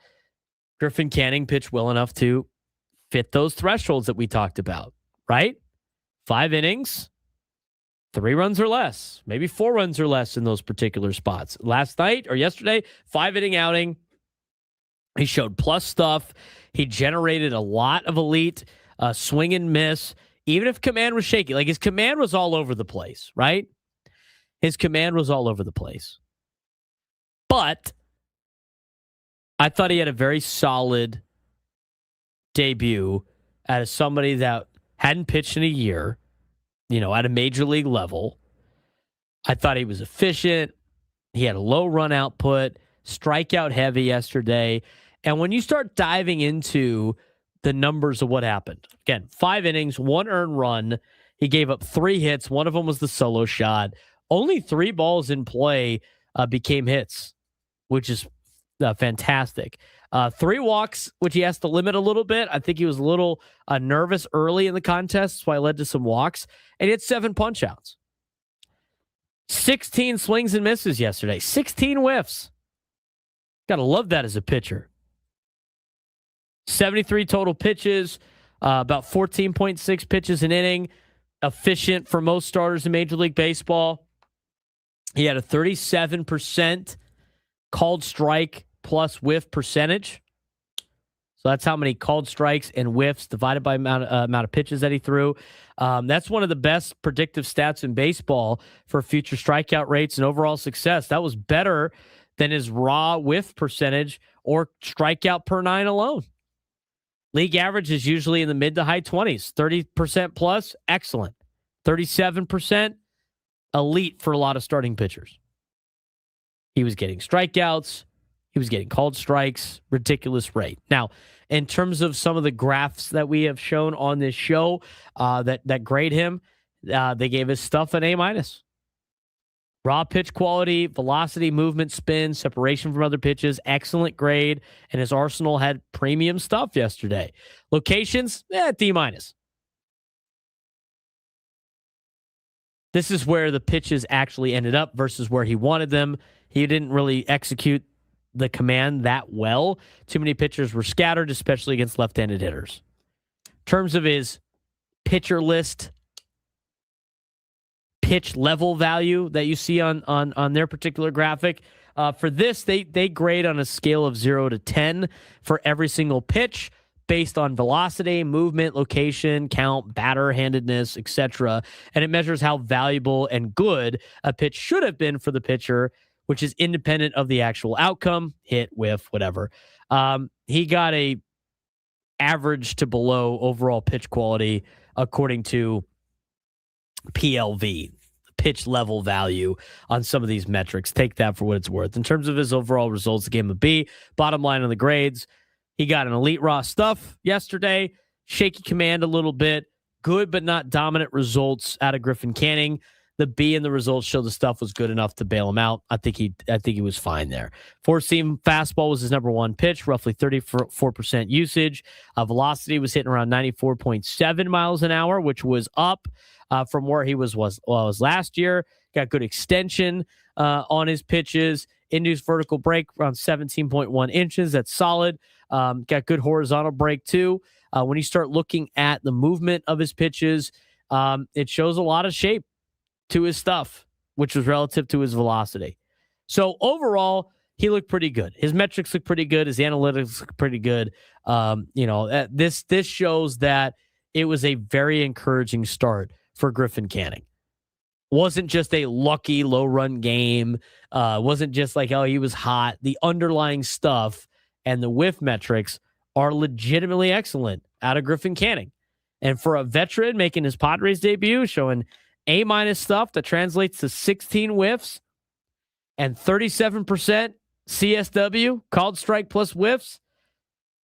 Griffin Canning pitched well enough to fit those thresholds that we talked about, right? 5 innings, 3 runs or less, maybe 4 runs or less in those particular spots. Last night or yesterday, 5-inning outing. He showed plus stuff. He generated a lot of elite swing and miss, even if command was shaky. Like his command was all over the place, right? His command was all over the place. But I thought he had a very solid debut as somebody that hadn't pitched in a year, at a major league level. I thought he was efficient. He had a low run output, strikeout heavy yesterday. And when you start diving into the numbers of what happened, again, 5 innings, 1 earned run. He gave up 3 hits. One of them was the solo shot. Only 3 balls in play became hits, which is fantastic. 3 walks, which he has to limit a little bit. I think he was a little nervous early in the contest, so I led to some walks. And he had 7 punch-outs. 16 swings and misses yesterday. 16 whiffs. Got to love that as a pitcher. 73 total pitches, about 14.6 pitches an inning. Efficient for most starters in Major League Baseball. He had a 37% called strike plus whiff percentage. So that's how many called strikes and whiffs divided by amount of pitches that he threw. That's one of the best predictive stats in baseball for future strikeout rates and overall success. That was better than his raw whiff percentage or strikeout per 9 alone. League average is usually in the mid to high 20s. 30% plus, excellent. 37%, elite for a lot of starting pitchers. He was getting strikeouts. He was getting called strikes, ridiculous rate. Now, in terms of some of the graphs that we have shown on this show that grade him, they gave his stuff an A-. Raw pitch quality, velocity, movement, spin, separation from other pitches, excellent grade, and his arsenal had premium stuff yesterday. Locations, D-. This is where the pitches actually ended up versus where he wanted them. He didn't really execute the command that well. Too many pitchers were scattered, especially against left-handed hitters. In terms of his pitcher list, pitch level value that you see on their particular graphic, for this, they grade on a scale of 0 to 10 for every single pitch based on velocity, movement, location, count, batter, handedness, etc. And it measures how valuable and good a pitch should have been for the pitcher, which is independent of the actual outcome, hit, whiff, whatever. He got a average to below overall pitch quality according to PLV, pitch level value on some of these metrics. Take that for what it's worth. In terms of his overall results, the game of B, bottom line on the grades, he got an elite raw stuff yesterday, shaky command a little bit, good but not dominant results out of Griffin Canning. The B and the results show the stuff was good enough to bail him out. I think he was fine there. Four-seam fastball was his number one pitch, roughly 34% usage. Velocity was hitting around 94.7 miles an hour, which was up from where he was last year. Got good extension on his pitches. Induced vertical break around 17.1 inches. That's solid. Got good horizontal break too. When you start looking at the movement of his pitches, it shows a lot of shape to his stuff, which was relative to his velocity. So overall, he looked pretty good. His metrics look pretty good. His analytics look pretty good. This shows that it was a very encouraging start for Griffin Canning. Wasn't just a lucky low run game. Wasn't just like, oh, he was hot. The underlying stuff and the whiff metrics are legitimately excellent out of Griffin Canning. And for a veteran making his Padres debut, showing A- stuff that translates to 16 whiffs and 37% CSW, called strike plus whiffs,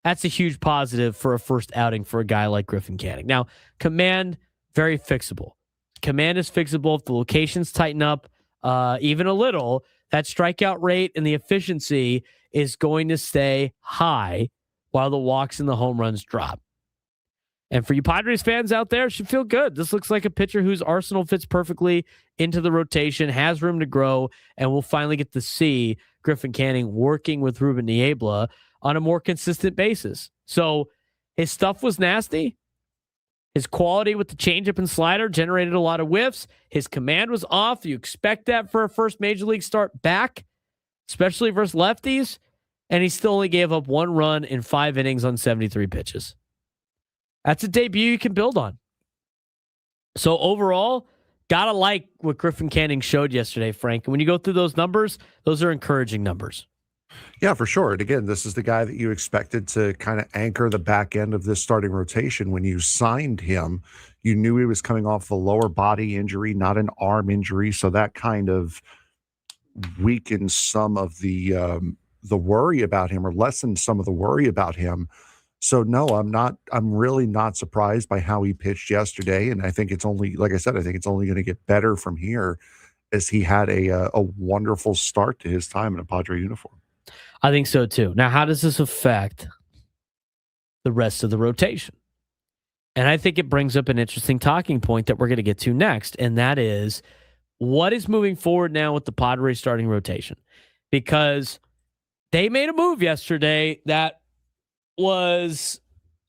that's a huge positive for a first outing for a guy like Griffin Canning. Now, command, very fixable. Command is fixable if the locations tighten up even a little. That strikeout rate and the efficiency is going to stay high while the walks and the home runs drop. And for you Padres fans out there, it should feel good. This looks like a pitcher whose arsenal fits perfectly into the rotation, has room to grow, and we'll finally get to see Griffin Canning working with Ruben Niebla on a more consistent basis. So his stuff was nasty. His quality with the changeup and slider generated a lot of whiffs. His command was off. You expect that for a first major league start back, especially versus lefties. And he still only gave up 1 run in 5 innings on 73 pitches. That's a debut you can build on. So overall, gotta like what Griffin Canning showed yesterday, Frank. And when you go through those numbers, those are encouraging numbers. Yeah, for sure. And again, this is the guy that you expected to kind of anchor the back end of this starting rotation. When you signed him, you knew he was coming off a lower body injury, not an arm injury. So that kind of weakens some of the worry about him, or lessens some of the worry about him. So no, I'm really not surprised by how he pitched yesterday. And I think it's only, like I said, I think it's only going to get better from here, as he had a wonderful start to his time in a Padre uniform. I think so too. Now, how does this affect the rest of the rotation? And I think it brings up an interesting talking point that we're going to get to next. And that is, what is moving forward now with the Padres starting rotation? Because they made a move yesterday that was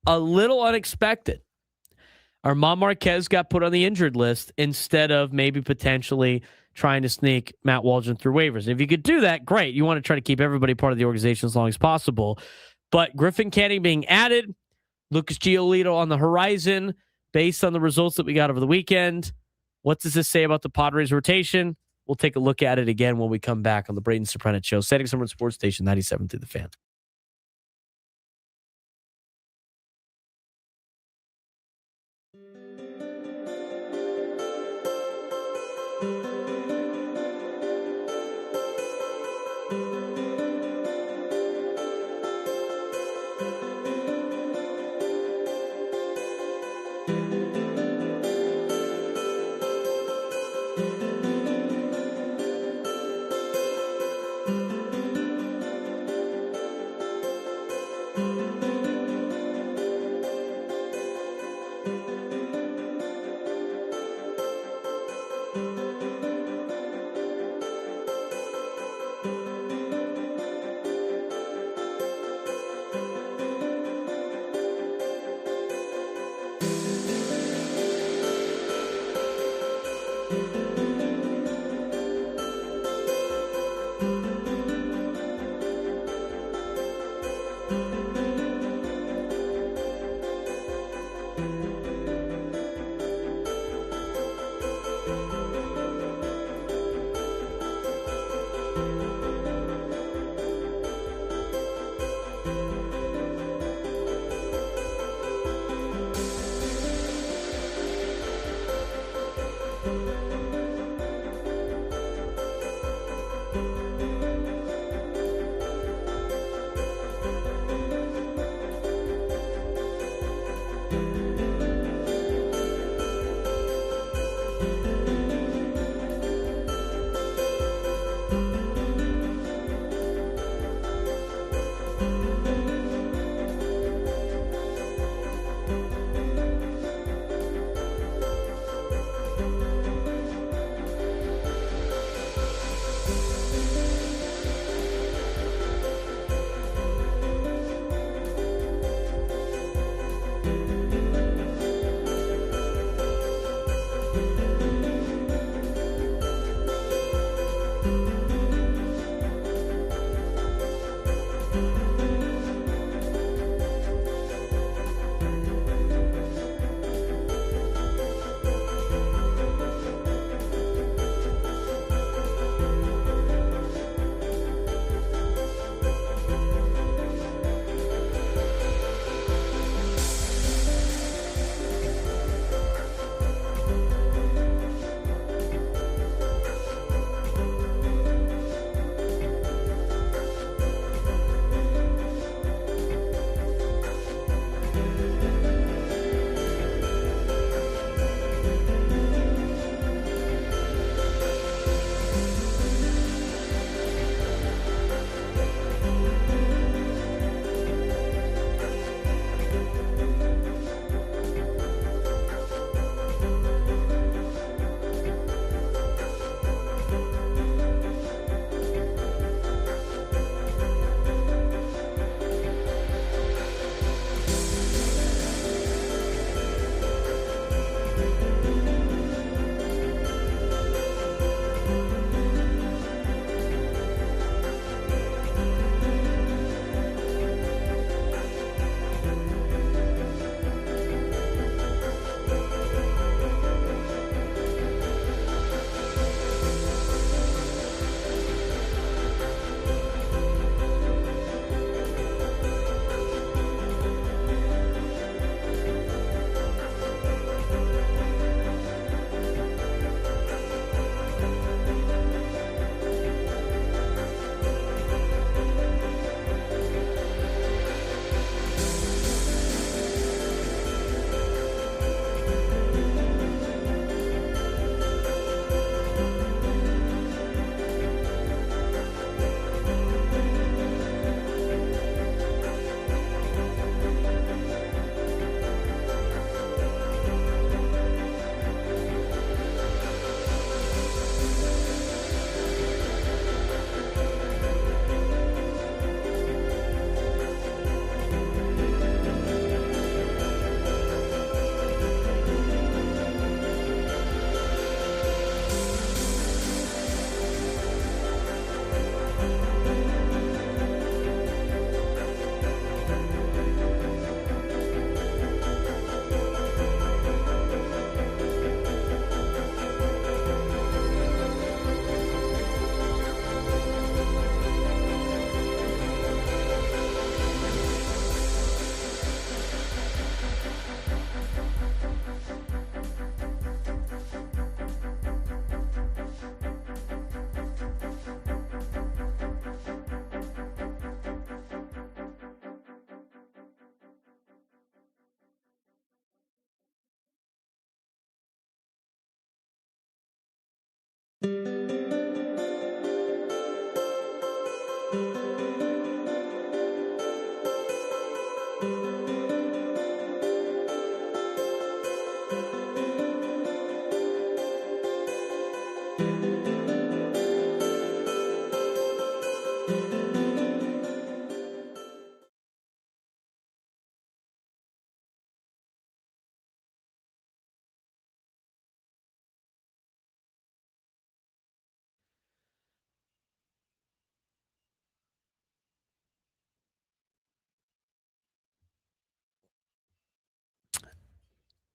a little unexpected. Armand Marquez got put on the injured list instead of maybe potentially trying to sneak Matt Waldron through waivers. If you could do that, great. You want to try to keep everybody part of the organization as long as possible. But Griffin Canning being added, Lucas Giolito on the horizon, based on the results that we got over the weekend. What does this say about the Padres rotation? We'll take a look at it again when we come back on the Braden Surprenant Show. Setting Summer Sports Station 97 through the Fan.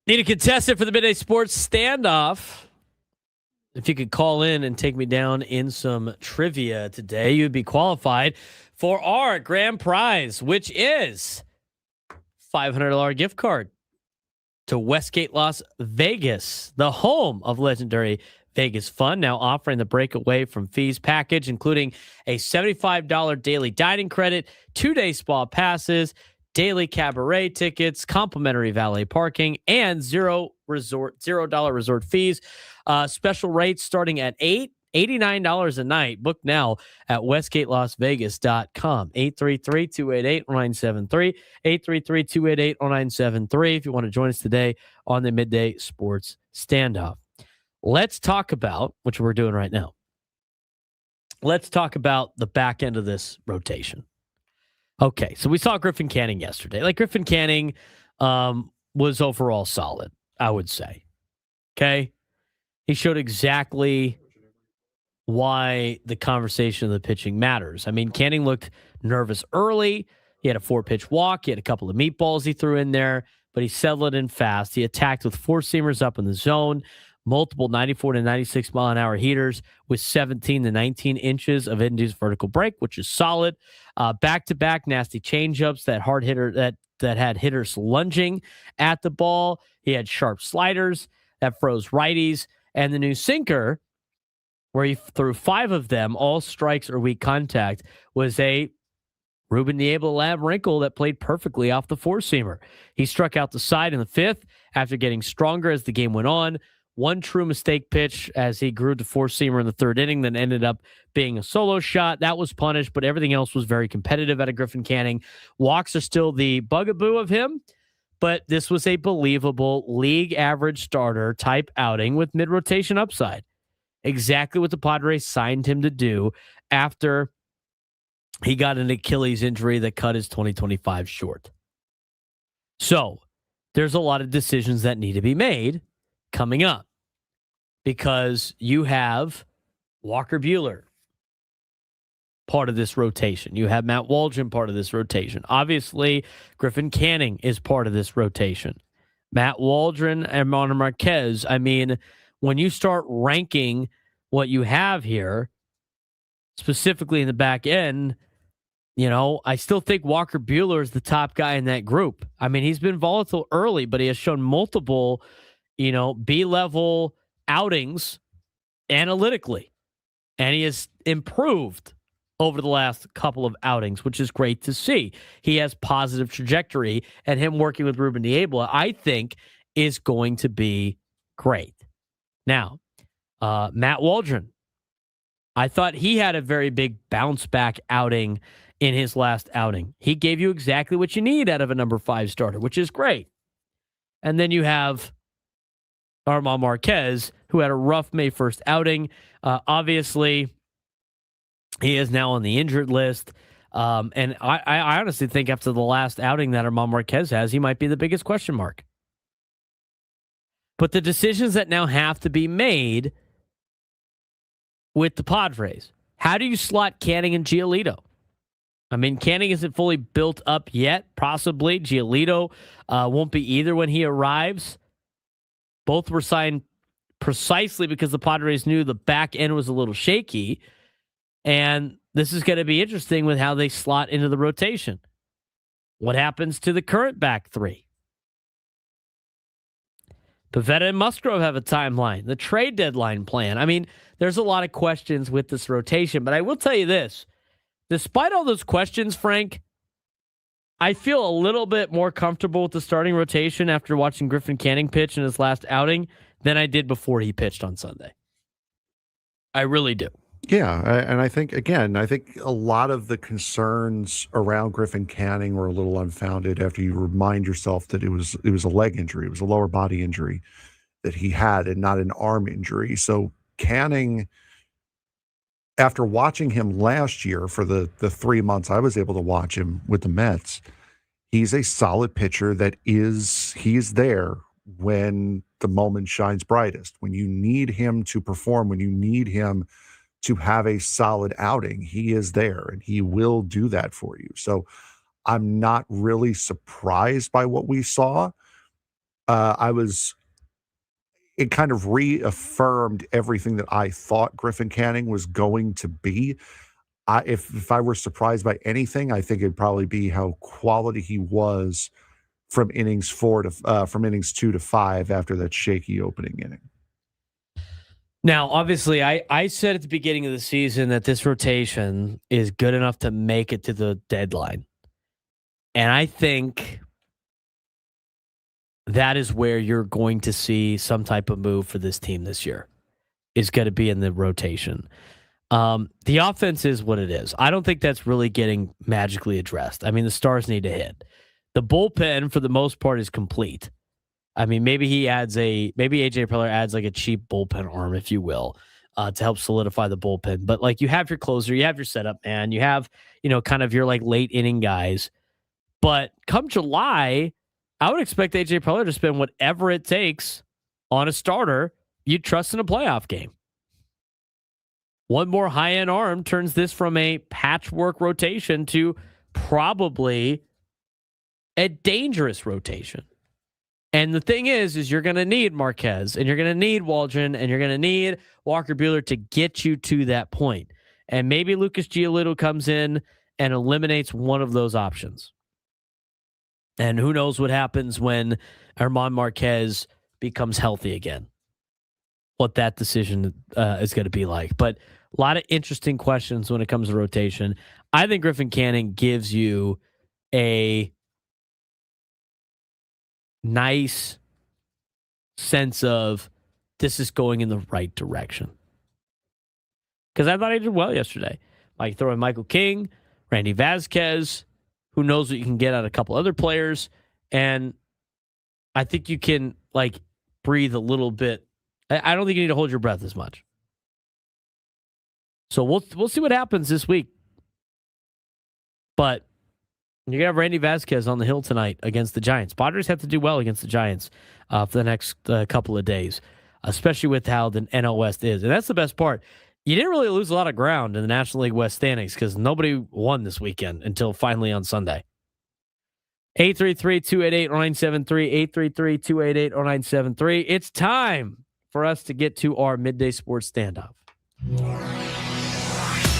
Need a contestant for the Midday Sports Standoff. If you could call in and take me down in some trivia today, you'd be qualified for our grand prize, which is $500 gift card to Westgate, Las Vegas, the home of legendary Vegas fun, now offering the breakaway from fees package, including a $75 daily dining credit, 2-day spa passes, daily cabaret tickets, complimentary valet parking, and $0 resort fees. Special rates starting at $8 $89 a night. Book now at westgatelasvegas.com. 833-288-0973. 833-288-0973 if you want to join us today on the Midday Sports Standoff. Let's talk about, which we're doing right now, let's talk about the back end of this rotation. Okay, so we saw Griffin Canning yesterday. Like, Griffin Canning was overall solid, I would say. Okay? He showed exactly why the conversation of the pitching matters. I mean, Canning looked nervous early. He had a 4-pitch walk. He had a couple of meatballs he threw in there, but he settled in fast. He attacked with 4-seamers up in the zone, multiple 94 to 96 mile an hour heaters with 17 to 19 inches of induced vertical break, which is solid. Back-to-back nasty changeups that hard hitter that had hitters lunging at the ball. He had sharp sliders that froze righties, and the new sinker, where he threw 5 of them, all strikes or weak contact, was a Ruben Niebla lab wrinkle that played perfectly off the 4-seamer. He struck out the side in the 5th after getting stronger as the game went on. One true mistake pitch as he grew to 4-seamer in the 3rd inning, then ended up being a solo shot. That was punished, but everything else was very competitive out of Griffin Canning. Walks are still the bugaboo of him, but this was a believable league average starter type outing with mid-rotation upside. Exactly what the Padres signed him to do after he got an Achilles injury that cut his 2025 short. So there's a lot of decisions that need to be made coming up because you have Walker Buehler part of this rotation. You have Matt Waldron part of this rotation. Obviously, Griffin Canning is part of this rotation. Matt Waldron and Moner Marquez. I mean, when you start ranking what you have here, specifically in the back end, you know, I still think Walker Buehler is the top guy in that group. I mean, he's been volatile early, but he has shown multiple, B-level outings analytically. And he has improved over the last couple of outings, which is great to see. He has positive trajectory, and him working with Ruben Niebla, I think, is going to be great. Now, Matt Waldron, I thought he had a very big bounce-back outing in his last outing. He gave you exactly what you need out of a number 5 starter, which is great. And then you have Armand Marquez, who had a rough May 1st outing. Obviously, he is now on the injured list. And I honestly think after the last outing that Armand Marquez has, he might be the biggest question mark. But the decisions that now have to be made with the Padres, how do you slot Canning and Giolito? I mean, Canning isn't fully built up yet, possibly. Giolito won't be either when he arrives. Both were signed precisely because the Padres knew the back end was a little shaky. And this is going to be interesting with how they slot into the rotation. What happens to the current back 3? Pivetta and Musgrove have a timeline, the trade deadline plan. I mean, there's a lot of questions with this rotation, but I will tell you this. Despite all those questions, Frank, I feel a little bit more comfortable with the starting rotation after watching Griffin Canning pitch in his last outing than I did before he pitched on Sunday. I really do. Yeah, and I think a lot of the concerns around Griffin Canning were a little unfounded after you remind yourself that it was a leg injury, it was a lower body injury that he had and not an arm injury. So Canning, after watching him last year for the 3 months I was able to watch him with the Mets, he's a solid pitcher that he's there when the moment shines brightest. When you need him to perform, when you need him to have a solid outing, he is there and he will do that for you. So I'm not really surprised by what we saw. It kind of reaffirmed everything that I thought Griffin Canning was going to be. If I were surprised by anything, I think it'd probably be how quality he was from innings 2 to 5 after that shaky opening inning. Now, obviously, I said at the beginning of the season that this rotation is good enough to make it to the deadline. And I think that is where you're going to see some type of move for this team this year. is going to be in the rotation. The offense is what it is. I don't think that's really getting magically addressed. I mean, the stars need to hit. The bullpen, for the most part, is complete. I mean, maybe AJ Preller adds like a cheap bullpen arm, if you will, to help solidify the bullpen. But like, you have your closer, you have your setup man, you have, kind of your like late inning guys. But come July, I would expect AJ Preller to spend whatever it takes on a starter you trust in a playoff game. One more high-end arm turns this from a patchwork rotation to probably a dangerous rotation. And the thing is you're going to need Marquez, and you're going to need Waldron, and you're going to need Walker Buehler to get you to that point. And maybe Lucas Giolito comes in and eliminates one of those options. And who knows what happens when German Marquez becomes healthy again. What that decision is going to be like. But a lot of interesting questions when it comes to rotation. I think Griffin Canning gives you a nice sense of this is going in the right direction. Because I thought he did well yesterday. Like throwing Michael King, Randy Vasquez, who knows what you can get out of a couple other players. And I think you can like breathe a little bit. I don't think you need to hold your breath as much. So we'll see what happens this week. But you're going to have Randy Vasquez on the hill tonight against the Giants. Padres have to do well against the Giants for the next couple of days, especially with how the NL West is. And that's the best part. You didn't really lose a lot of ground in the National League West standings because nobody won this weekend until finally on Sunday. 833-288-0973, 833-288-0973. It's time for us to get to our midday sports standoff.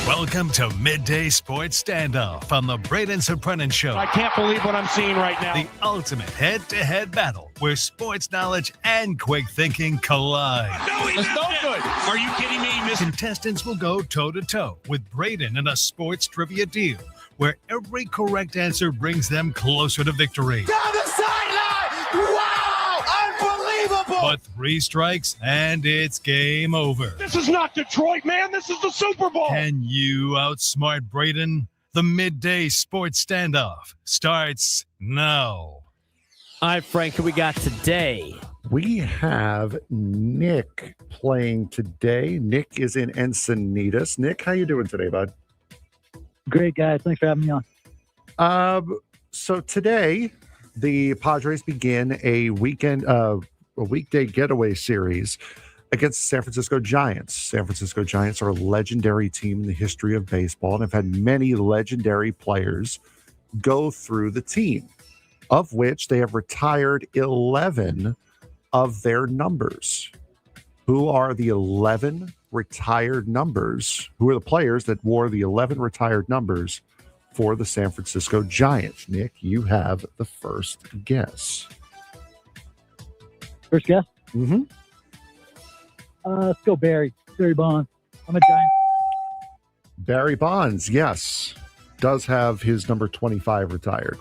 Welcome to Midday Sports Standoff on the Braden Surprenant Show. I can't believe what I'm seeing right now. The ultimate head-to-head battle where sports knowledge and quick thinking collide. No, he's no good. Are you kidding me? Contestants will go toe-to-toe with Braden in a sports trivia deal where every correct answer brings them closer to victory. Down the sideline! Wow! Unbelievable! But 3 strikes and it's game over. This is not Detroit, man. This is the Super Bowl. Can you outsmart Braden? The Midday Sports Standoff starts now. All right, Frank, who we got today? We have Nick playing today. Nick is in Encinitas. Nick, how you doing today, bud? Great, guys. Thanks for having me on. So today, the Padres begin a weekday getaway series against the San Francisco Giants. San Francisco Giants are a legendary team in the history of baseball and have had many legendary players go through the team, of which they have retired 11 of their numbers. Who are the 11 retired numbers? Who are the players that wore the 11 retired numbers for the San Francisco Giants? Nick, you have the first guess. First guess? Mm-hmm. Let's go Barry Bonds. I'm a Giant. Barry Bonds, yes, does have his number 25 retired.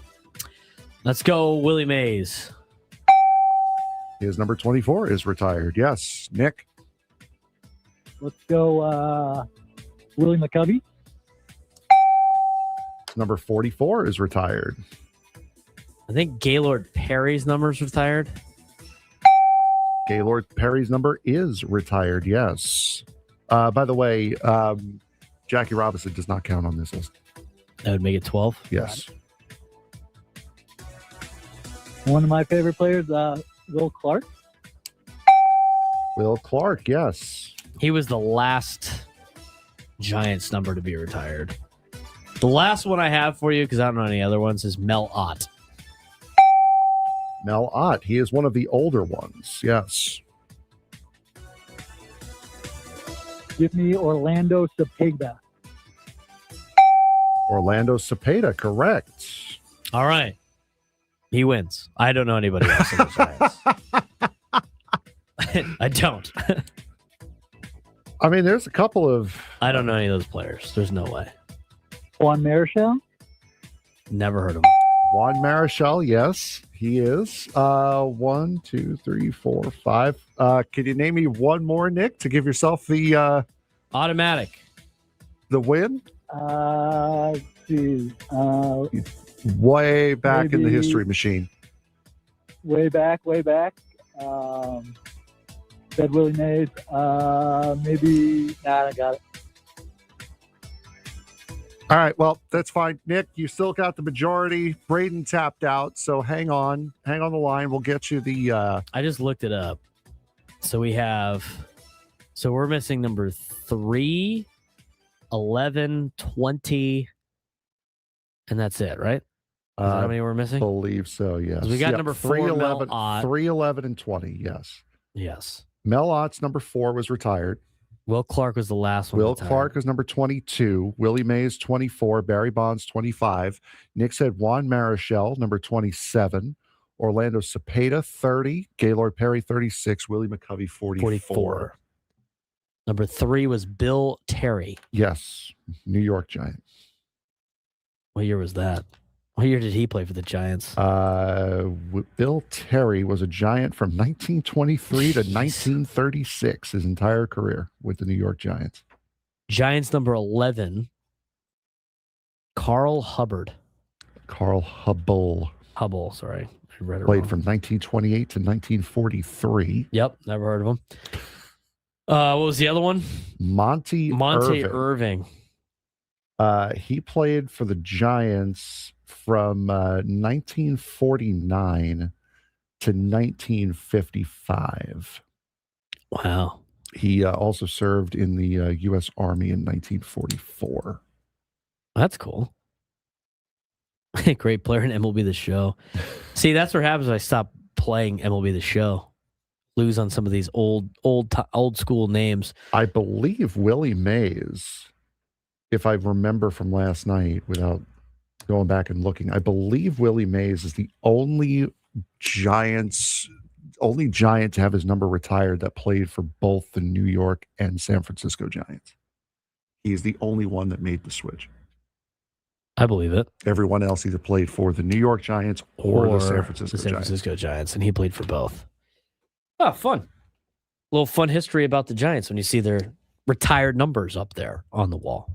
Let's go Willie Mays. His number 24 is retired, yes. Nick? Let's go Willie McCovey. Number 44 is retired. I think Gaylord Perry's number's retired. Gaylord Perry's number is retired, yes. By the way, Jackie Robinson does not count on this list. That would make it 12? Yes. One of my favorite players, Will Clark. Will Clark, yes. He was the last Giants number to be retired. The last one I have for you, because I don't know any other ones, is Mel Ott. Mel Ott, he is one of the older ones, yes. Give me Orlando Cepeda. Orlando Cepeda, correct. All right. He wins. I don't know anybody else in the Giants. I don't. I mean, there's a couple of... I don't know any of those players. There's no way. Juan Marichal. Never heard of him. Juan Marichal, yes. He is. 1, 2, 3, 4, 5. Can you name me one more, Nick, to give yourself the Automatic. the win? Geez. Way back in the Maybe- history machine. Way back. Said Willie Mays. Maybe. Nah, I got it. All right, well, that's fine. Nick, you still got the majority. Braden tapped out, so hang on the line. We'll get you the I just looked it up. So we're missing number 3, 11, 20, and that's it, right? Is that how many we're missing? believe so, yes. We got number 4, 311, Mel Ott. 311 and 20, yes. Yes. Mel Ott's number 4 was retired. Will Clark was the last one. Will retired. Clark is number 22. Willie Mays, 24. Barry Bonds, 25. Nick said Juan Marichal, number 27. Orlando Cepeda, 30. Gaylord Perry, 36. Willie McCovey, 44. Number 3 was Bill Terry. Yes, New York Giants. What year was that? What year did he play for the Giants? Bill Terry was a Giant from 1923 to 1936, his entire career with the New York Giants. Giants number 11, Carl Hubbard. Carl Hubble. Sorry. I read it Played wrong. from 1928 to 1943. Yep, never heard of him. What was the other one? Monty Irving. He played for the Giants from 1949 to 1955. Wow. He also served in the U.S. Army in 1944. That's cool. Great player in MLB The Show. See, that's what happens when I stop playing MLB The Show. Lose on some of these old school names. I believe Willie Mays, if I remember from last night without going back and looking, I believe Willie Mays is the only Giant to have his number retired that played for both the New York and San Francisco Giants. He's the only one that made the switch. I believe it. Everyone else either played for the New York Giants or the San Francisco Giants, and he played for both. Oh, fun. A little fun history about the Giants when you see their retired numbers up there on the wall.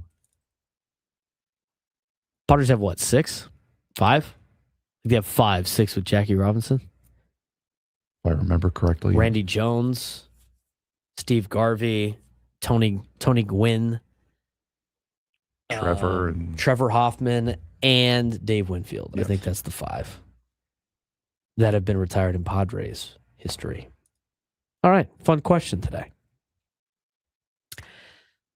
Padres have what, 6? 5? I think they have 5, 6 with Jackie Robinson. If I remember correctly. Randy Jones, Steve Garvey, Tony Gwynn, Trevor Hoffman, and Dave Winfield. Yes. I think that's the 5 that have been retired in Padres history. All right, fun question today.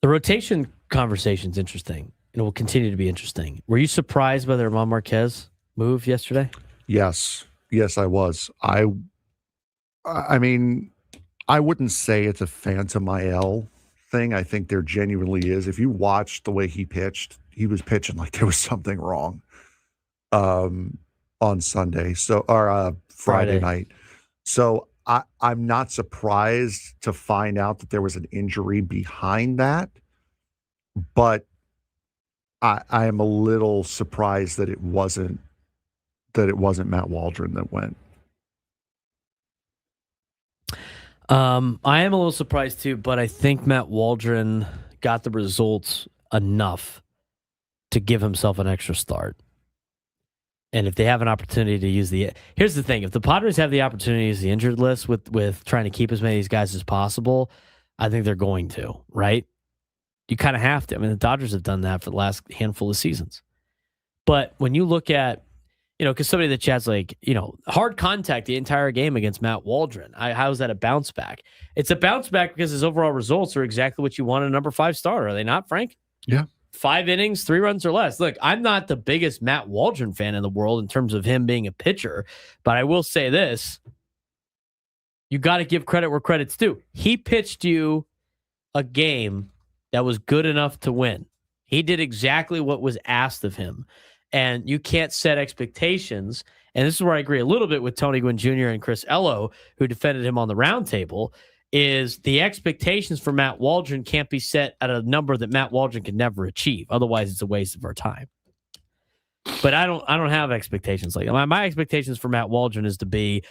The rotation conversation is interesting. It will continue to be interesting. Were you surprised by the Ramon Marquez move yesterday? Yes, I was. I mean, I wouldn't say it's a phantom IL thing. I think there genuinely is. If you watch the way he pitched, he was pitching like there was something wrong on Sunday, or Friday night. So I'm not surprised to find out that there was an injury behind that, but I am a little surprised that it wasn't Matt Waldron that went. I am a little surprised too, but I think Matt Waldron got the results enough to give himself an extra start. And if they have an opportunity to use here's the thing, if the Padres have the opportunity to use the injured list with trying to keep as many of these guys as possible, I think they're going to, right? You kind of have to. I mean, the Dodgers have done that for the last handful of seasons. But when you look at, because somebody in the chat's like, hard contact the entire game against Matt Waldron. How is that a bounce back? It's a bounce back because his overall results are exactly what you want in a number 5 starter. Are they not, Frank? Yeah. 5 innings, 3 runs or less. Look, I'm not the biggest Matt Waldron fan in the world in terms of him being a pitcher, but I will say this. You got to give credit where credit's due. He pitched you a game that was good enough to win. He did exactly what was asked of him. And you can't set expectations. And this is where I agree a little bit with Tony Gwynn Jr. and Chris Ello, who defended him on the roundtable, is the expectations for Matt Waldron can't be set at a number that Matt Waldron can never achieve. Otherwise, it's a waste of our time. But I don't have expectations like that. My expectations for Matt Waldron is to be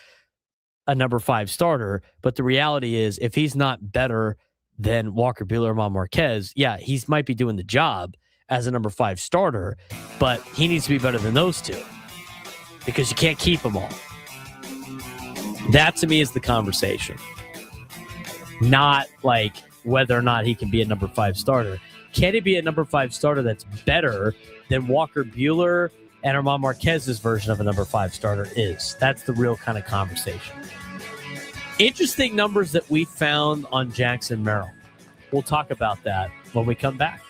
a number 5 starter. But the reality is, if he's not better than Walker Buehler or Juan Marquez, yeah, he might be doing the job as a number 5 starter, but he needs to be better than those two because you can't keep them all. That to me is the conversation. Not like whether or not he can be a number 5 starter. Can he be a number 5 starter that's better than Walker Buehler and German Marquez's version of a number 5 starter is? That's the real kind of conversation. Interesting numbers that we found on Jackson Merrill. We'll talk about that when we come back.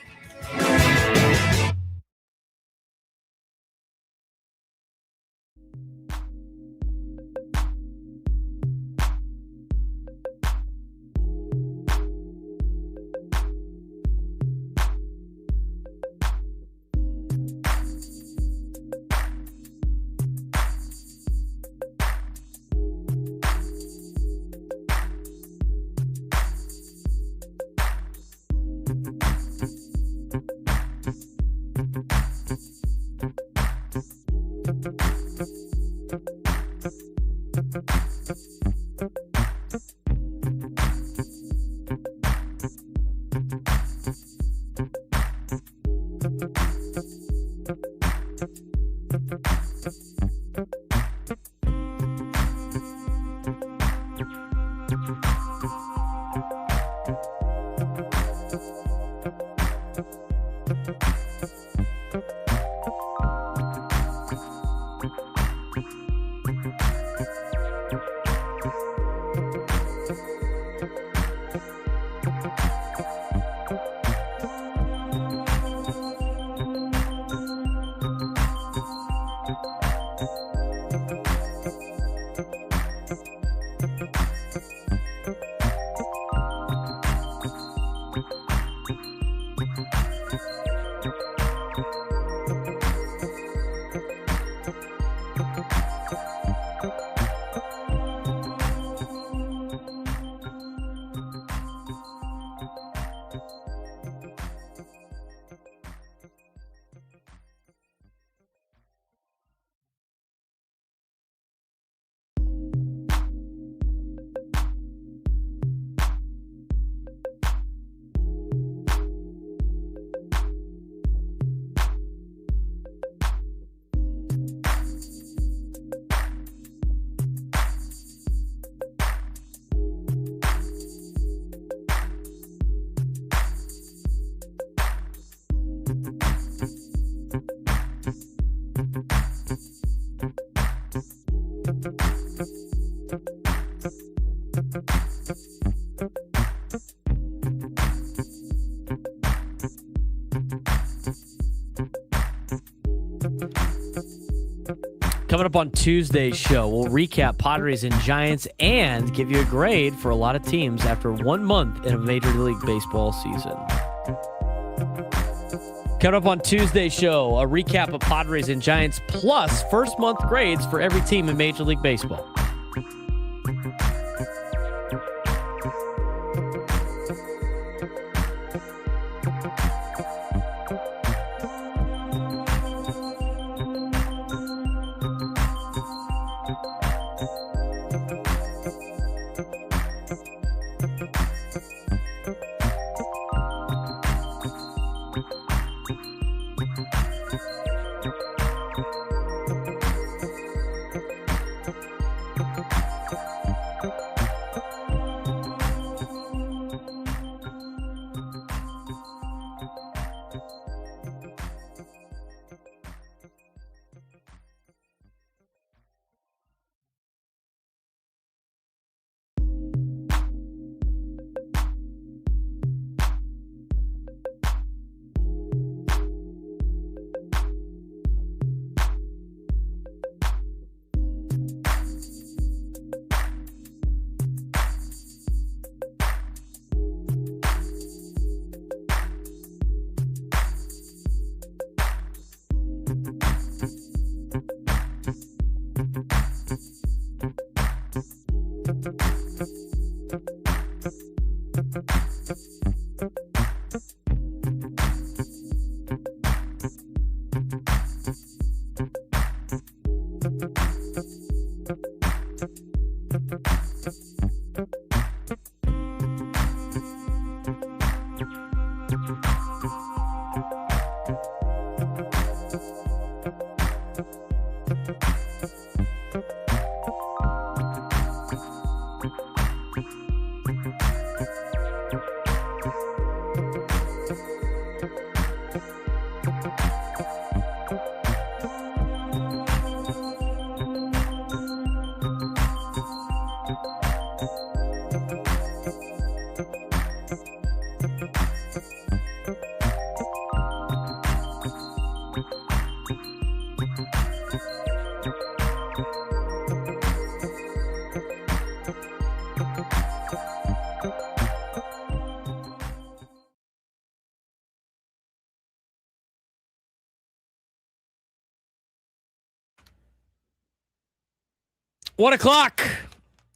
Coming up on Tuesday's show, we'll recap Padres and Giants and give you a grade for a lot of teams after 1 month in a Major League Baseball season. Coming up on Tuesday's show, a recap of Padres and Giants plus first month grades for every team in Major League Baseball. One o'clock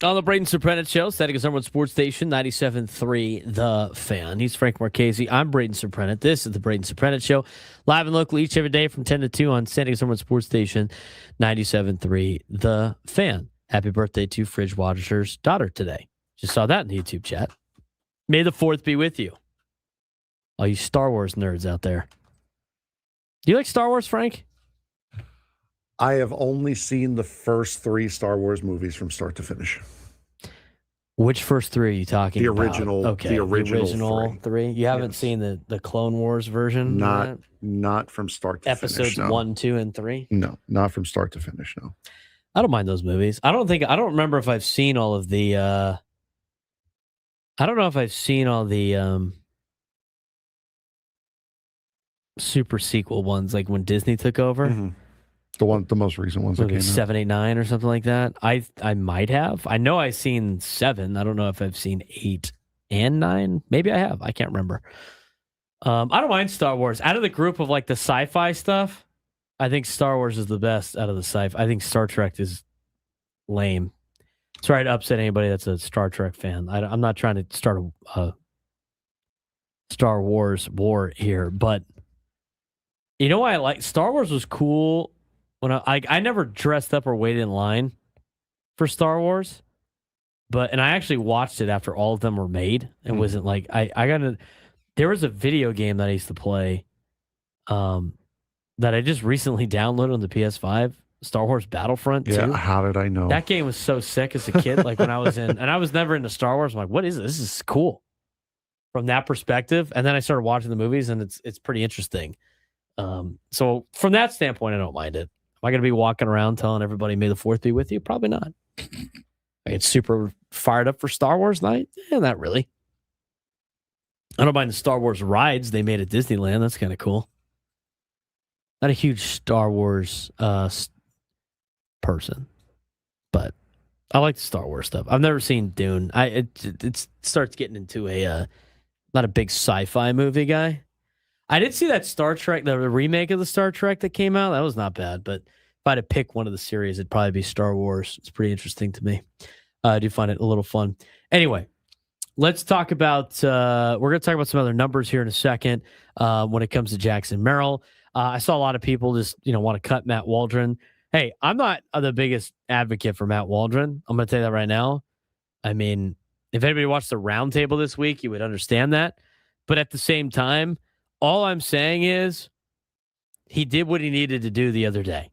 on the Braden Surprenant Show, setting us number one sports station, 97.3 The Fan. He's Frank Marchese. I'm Braden Surprenant. This is the Braden Surprenant Show, live and local each every day from 10 to 2 on setting us number one sports station, 97.3 The Fan. Happy birthday to Fridge Water's daughter today. Just saw that in the YouTube chat. May the 4th be with you. All you Star Wars nerds out there. Do you like Star Wars, Frank? I have only seen the first 3 Star Wars movies from start to finish. Which first 3 are you talking The about? original, Okay, the original 3. You haven't Yes. seen the Clone Wars version? Not from start to Episodes finish. No. 1, 2, and 3? No, not from start to finish. No. I don't mind those movies. I don't remember if I've seen all of the I don't know if I've seen all the super sequel ones, like when Disney took over. Mm-hmm. The most recent ones that Maybe came 7, 8, 9 or something like that. I might have. I know I've seen 7. I don't know if I've seen 8 and 9. Maybe I have. I can't remember. I don't mind Star Wars. Out of the group of like the sci-fi stuff, I think Star Wars is the best out of the sci-fi. I think Star Trek is lame. Sorry to upset anybody that's a Star Trek fan. I'm not trying to start a Star Wars war here, but you know why I like Star Wars was cool when I never dressed up or waited in line for Star Wars, and I actually watched it after all of them were made. It wasn't like there was a video game that I used to play that I just recently downloaded on the PS5, Star Wars Battlefront 2. Yeah, how did I know? That game was so sick as a kid. Like when I was and I was never into Star Wars. I'm like, what is this? This is cool from that perspective. And then I started watching the movies, and it's pretty interesting. So from that standpoint, I don't mind it. Am I going to be walking around telling everybody May the 4th be with you? Probably not. I get super fired up for Star Wars night? Not really. I don't mind the Star Wars rides they made at Disneyland. That's kind of cool. Not a huge Star Wars person, but I like the Star Wars stuff. I've never seen Dune. It starts getting into not a big sci-fi movie guy. I did see that Star Trek, the remake of the Star Trek that came out. That was not bad, but if I had to pick one of the series, it'd probably be Star Wars. It's pretty interesting to me. I do find it a little fun. Anyway, let's talk about, we're going to talk about some other numbers here in a second when it comes to Jackson Merrill. I saw a lot of people just, want to cut Matt Waldron. Hey, I'm not the biggest advocate for Matt Waldron. I'm going to tell you that right now. I mean, if anybody watched the roundtable this week, you would understand that. But at the same time, all I'm saying is he did what he needed to do the other day.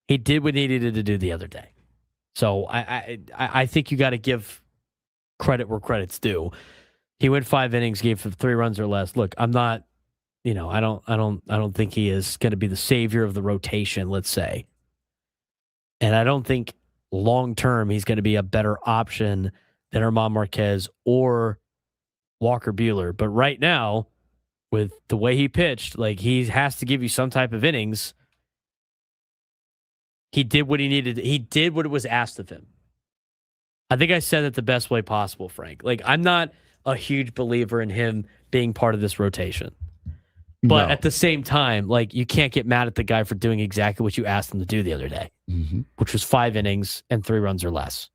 He did what he needed to do the other day. So I think you got to give credit where credit's due. He went 5 innings, gave 3 runs or less. Look, I'm not, I don't think he is going to be the savior of the rotation, let's say. And I don't think long term he's going to be a better option than German Marquez or Walker Buehler. But right now, with the way he pitched, like he has to give you some type of innings. He did what he needed. He did what was asked of him. I think I said it the best way possible, Frank. Like, I'm not a huge believer in him being part of this rotation. But at the same time, like, you can't get mad at the guy for doing exactly what you asked him to do the other day, which was 5 innings and 3 runs or less.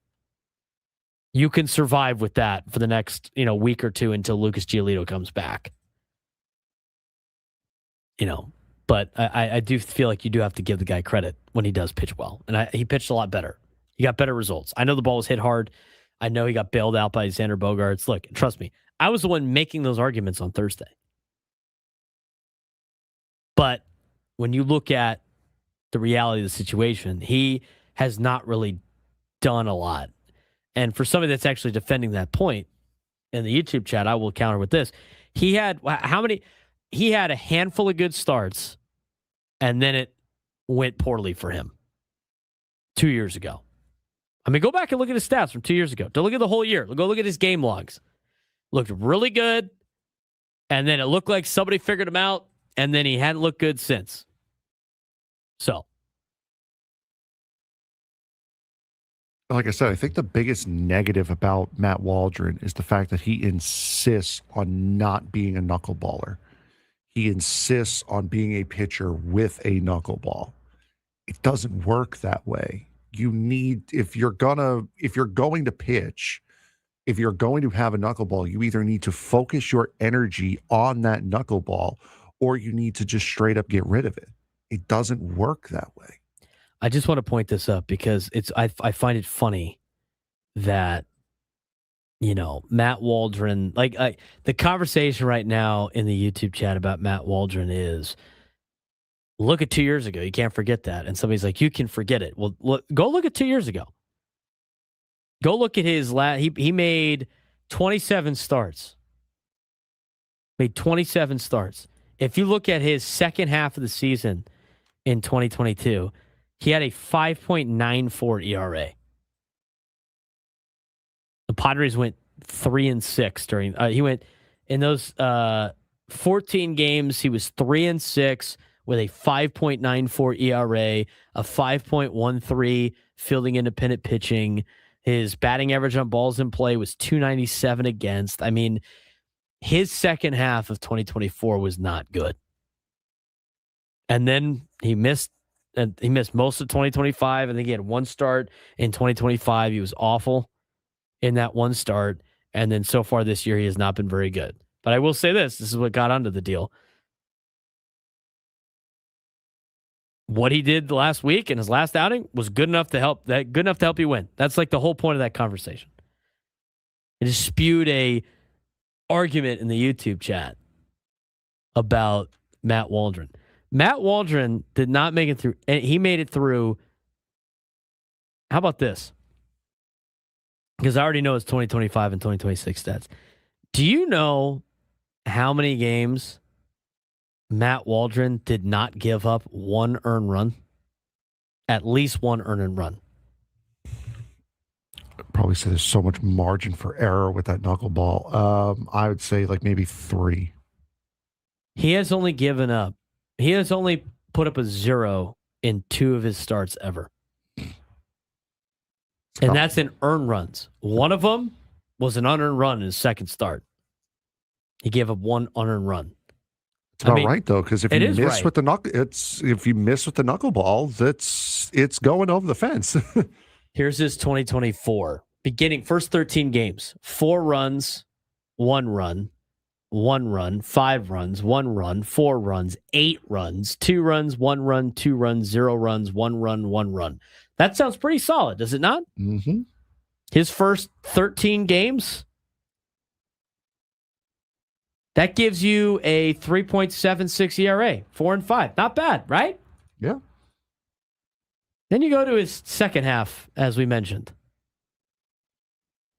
You can survive with that for the next, week or two until Lucas Giolito comes back. But I do feel like you do have to give the guy credit when he does pitch well. And he pitched a lot better. He got better results. I know the ball was hit hard. I know he got bailed out by Xander Bogaerts. Look, trust me, I was the one making those arguments on Thursday. But when you look at the reality of the situation, he has not really done a lot. And for somebody that's actually defending that point in the YouTube chat, I will counter with this. He had He had a handful of good starts, and then it went poorly for him 2 years ago. I mean, go back and look at his stats from 2 years ago. Don't look at the whole year. Go look at his game logs. Looked really good, and then it looked like somebody figured him out, and then he hadn't looked good since. So, like I said, I think the biggest negative about Matt Waldron is the fact that he insists on not being a knuckleballer. He insists on being a pitcher with a knuckleball. It doesn't work that way. You need, if you're going to pitch, if you're going to have a knuckleball, you either need to focus your energy on that knuckleball or you need to just straight up get rid of it. It doesn't work that way. I just want to point this up because I find it funny that, you know, Matt Waldron, the conversation right now in the YouTube chat about Matt Waldron is, look at 2 years ago. You can't forget that. And somebody's like, you can forget it. Well, go look at 2 years ago. Go look at his he made 27 starts. Made 27 starts. If you look at his second half of the season in 2022, he had a 5.94 ERA. The Padres went 3-6 during. He went in those 14 games. He was 3-6 with a 5.94 ERA, a 5.13 fielding independent pitching. His batting average on balls in play was 297 against. I mean, his second half of 2024 was not good. And then he missed most of 2025. I think he had one start in 2025. He was awful in that one start. And then so far this year, he has not been very good. But I will say this is what got onto the deal. What he did last week in his last outing was good enough to help you win. That's like the whole point of that conversation. It just spewed a argument in the YouTube chat about Matt Waldron. Matt Waldron did not make it through. He made it through. How about this? Because I already know his 2025 and 2026 stats. Do you know how many games Matt Waldron did not give up one earned run? At least one earned run. I'd probably say there's so much margin for error with that knuckleball. I would say like maybe 3. He has only put up a 0 in 2 of his starts ever. And that's in earned runs. One of them was an unearned run in his second start. He gave up one unearned run. It's about right though, because if you miss with the knuckleball, it's going over the fence. Here's his 2024 beginning first 13 games: 4 runs, 1 run, 1 run, 5 runs, 1 run, 4 runs, 8 runs, 2 runs, 1 run, 2 runs, 0 runs, 1 run, 1 run. That sounds pretty solid, does it not? Mm-hmm. His first 13 games. That gives you a 3.76 ERA, 4-5. Not bad, right? Yeah. Then you go to his second half, as we mentioned.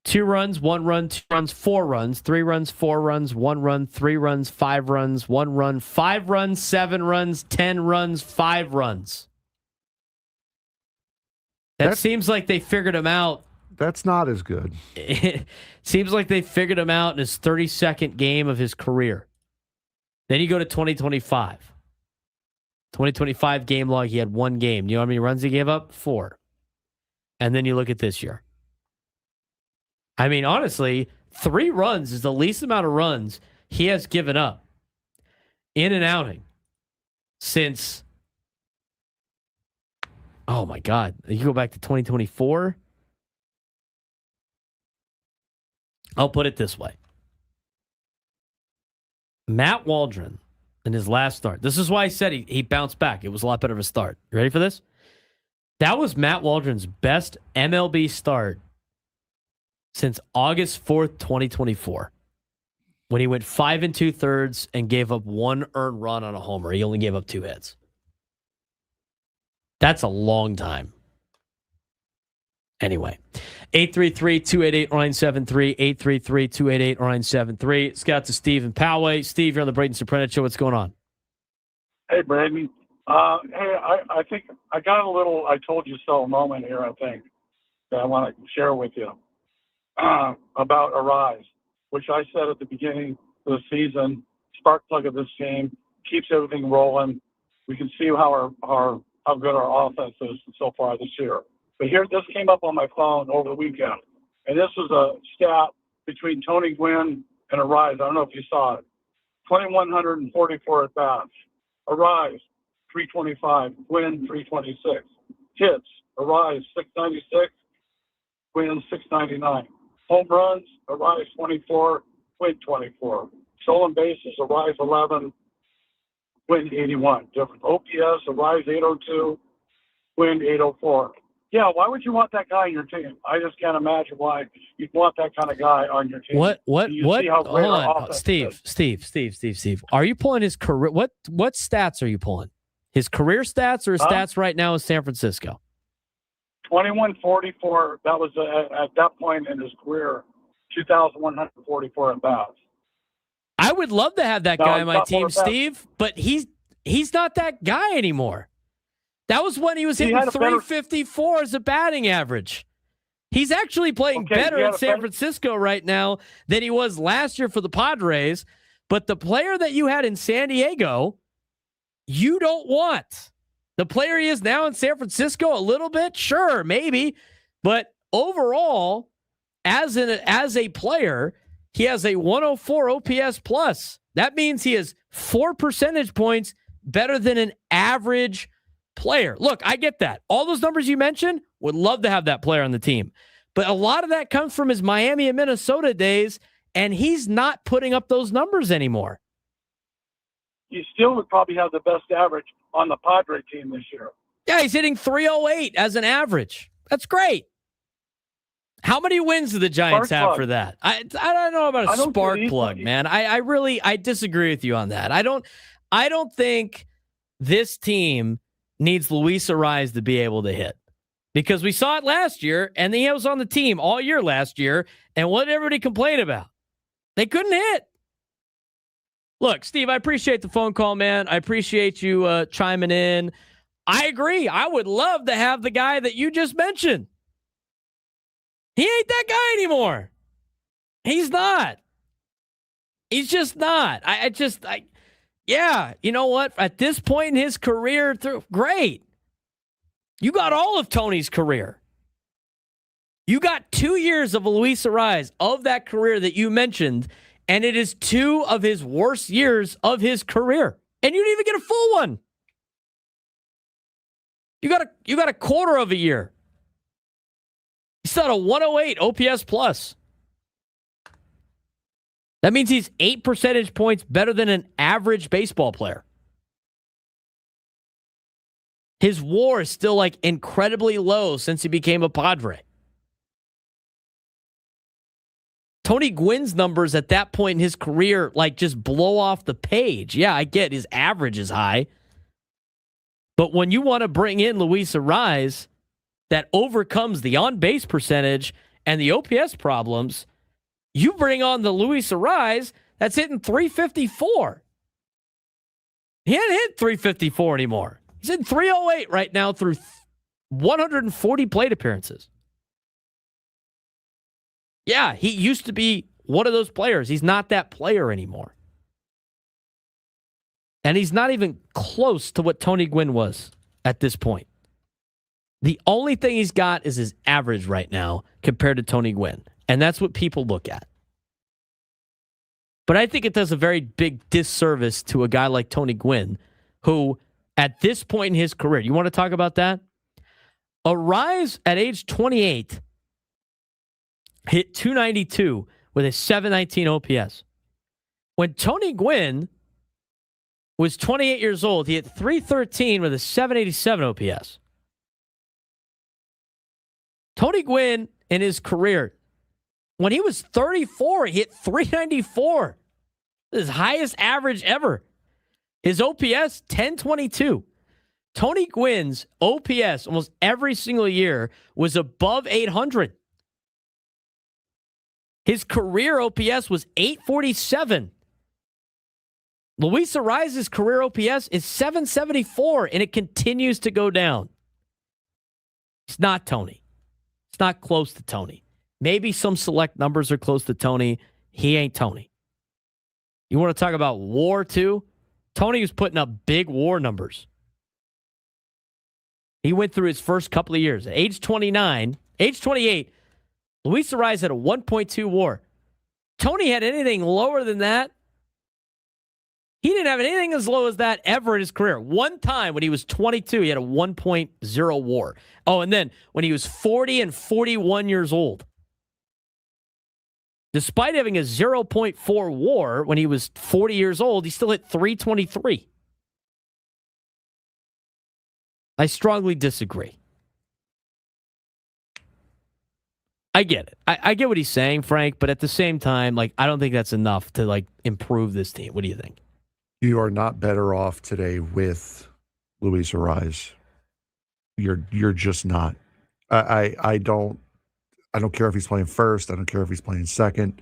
2 runs, 1 run, 2 runs, 4 runs, 3 runs, 4 runs, 1 run, 3 runs, 5 runs, 1 run, 5 runs, 7 runs, 10 runs, 5 runs. That seems like they figured him out. That's not as good. It seems like they figured him out in his 32nd game of his career. Then you go to 2025. 2025 game log, he had 1 game. You know how many runs he gave up? 4. And then you look at this year. I mean, honestly, 3 runs is the least amount of runs he has given up in an outing since, oh my God, you go back to 2024. I'll put it this way. Matt Waldron in his last start. This is why I said he bounced back. It was a lot better of a start. You ready for this? That was Matt Waldron's best MLB start since August 4th, 2024, when he went 5 2/3 and gave up 1 earned run on a homer. He only gave up 2 hits. That's a long time. Anyway, 833-288-0973, 833-288-0973. Let's get out to Steve and Poway. Steve, you're on the Braden Surprenant Show. What's going on? Hey, Braden. I think I got a little I told you so moment here, I think, that I want to share with you about Arise, which I said at the beginning of the season, spark plug of this team, keeps everything rolling. We can see how good our offense is so far this year. But here, this came up on my phone over the weekend, and this was a stat between Tony Gwynn and Arise. I don't know if you saw it. 2,144 at bats. Arise, 325. Gwynn, 326. Hits. Arise, 696. Gwynn, 699. Home runs. Arise, 24. Gwynn, 24. Stolen bases. Arise, 11. Gwynn, 81. Different. OPS. Arise, 802. Gwynn, 804. Yeah, why would you want that guy on your team? I just can't imagine why you'd want that kind of guy on your team. What? See how great Hold our on, offense Steve. Are you pulling his career? What stats are you pulling? His career stats or his stats right now in San Francisco? 2144. That was at that point in his career, 2,144 at bats. I would love to have that guy on my team, Steve, but he's not that guy anymore. That was when he was hitting 354 as a batting average. He's actually playing better in San Francisco right now than he was last year for the Padres. But the player that you had in San Diego, you don't want. The player he is now in San Francisco, a little bit, sure, maybe. But overall, as a player, he has a 104 OPS plus. That means he is 4 percentage points better than an average player. Look, I get that. All those numbers you mentioned, would love to have that player on the team. But a lot of that comes from his Miami and Minnesota days, and he's not putting up those numbers anymore. He still would probably have the best average on the Padre team this year. Yeah, he's hitting 308 as an average. That's great. How many wins do the Giants have for that? I don't know about a spark plug, man. I disagree with you on that. I don't think this team needs Luis Arise to be able to hit, because we saw it last year, and he was on the team all year last year, and what did everybody complain about? They couldn't hit. Look, Steve, I appreciate the phone call, man. I appreciate you chiming in. I agree. I would love to have the guy that you just mentioned. He ain't that guy anymore. He's not. He's just not. Yeah, you know what? At this point in his career, great. You got all of Tony's career. You got 2 years of Luis Arise of that career that you mentioned, and it is 2 of his worst years of his career. And you didn't even get a full one. You got a quarter of a year. He's got a 108 OPS plus. That means he's 8 percentage points better than an average baseball player. His WAR is still like incredibly low since he became a Padre. Tony Gwynn's numbers at that point in his career like just blow off the page. Yeah, I get his average is high. But when you want to bring in Luis Arise that overcomes the on-base percentage and the OPS problems, you bring on the Luis Arise that's hitting 354. He hadn't hit 354 anymore. He's hitting 308 right now through 140 plate appearances. Yeah, he used to be one of those players. He's not that player anymore. And he's not even close to what Tony Gwynn was at this point. The only thing he's got is his average right now compared to Tony Gwynn. And that's what people look at. But I think it does a very big disservice to a guy like Tony Gwynn, who at this point in his career, you want to talk about that? Arise at age 28 hit 292 with a 719 OPS. When Tony Gwynn was 28 years old, he hit 313 with a 787 OPS. Tony Gwynn in his career, when he was 34, he hit 394. His highest average ever. His OPS, 1022. Tony Gwynn's OPS almost every single year was above 800. His career OPS was 847. Luis Arraez's career OPS is 774, and it continues to go down. It's not Tony. It's not close to Tony. Maybe some select numbers are close to Tony. He ain't Tony. You want to talk about WAR too? Tony was putting up big WAR numbers. He went through his first couple of years. At age 29, age 28, Luis Arraez had a 1.2 WAR. Tony had anything lower than that. He didn't have anything as low as that ever in his career. One time when he was 22, he had a 1.0 WAR. Oh, and then when he was 40 and 41 years old, despite having a 0.4 WAR when he was 40 years old, he still hit 323. I strongly disagree. I get it. I get what he's saying, Frank, but at the same time, I don't think that's enough to improve this team. What do you think? You are not better off today with Luis Arraez. You're just not. I don't care if he's playing first. I don't care if he's playing second.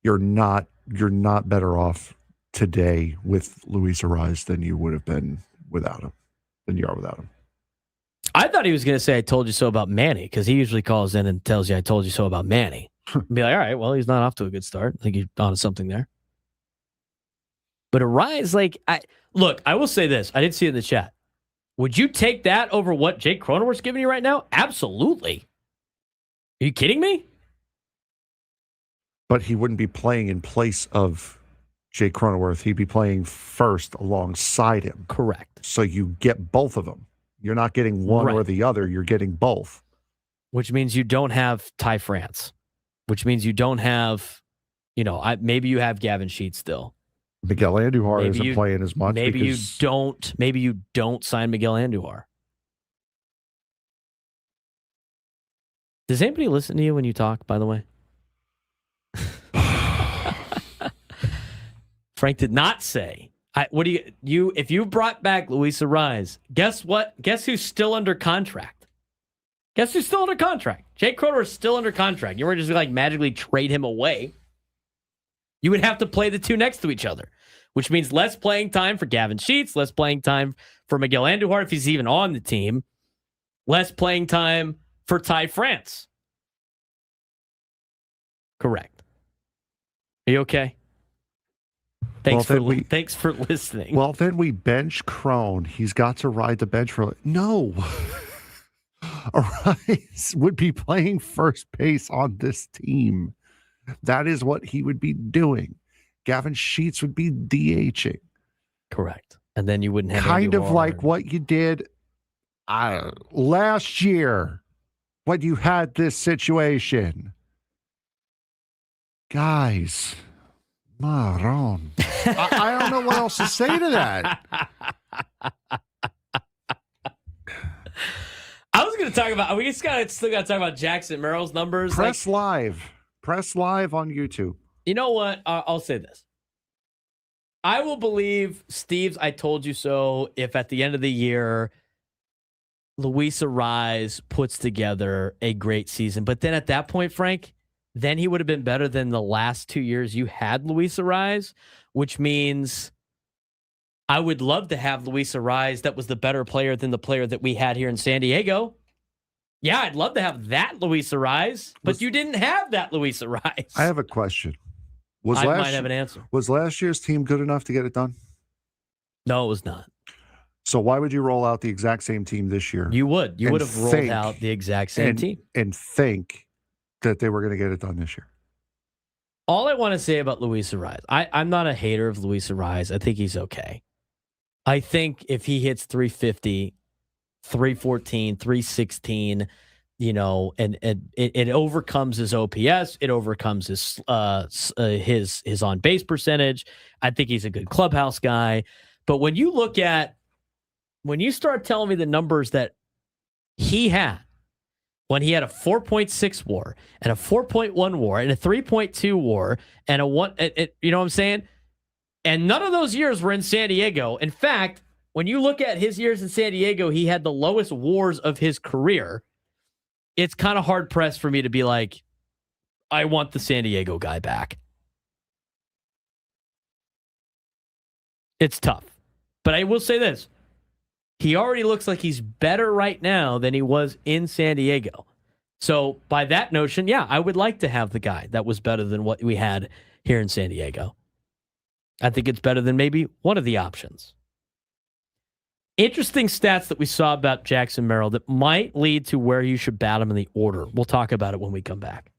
You're not better off today with Luis Arraez than you would have been without him. Than you are without him. I thought he was going to say, I told you so about Manny, because he usually calls in and tells you, I told you so about Manny. Be like, all right, well, he's not off to a good start. I think he's on something there. But Arraez, look, I will say this. I did see it in the chat. Would you take that over what Jake Cronenworth's giving you right now? Absolutely. Are you kidding me? But he wouldn't be playing in place of Jake Cronenworth. He'd be playing first alongside him. Correct. So you get both of them. You're not getting one or the other. You're getting both. Which means you don't have Ty France. Which means you don't have, maybe you have Gavin Sheets still. Miguel Anduhar isn't playing as much. Maybe you don't sign Miguel Anduhar. Does anybody listen to you when you talk, by the way? Frank did not say. If you brought back Luis Arraez, guess what? Guess who's still under contract? Guess who's still under contract? Jake Cronenworth is still under contract. You weren't just magically trade him away. You would have to play the two next to each other, which means less playing time for Gavin Sheets, less playing time for Miguel Anduhar if he's even on the team, less playing time for Ty France. Correct. Are you okay? Thanks for listening. Well, then we bench Crone. He's got to ride the bench for... No. Arraez would be playing first base on this team. That is what he would be doing. Gavin Sheets would be DHing. Correct. And then you wouldn't have... Kind of like what you did last year when you had this situation. Guys... Maron. I don't know what else to say to that. I was going to talk about, we still got to talk about Jackson Merrill's numbers. Press live on YouTube. You know what? I'll say this. I will believe Steve's I told you so if at the end of the year, Luis Arraez puts together a great season. But then at that point, Frank, then he would have been better than the last 2 years you had Luis Arraez, which means I would love to have Luis Arraez that was the better player than the player that we had here in San Diego. Yeah, I'd love to have that Luis Arraez, but you didn't have that Luis Arraez. I have a question. I might have an answer. Was last year's team good enough to get it done? No, it was not. So why would you roll out the exact same team this year? You would. You would have rolled out the exact same team. And think that they were going to get it done this year. All I want to say about Luis Arraez, I'm not a hater of Luis Arraez. I think he's okay. I think if he hits 350, 314, 316, and it overcomes his OPS, it overcomes his on base percentage. I think he's a good clubhouse guy. But when you start telling me the numbers that he had, when he had a 4.6 WAR and a 4.1 WAR and a 3.2 WAR and a 1. You know what I'm saying? And none of those years were in San Diego. In fact, when you look at his years in San Diego, he had the lowest WARs of his career. It's kind of hard pressed for me to be like, I want the San Diego guy back. It's tough. But I will say this. He already looks like he's better right now than he was in San Diego. So by that notion, yeah, I would like to have the guy that was better than what we had here in San Diego. I think it's better than maybe one of the options. Interesting stats that we saw about Jackson Merrill that might lead to where you should bat him in the order. We'll talk about it when we come back.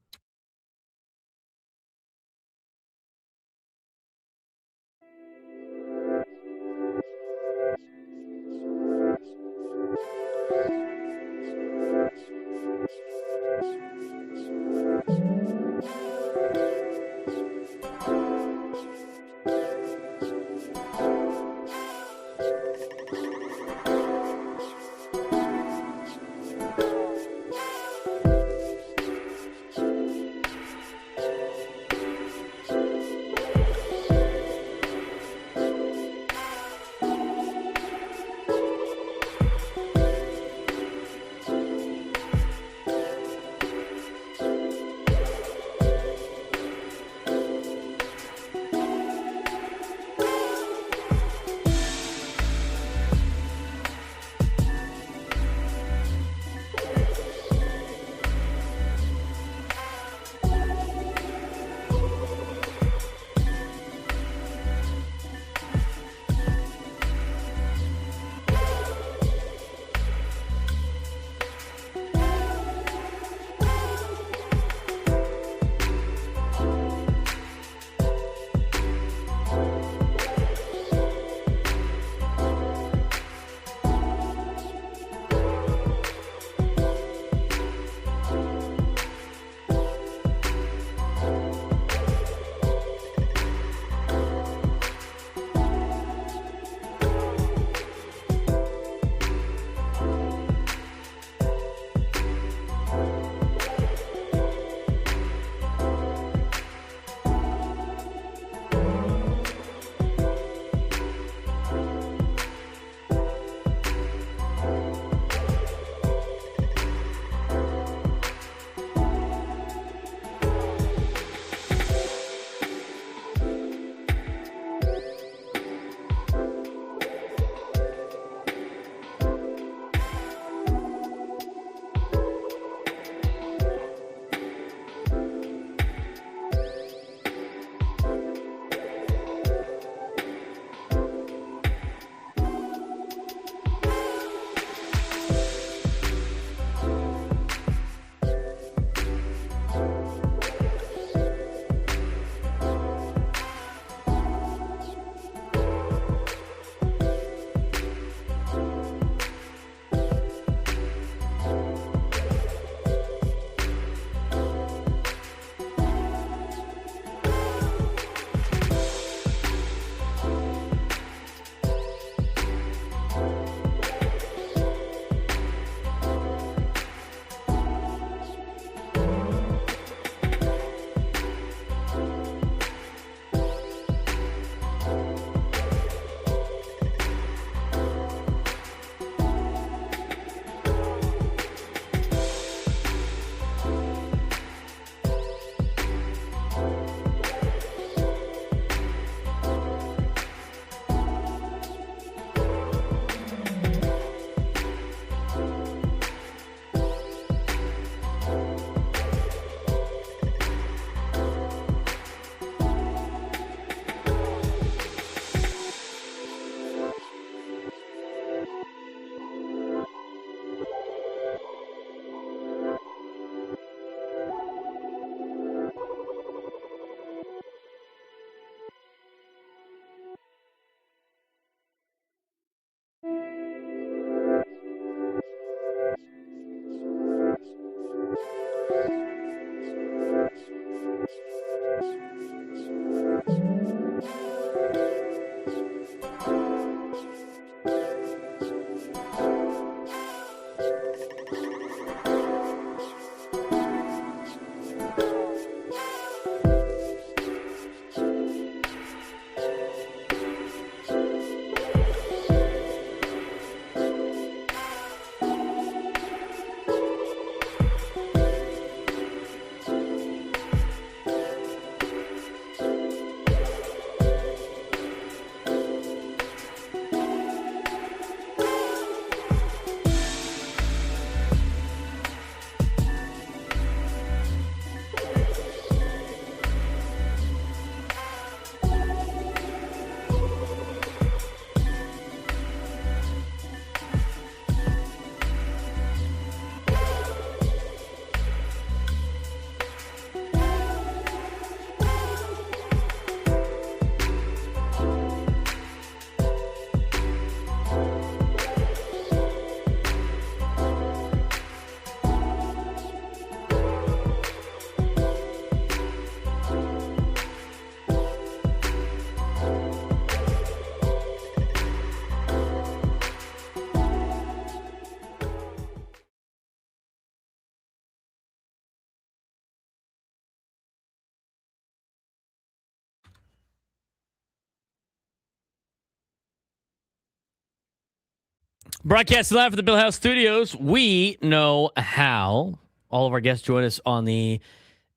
Broadcasting live from the Bill House Studios. We know how. All of our guests join us on the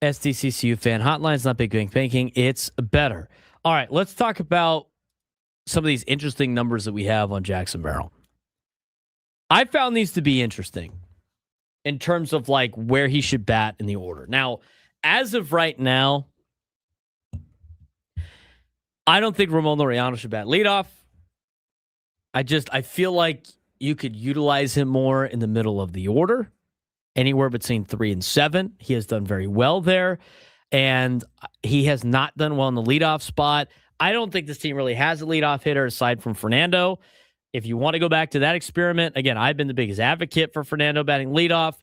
SDCCU fan hotline. It's not big bang banking. It's better. All right, let's talk about some of these interesting numbers that we have on Jackson Merrill. I found these to be interesting in terms of like where he should bat in the order. Now, as of right now, I don't think Ramon Laureano should bat leadoff. I feel like you could utilize him more in the middle of the order, anywhere between 3 and 7. He has done very well there, and he has not done well in the leadoff spot. I don't think this team really has a leadoff hitter aside from Fernando. If you want to go back to that experiment, again, I've been the biggest advocate for Fernando batting leadoff.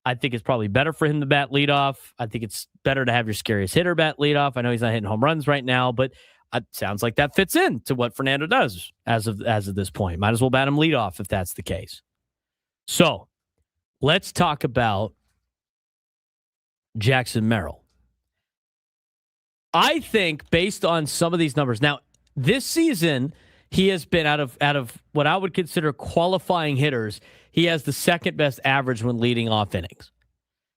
I think it's probably better for him to bat leadoff. I think it's better to have your scariest hitter bat leadoff. I know he's not hitting home runs right now, but it sounds like that fits in to what Fernando does as of this point. Might as well bat him leadoff if that's the case. So let's talk about Jackson Merrill. I think based on some of these numbers, now this season he has been out of what I would consider qualifying hitters. He has the second best average when leading off innings.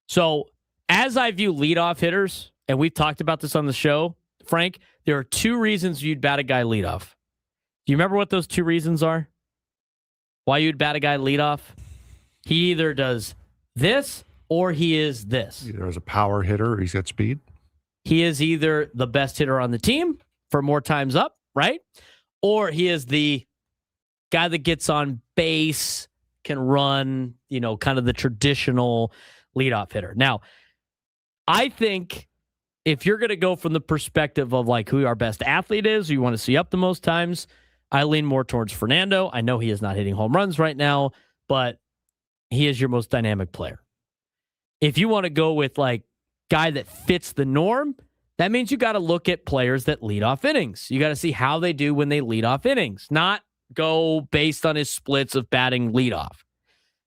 So as I view leadoff hitters, and we've talked about this on the show, Frank, there are 2 reasons you'd bat a guy leadoff. Do you remember what those 2 reasons are? Why you'd bat a guy leadoff? He either does this or he is this. Either as a power hitter or he's got speed. He is either the best hitter on the team for more times up, right? Or he is the guy that gets on base, can run, kind of the traditional leadoff hitter. Now, I think if you're going to go from the perspective of like who our best athlete is, who you want to see up the most times, I lean more towards Fernando. I know he is not hitting home runs right now, but he is your most dynamic player. If you want to go with like guy that fits the norm, that means you got to look at players that lead off innings. You got to see how they do when they lead off innings, not go based on his splits of batting leadoff.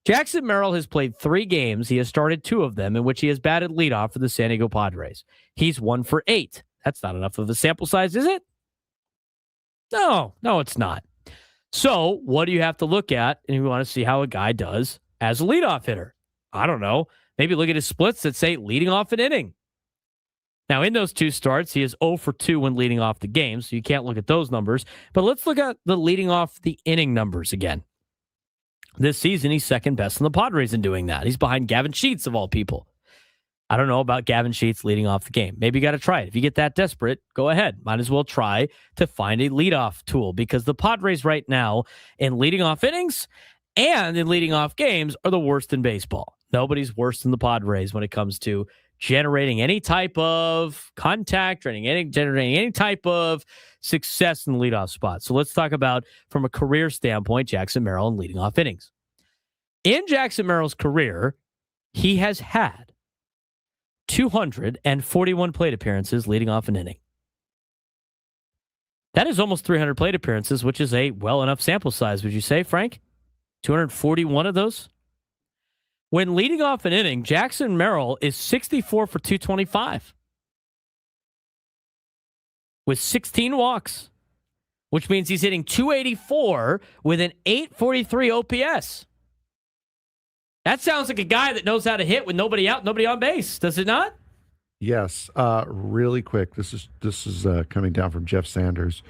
Jackson Merrill has played 3 games. He has started 2 of them in which he has batted leadoff for the San Diego Padres. He's 1 for 8. That's not enough of a sample size, is it? No, it's not. So what do you have to look at? And you want to see how a guy does as a leadoff hitter. I don't know. Maybe look at his splits that say leading off an inning. Now, in those 2 starts, he is 0 for 2 when leading off the game, so you can't look at those numbers. But let's look at the leading off the inning numbers again. This season, he's second best in the Padres in doing that. He's behind Gavin Sheets, of all people. I don't know about Gavin Sheets leading off the game. Maybe you got to try it. If you get that desperate, go ahead. Might as well try to find a leadoff tool because the Padres right now in leading off innings and in leading off games are the worst in baseball. Nobody's worse than the Padres when it comes to generating any type of contact, generating any type of success in the leadoff spot. So let's talk about, from a career standpoint, Jackson Merrill and leading off innings. In Jackson Merrill's career, he has had 241 plate appearances leading off an inning. That is almost 300 plate appearances, which is a well enough sample size, would you say, Frank? 241 of those? When leading off an inning, Jackson Merrill is 64 for 225 with 16 walks, which means he's hitting 284 with an 843 OPS. That sounds like a guy that knows how to hit with nobody out, nobody on base, does it not? Yes. Really quick. This is coming down from Jeff Sanders.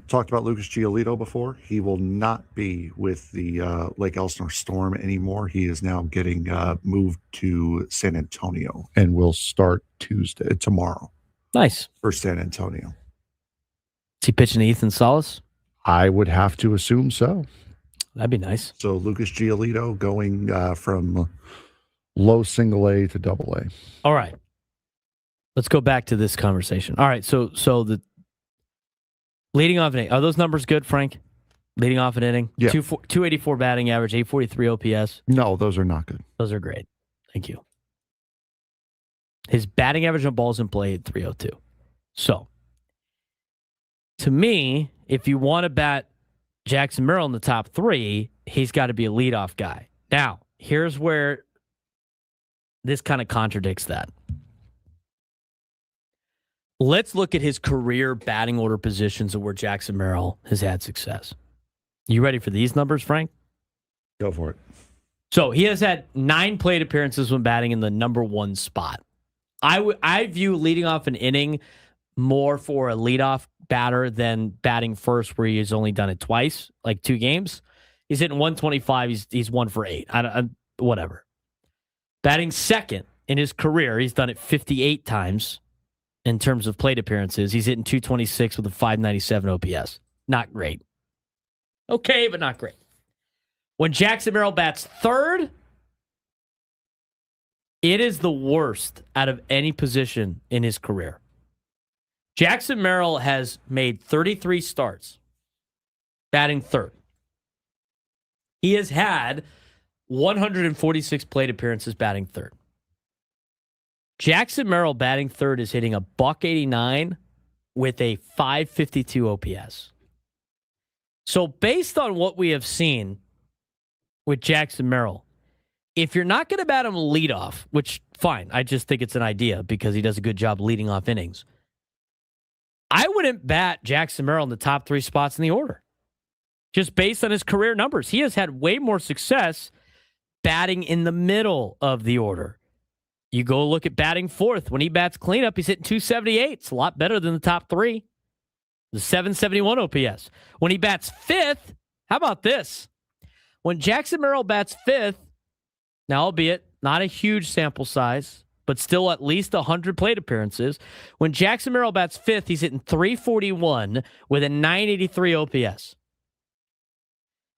Talked about Lucas Giolito before. He will not be with the Lake Elsinore Storm anymore. He is now getting moved to San Antonio and will start tomorrow. Nice. For San Antonio. Is he pitching to Ethan Salas? I would have to assume so. That'd be nice. So Lucas Giolito going from low single A to double A. All right. Let's go back to this conversation. All right. So the leading off an inning. Are those numbers good, Frank? Leading off an inning? Yeah. 284 batting average, 843 OPS. No, those are not good. Those are great. Thank you. His batting average on balls in play at 302. So, to me, if you want to bat Jackson Merrill in the top 3, he's got to be a leadoff guy. Now, here's where this kind of contradicts that. Let's look at his career batting order positions of where Jackson Merrill has had success. You ready for these numbers, Frank? Go for it. So he has had 9 plate appearances when batting in the number 1 spot. I view leading off an inning more for a leadoff batter than batting first, where he has only done it twice, like 2 games. He's hitting 125. He's 1 for 8. Whatever. Batting second in his career, he's done it 58 times in terms of plate appearances. He's hitting 226 with a 597 OPS. Not great. Okay, but not great. When Jackson Merrill bats third, it is the worst out of any position in his career. Jackson Merrill has made 33 starts batting third. He has had 146 plate appearances batting third. Jackson Merrill batting third is hitting a .189 with a 552 OPS. So based on what we have seen with Jackson Merrill, if you're not going to bat him leadoff, which, fine, I just think it's an idea because he does a good job leading off innings, I wouldn't bat Jackson Merrill in the top 3 spots in the order, just based on his career numbers. He has had way more success batting in the middle of the order. You go look at batting fourth. When he bats cleanup, he's hitting 278. It's a lot better than the top 3. The 771 OPS. When he bats fifth, how about this? When Jackson Merrill bats fifth, now albeit not a huge sample size, but still at least 100 plate appearances. When Jackson Merrill bats fifth, he's hitting 341 with a 983 OPS.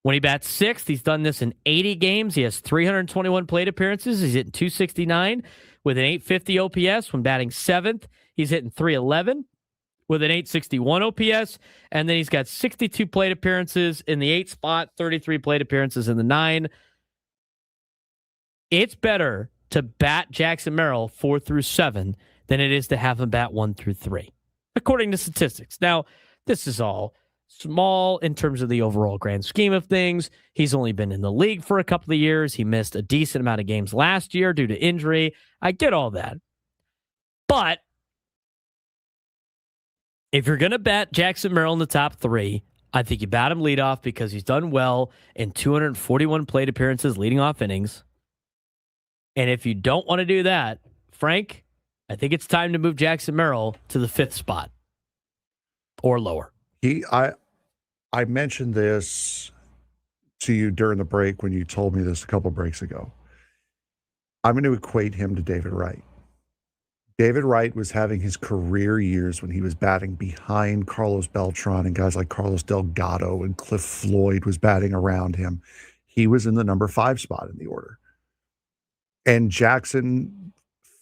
When he bats sixth, he's done this in 80 games. He has 321 plate appearances. He's hitting 269 with an 850 OPS. When batting seventh, he's hitting 311 with an 861 OPS. And then he's got 62 plate appearances in the 8 spot, 33 plate appearances in the 9. It's better to bat Jackson Merrill 4 through 7 than it is to have him bat 1 through 3, according to statistics. Now, this is all small in terms of the overall grand scheme of things. He's only been in the league for a couple of years. He missed a decent amount of games last year due to injury. I get all that. But if you're going to bat Jackson Merrill in the top 3, I think you bat him leadoff because he's done well in 241 plate appearances leading off innings. And if you don't want to do that, Frank, I think it's time to move Jackson Merrill to the 5th spot or lower. I mentioned this to you during the break when you told me this a couple breaks ago. I'm going to equate him to David Wright. David Wright was having his career years when he was batting behind Carlos Beltran and guys like Carlos Delgado, and Cliff Floyd was batting around him. He was in the number 5 spot in the order. And Jackson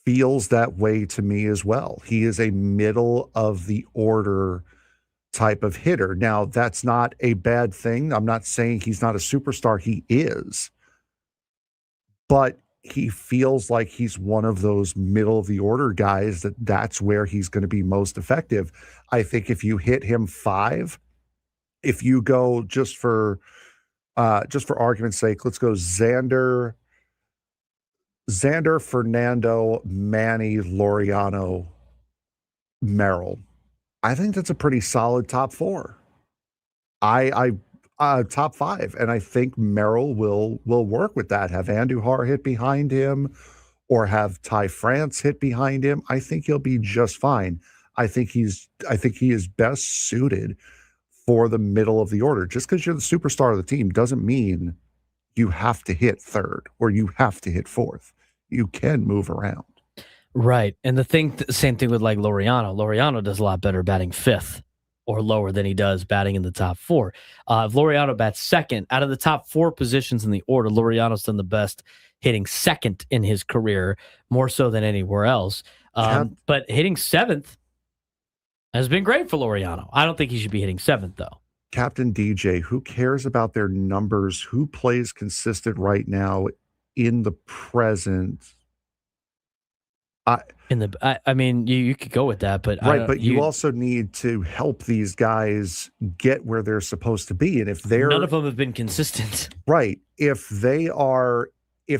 feels that way to me as well. He is a middle of the order type of hitter. Now, that's not a bad thing. I'm not saying he's not a superstar. He is. But he feels like he's one of those middle of the order guys that's where he's going to be most effective. I think if you hit him 5, if you go just for argument's sake, let's go Xander, Fernando, Manny, Laureano, Merrill. I think that's a pretty solid top 4. Top 5, and I think Merrill will work with that. Have Anduhar hit behind him, or have Ty France hit behind him. I think he'll be just fine. I think he is best suited for the middle of the order. Just because you're the superstar of the team doesn't mean you have to hit 3rd or you have to hit 4th. You can move around. Right. And the same thing with like Laureano. Laureano does a lot better batting 5th or lower than he does batting in the top 4. If Laureano bats 2nd, out of the top 4 positions in the order, Laureano's done the best hitting 2nd in his career, more so than anywhere else. But hitting 7th has been great for Laureano. I don't think he should be hitting 7th, though. Captain DJ, who cares about their numbers? Who plays consistent right now in the present? I mean, you could go with that, but right. But you also need to help these guys get where they're supposed to be, and if none of them have been consistent, right? If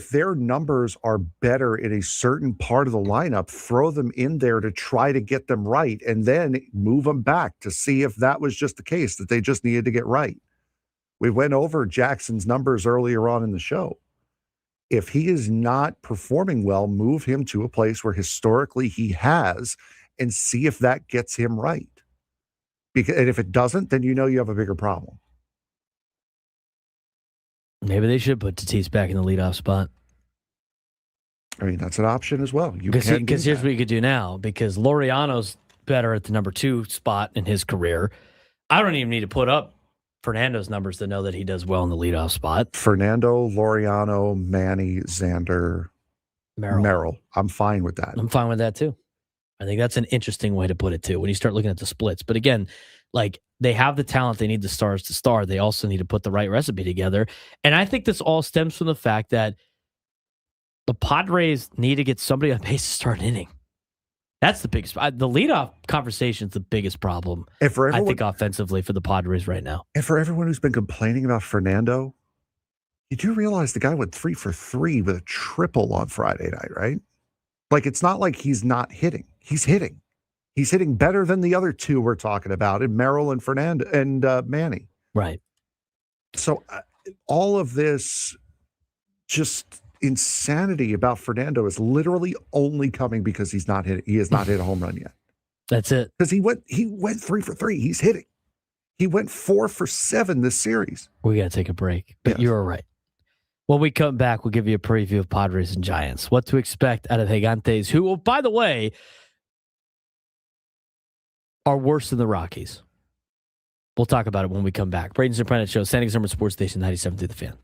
their numbers are better in a certain part of the lineup, throw them in there to try to get them right, and then move them back to see if that was just the case that they just needed to get right. We went over Jackson's numbers earlier on in the show. If he is not performing well, move him to a place where historically he has and see if that gets him right. And if it doesn't, then you know you have a bigger problem. Maybe they should put Tatis back in the leadoff spot. I mean, that's an option as well. Because here's what you could do now, because Laureano's better at the number 2 spot in his career. I don't even need to put up Fernando's numbers to know that he does well in the leadoff spot. Fernando, Laureano, Manny, Xander, Merrill. I'm fine with that. I'm fine with that too. I think that's an interesting way to put it too, when you start looking at the splits. But again, like, they have the talent. They need the stars to star. They also need to put the right recipe together. And I think this all stems from the fact that the Padres need to get somebody on base to start an inning. That's the biggest. The leadoff conversation is the biggest problem, I think, offensively for the Padres right now. And for everyone who's been complaining about Fernando, you do realize the guy went 3 for 3 with a triple on Friday night, right? Like, it's not like he's not hitting. He's hitting. He's hitting better than the other two we're talking about, in Merrill and Fernando and Manny. Right. So all of this just insanity about Fernando is literally only coming because he has not hit a home run yet. That's it. Because he went 3 for 3. He's hitting. He went 4 for 7 this series. We got to take a break, but you're right. When we come back, we'll give you a preview of Padres and Giants. What to expect out of Gigantes, who, well, by the way, are worse than the Rockies. We'll talk about it when we come back. Braden Surprenant Show, San Diego Sports Station 97 through the Fan.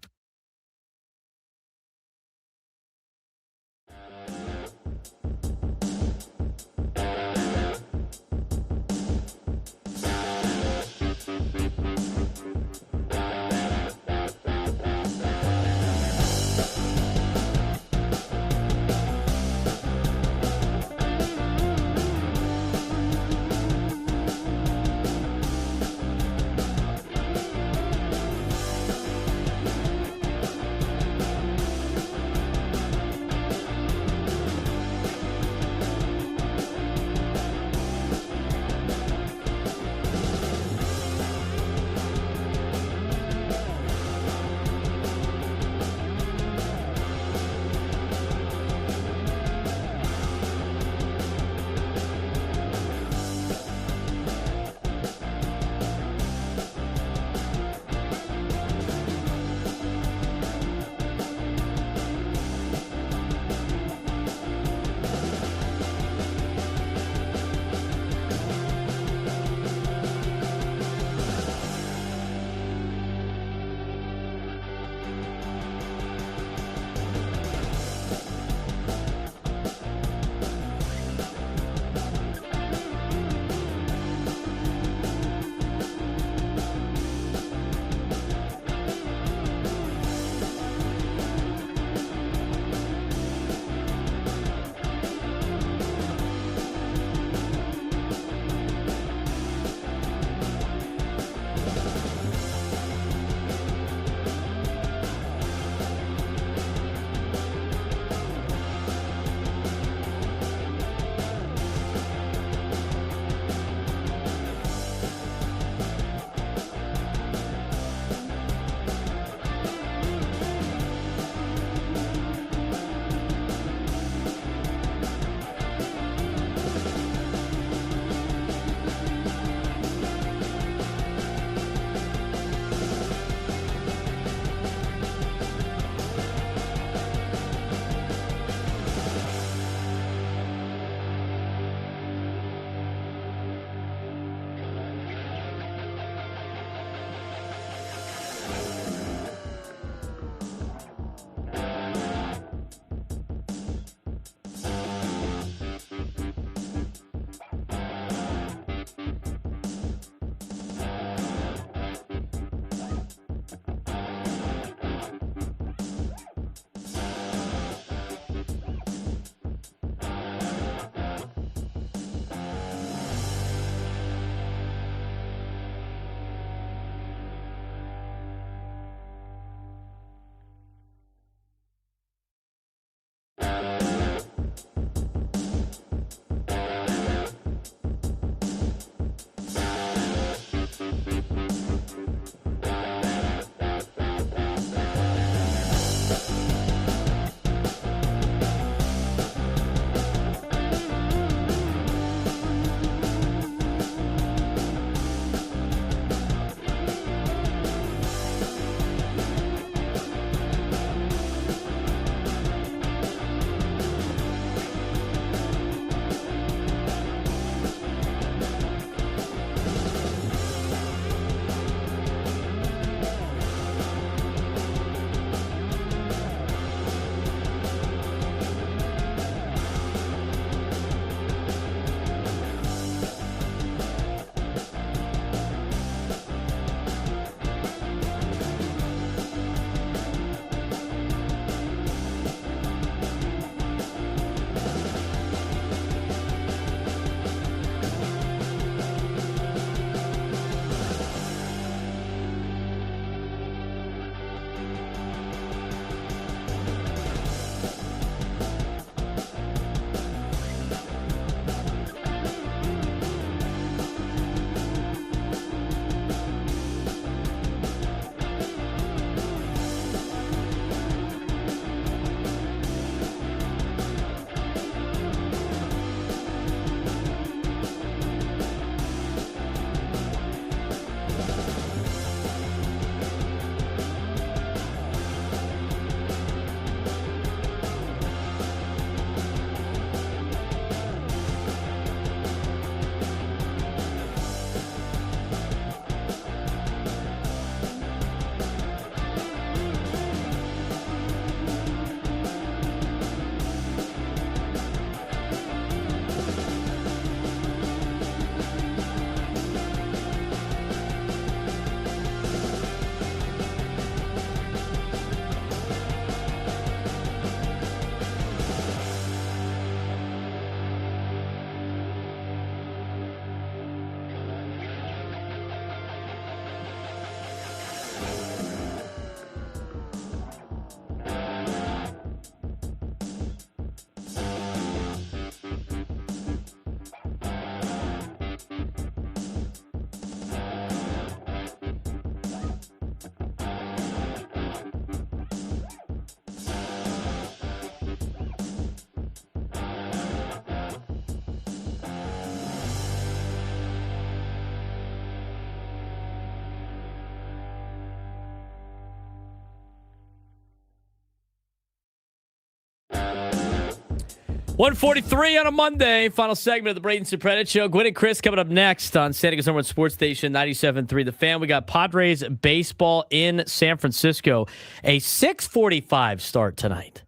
1:43 on a Monday. Final segment of the Braden Surprenant Show. Gwen and Chris coming up next on San Diego's #1 sports station, 97.3 The Fan. We got Padres baseball in San Francisco. A 6:45 start tonight.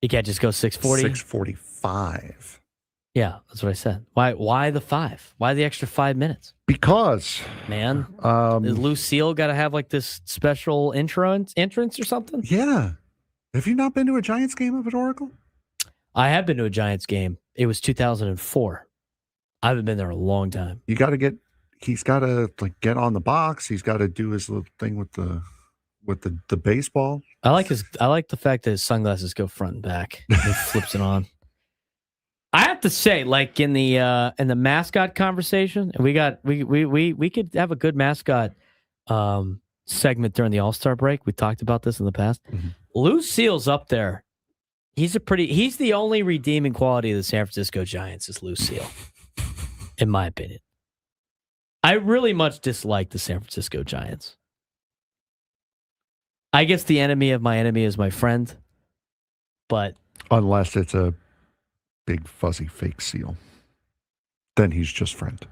You can't just go 6:40? 6:45. Yeah, that's what I said. Why the 5? Why the extra 5 minutes? Because, man, is Lucille got to have like this special entrance or something? Yeah. Have you not been to a Giants game up at Oracle? I have been to a Giants game. It was 2004. I haven't been there a long time. He's got to like get on the box. He's got to do his little thing with the baseball. I like the fact that his sunglasses go front and back. He flips it on. I have to say, like in the mascot conversation, and we could have a good mascot segment during the All-Star break. We talked about this in the past. Mm-hmm. Lucille's up there. He's the only redeeming quality of the San Francisco Giants is Lucille, in my opinion. I really much dislike the San Francisco Giants. I guess the enemy of my enemy is my friend, but unless it's a big fuzzy fake seal, then he's just friend.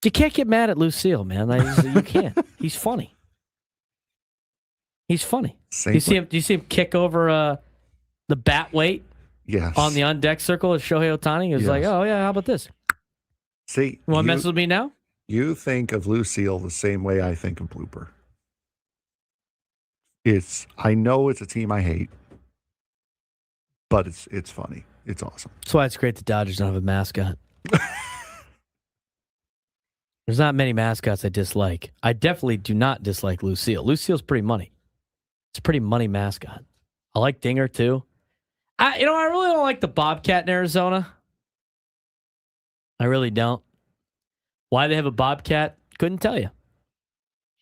You can't get mad at Lucille, man. You can't. He's funny. He's funny. Do you see him kick over the bat weight? Yes. On the on-deck circle of Shohei Ohtani? He was like, oh, yeah, how about this? See, you want to mess with me now? You think of Lucille the same way I think of Blooper. I know it's a team I hate, but it's funny. It's awesome. That's why it's great the Dodgers don't have a mascot. There's not many mascots I dislike. I definitely do not dislike Lucille. Lucille's pretty money. It's a pretty money mascot. I like Dinger, too. I really don't like the Bobcat in Arizona. I really don't. Why they have a Bobcat? Couldn't tell you.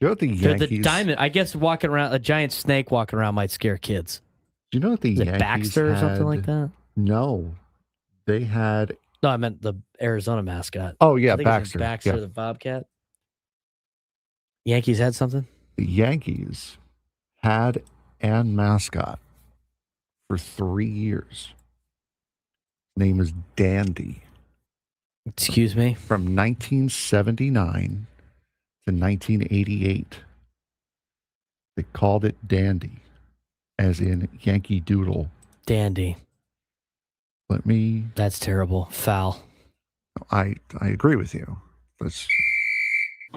You know what the Yankees... The diamond. I guess walking around, a giant snake walking around might scare kids. Do you know what the Yankees Baxter or something like that? No. They had... No, I meant the Arizona mascot. Oh, yeah, Baxter. Baxter, yeah. the Bobcat. Yankees had something? The Yankees had an mascot for 3 years. His name is Dandy. Excuse me? From 1979 to 1988. They called it Dandy, as in Yankee Doodle. Dandy. That's terrible. Foul. I agree with you.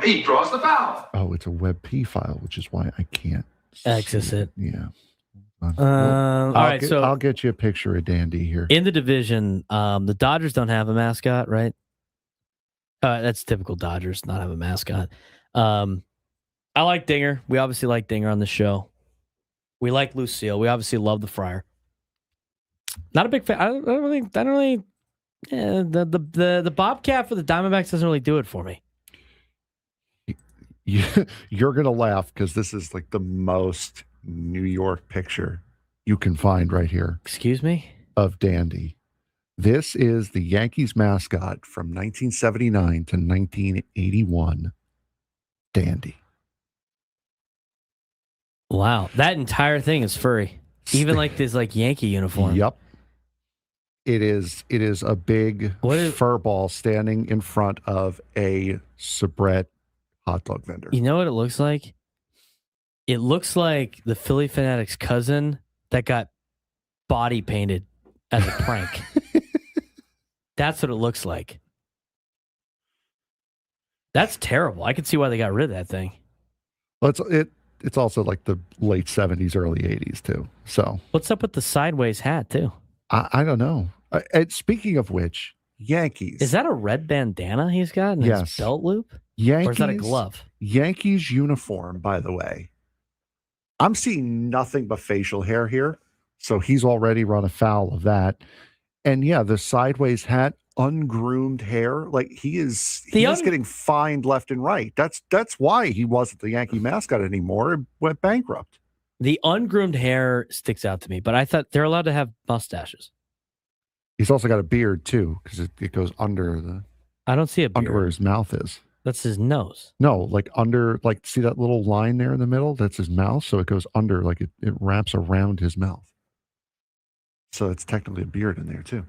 He draws the foul. Oh, it's a WebP file, which is why I can't access it. Yeah. All right, so I'll get you a picture of Dandy here. In the division, the Dodgers don't have a mascot, right? That's typical Dodgers, not have a mascot. I like Dinger. We obviously like Dinger on the show. We like Lucille. We obviously love the Friar. Not a big fan. I don't really. Yeah, the Bobcat for the Diamondbacks doesn't really do it for me. You're gonna laugh because this is like the most New York picture you can find right here. Excuse me? Of Dandy. This is the Yankees mascot from 1979 to 1981. Dandy. Wow, that entire thing is furry. Even like this Yankee uniform. Yep. It is a big fur ball standing in front of a soubrette hot dog vendor. You know what it looks like? It looks like the Philly Fanatics cousin that got body painted as a prank. That's what it looks like. That's terrible. I can see why they got rid of that thing. Well, it's also like the late 70s, early 80s too. So what's up with the sideways hat too? I don't know. Speaking of which, Yankees. Is that a red bandana he's got in his belt loop? Yankees, or is that a glove? Yankees uniform, by the way. I'm seeing nothing but facial hair here. So he's already run afoul of that. And yeah, the sideways hat, ungroomed hair. Like he's getting fined left and right. That's why he wasn't the Yankee mascot anymore. It went bankrupt. The ungroomed hair sticks out to me, but I thought they're allowed to have mustaches. He's also got a beard too, because it goes under the. I don't see a beard. Under where his mouth is. That's his nose. No, like under, like see that little line there in the middle? That's his mouth. So it goes under, like it wraps around his mouth. So it's technically a beard in there too.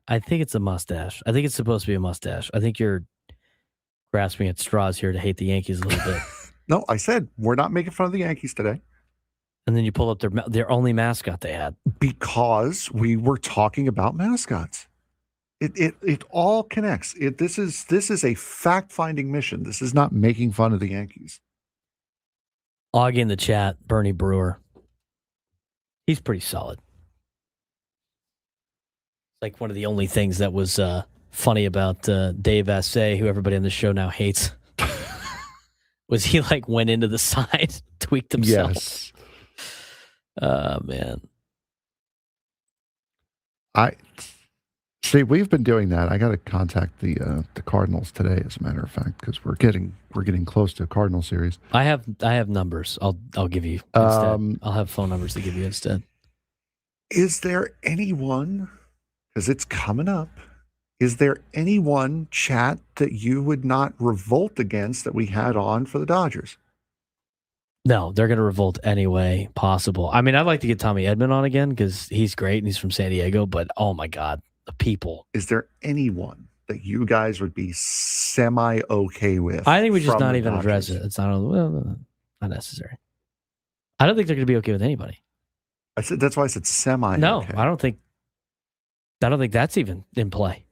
I think it's a mustache. I think it's supposed to be a mustache. I think you're grasping at straws here to hate the Yankees a little bit. No, I said we're not making fun of the Yankees today. And then you pull up their only mascot they had. Because we were talking about mascots. It all connects. This is a fact-finding mission. This is not making fun of the Yankees. Augie in the chat, Bernie Brewer. He's pretty solid. Like one of the only things that was funny about Dave Assay, who everybody on the show now hates, was he like went into the side, tweaked himself. Yes. Man. See, we've been doing that. I got to contact the Cardinals today, as a matter of fact, because we're getting close to a Cardinal series. I have numbers. I'll give you instead. I'll have phone numbers to give you instead. Is there anyone, because it's coming up, is there anyone, chat, that you would not revolt against that we had on for the Dodgers? No, they're going to revolt any way possible. I mean, I'd like to get Tommy Edman on again because he's great and he's from San Diego, but oh my God, the people. Is there anyone that you guys would be semi-okay with? I think we just not even address it. It's not necessary. I don't think they're going to be okay with anybody. I said that's why I said semi. No, okay. I don't think that's even in play.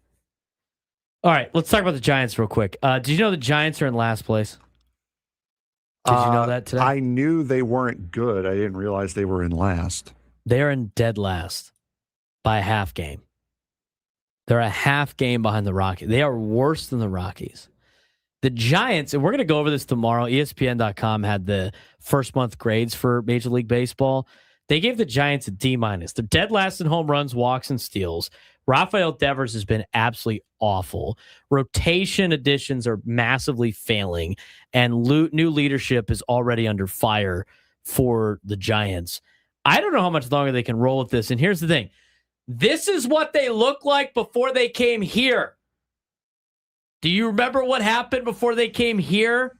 All right, let's talk about the Giants real quick. Did you know the Giants are in last place? Did you know that today? I knew they weren't good. I didn't realize they were in last. They're in dead last by a half game. They're a half game behind the Rockies. They are worse than the Rockies. The Giants, and we're going to go over this tomorrow. ESPN.com had the first month grades for Major League Baseball. They gave the Giants a D-. They're dead last in home runs, walks, and steals. Rafael Devers has been absolutely awful. Rotation additions are massively failing, and new leadership is already under fire for the Giants. I don't know how much longer they can roll with this, and here's the thing. This is what they looked like before they came here. Do you remember what happened before they came here?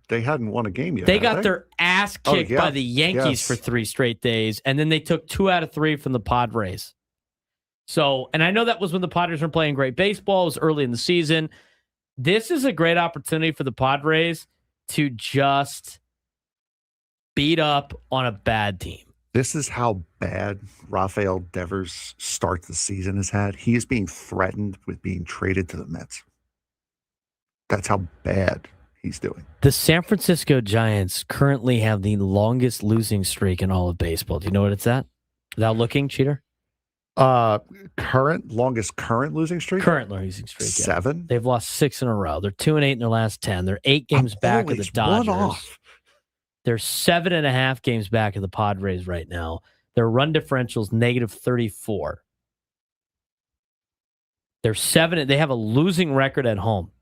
They hadn't won a game yet. They got their ass kicked by the Yankees for 3 straight days, and then they took 2 out of 3 from the Padres. So, and I know that was when the Padres were playing great baseball. It was early in the season. This is a great opportunity for the Padres to just beat up on a bad team. This is how bad Rafael Devers' start the season has had. He is being threatened with being traded to the Mets. That's how bad he's doing. The San Francisco Giants currently have the longest losing streak in all of baseball. Do you know what it's at? Without looking, cheater? Longest current losing streak? Current losing streak. 7? Yeah. They've lost 6 in a row. They're 2-8 in their last 10. They're 8 games back of the Dodgers. One off. They're 7.5 games back of the Padres right now. Their run differential is -34. They're 7. They have a losing record at home.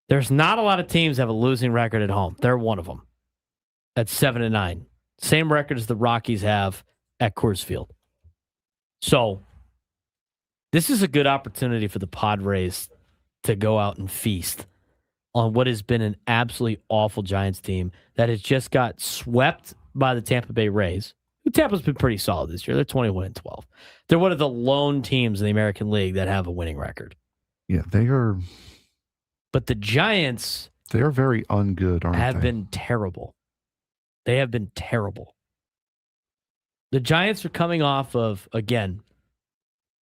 There's not a lot of teams that have a losing record at home. They're one of them. At 7-9. Same record as the Rockies have at Coors Field. So this is a good opportunity for the Padres to go out and feast on what has been an absolutely awful Giants team that has just got swept by the Tampa Bay Rays. Tampa's been pretty solid this year. They're 21-12. They're one of the lone teams in the American League that have a winning record. Yeah, they are. But the Giants, they are very ungood, aren't they? Have been terrible. They have been terrible. The Giants are coming off of, again,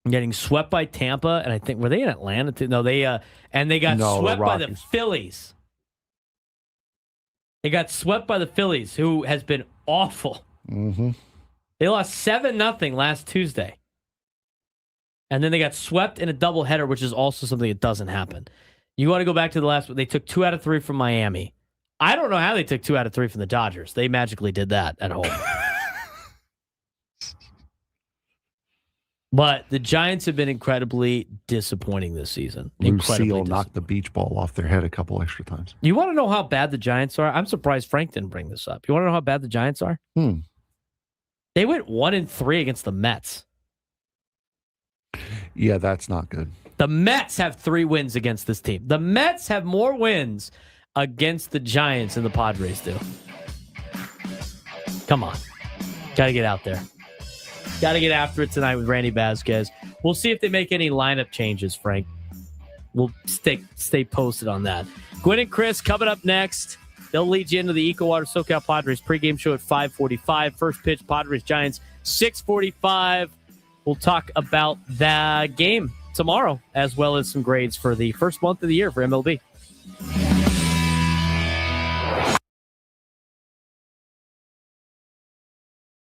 getting swept by Tampa, and I think, were they in Atlanta too? No, they got swept by the Phillies. They got swept by the Phillies, who has been awful. Mm-hmm. They lost 7-0 last Tuesday. And then they got swept in a doubleheader, which is also something that doesn't happen. You want to go back to the last one? They took 2 out of 3 from Miami. I don't know how they took 2 out of 3 from the Dodgers. They magically did that at home. But the Giants have been incredibly disappointing this season. Lucille knocked the beach ball off their head a couple extra times. You want to know how bad the Giants are? I'm surprised Frank didn't bring this up. You want to know how bad the Giants are? They went 1-3 against the Mets. Yeah, that's not good. The Mets have 3 wins against this team. The Mets have more wins against the Giants than the Padres do. Come on. Got to get out there. Got to get after it tonight with Randy Vasquez. We'll see if they make any lineup changes, Frank. We'll stay posted on that. Gwen and Chris coming up next. They'll lead you into the EcoWater SoCal Padres pregame show at 5:45. First pitch, Padres Giants, 6:45. We'll talk about the game tomorrow, as well as some grades for the first month of the year for MLB.